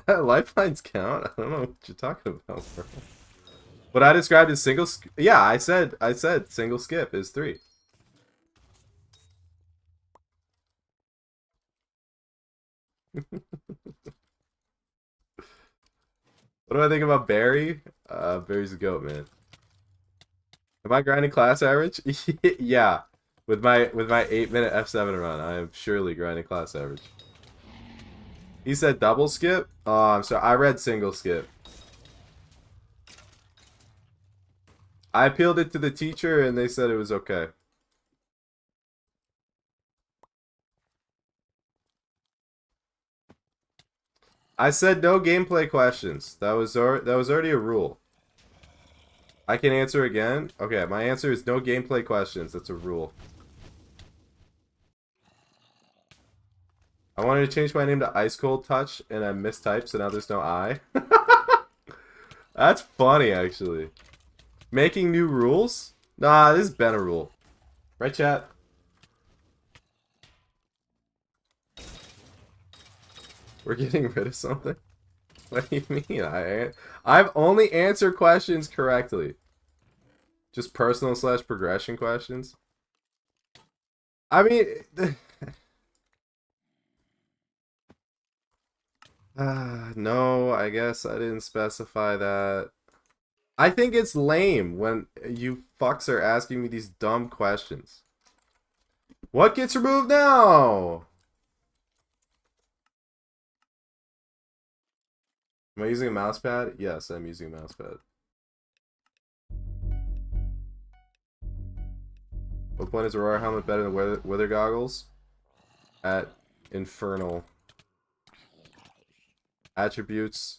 Lifelines count? I don't know what you're talking about, bro. What I described as single... Yeah, I said single skip is 3. What do I think about Barry? Barry's a goat, man. Am I grinding class average? Yeah. With my 8-minute F7 run, I am surely grinding class average. He said double skip? Oh, I'm sorry. I read single skip. I appealed it to the teacher and they said it was okay. I said no gameplay questions. That was already a rule. I can answer again? Okay, my answer is no gameplay questions. That's a rule. I wanted to change my name to Ice Cold Touch, and I mistyped, so now there's no I. That's funny, actually. Making new rules? Nah, this has been a rule. Right, chat? We're getting rid of something? What do you mean? I've only answered questions correctly. Just personal / progression questions. I mean, no, I guess I didn't specify that. I think it's lame when you fucks are asking me these dumb questions. What gets removed now? Am I using a mouse pad? Yes, I'm using a mouse pad. What point is Aurora helmet better than weather goggles? At Infernal. Attributes.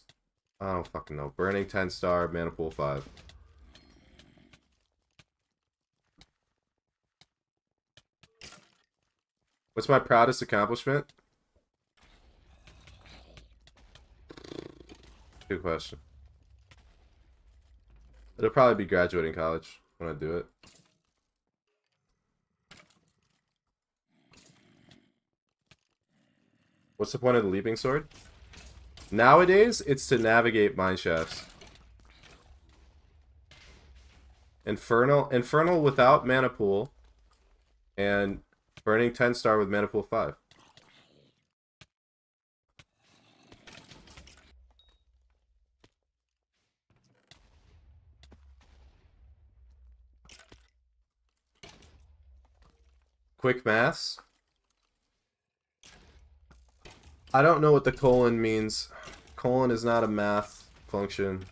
I don't fucking know. Burning 10 star, mana pool 5. What's my proudest accomplishment? Good question. It'll probably be graduating college when I do it. What's the point of the leaping sword? Nowadays, it's to navigate mine shafts. Infernal without mana pool, and burning 10 star with mana pool 5. Quick maths. I don't know what the colon means. Colon is not a math function.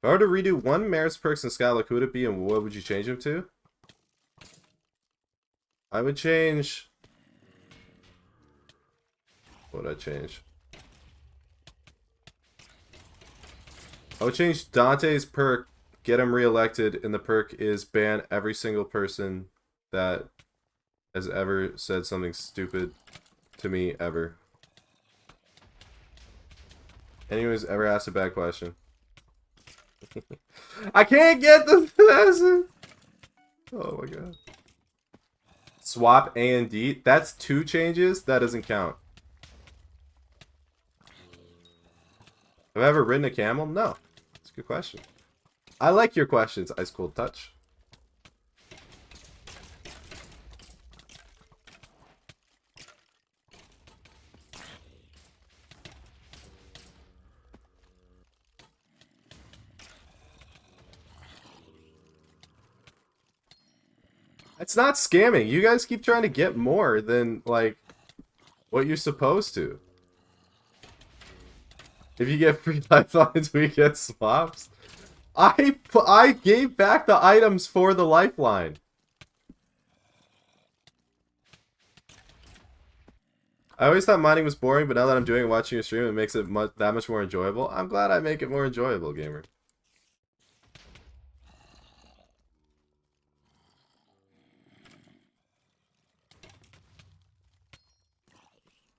If I were to redo one Maris perks in Skyblock, who would it be and what would you change them to? I would change... What would I change? I would change Dante's perk, get him reelected, and the perk is ban every single person that has ever said something stupid to me ever. Anyone who's ever asked a bad question. I can't get the message. Oh my god. Swap A and D. That's 2 changes. That doesn't count. Have I ever ridden a camel? No. That's a good question. I like your questions, Ice Cold Touch. It's not scamming. You guys keep trying to get more than, like, what you're supposed to. If you get free lifelines, we get swaps. I gave back the items for the lifeline. I always thought mining was boring, but now that I'm doing it, watching your stream, it makes it that much more enjoyable. I'm glad I make it more enjoyable, gamer.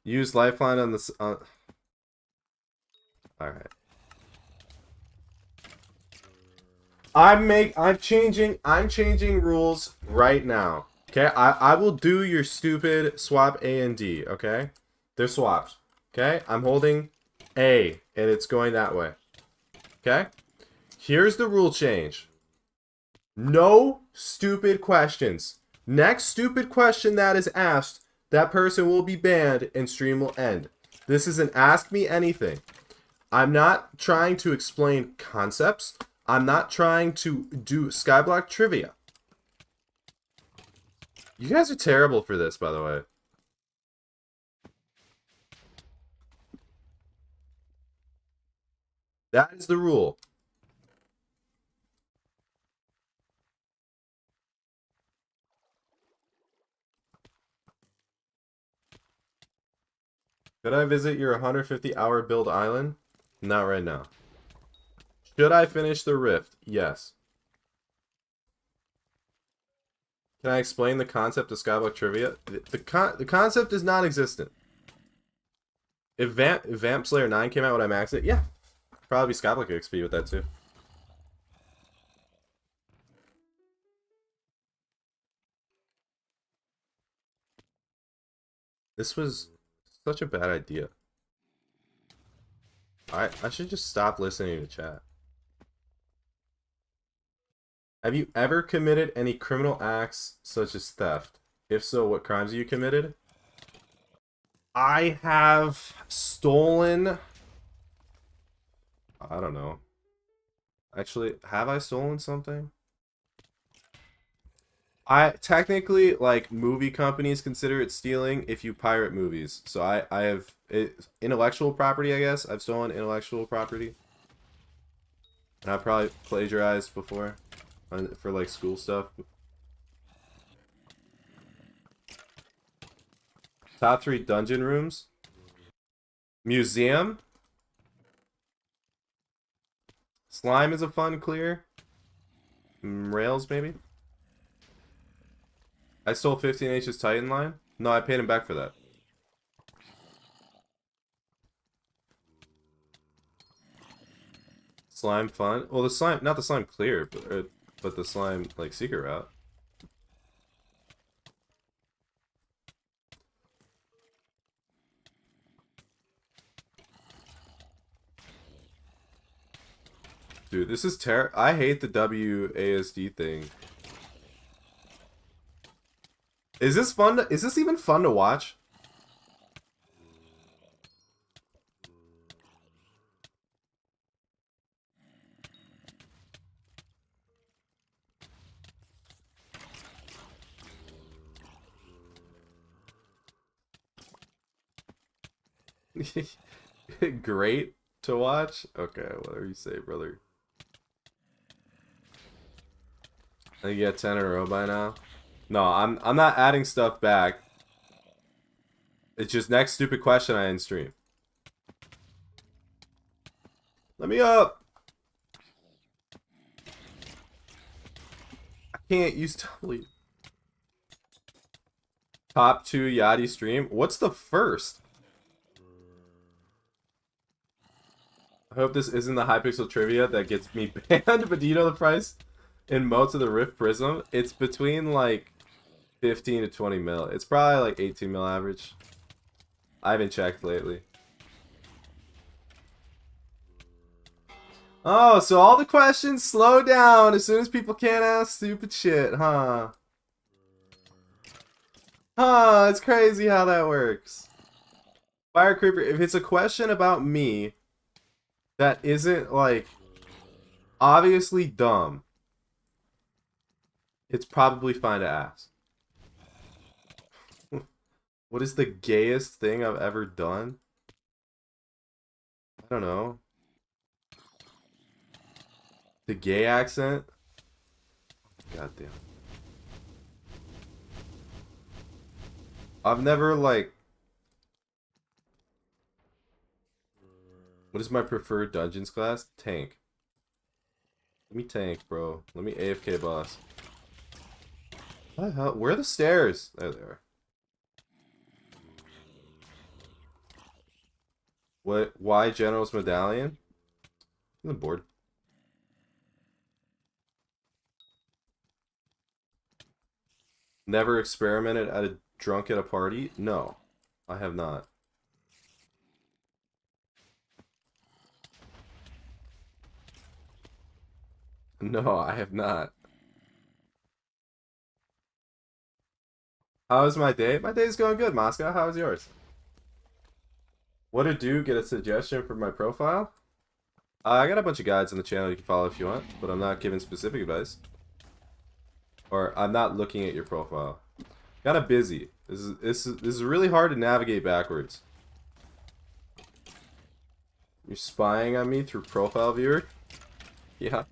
Use lifeline on the... Alright. I'm changing rules right now. Okay? I will do your stupid swap A and D, okay? They're swapped. Okay? I'm holding A, and it's going that way. Okay? Here's the rule change. No stupid questions. Next stupid question that is asked, that person will be banned and stream will end. This is an Ask Me Anything. I'm not trying to explain concepts. I'm not trying to do Skyblock trivia. You guys are terrible for this, by the way. That is the rule. Could I visit your 150-hour build island? Not right now. Should I finish the rift? Yes. Can I explain the concept of Skyblock trivia? The concept is non-existent. If Vamp Slayer 9 came out, would I max it? Yeah. Probably Skyblock XP with that too. This was such a bad idea. I should just stop listening to chat. Have you ever committed any criminal acts such as theft? If so, what crimes have you committed? I have stolen... I don't know. Actually, have I stolen something? I technically, like, movie companies consider it stealing if you pirate movies. So I have intellectual property, I guess. I've stolen intellectual property. And I've probably plagiarized before for like school stuff. Top 3 dungeon rooms. Museum. Slime is a fun clear. Rails, maybe. I stole 15H's Titan line. No, I paid him back for that. Slime fun. Well, the slime, not the slime clear, but the slime like secret route. Dude, this is I hate the WASD thing. Is this fun? Is this even fun to watch? Great to watch? Okay, whatever you say, brother. I think you got 10 in a row by now. No, I'm not adding stuff back. It's just next stupid question I end stream. Let me up. I can't use totally. Top 2 Yadi stream. What's the first? I hope this isn't the Hypixel trivia that gets me banned, but do you know the price in motes of the Rift Prism? It's between like 15 to 20 mil. It's probably like 18 mil average. I haven't checked lately. Oh, so all the questions slow down as soon as people can't ask stupid shit, huh? Huh, it's crazy how that works. Fire Creeper, if it's a question about me that isn't, like, obviously dumb, it's probably fine to ask. What is the gayest thing I've ever done? I don't know. The gay accent? God damn. I've never, like... What is my preferred dungeons class? Tank. Let me tank, bro. Let me AFK boss. What the hell? Where are the stairs? There they are. What? Why General's Medallion? I'm bored. Never experimented at a drunk at a party? No, I have not. No, I have not. How was my day? My day's going good, Moscow. How was yours? What to do? Get a suggestion for my profile? I got a bunch of guides on the channel you can follow if you want, but I'm not giving specific advice. Or I'm not looking at your profile. Kinda busy. This is really hard to navigate backwards. You're spying on me through profile viewer? Yeah.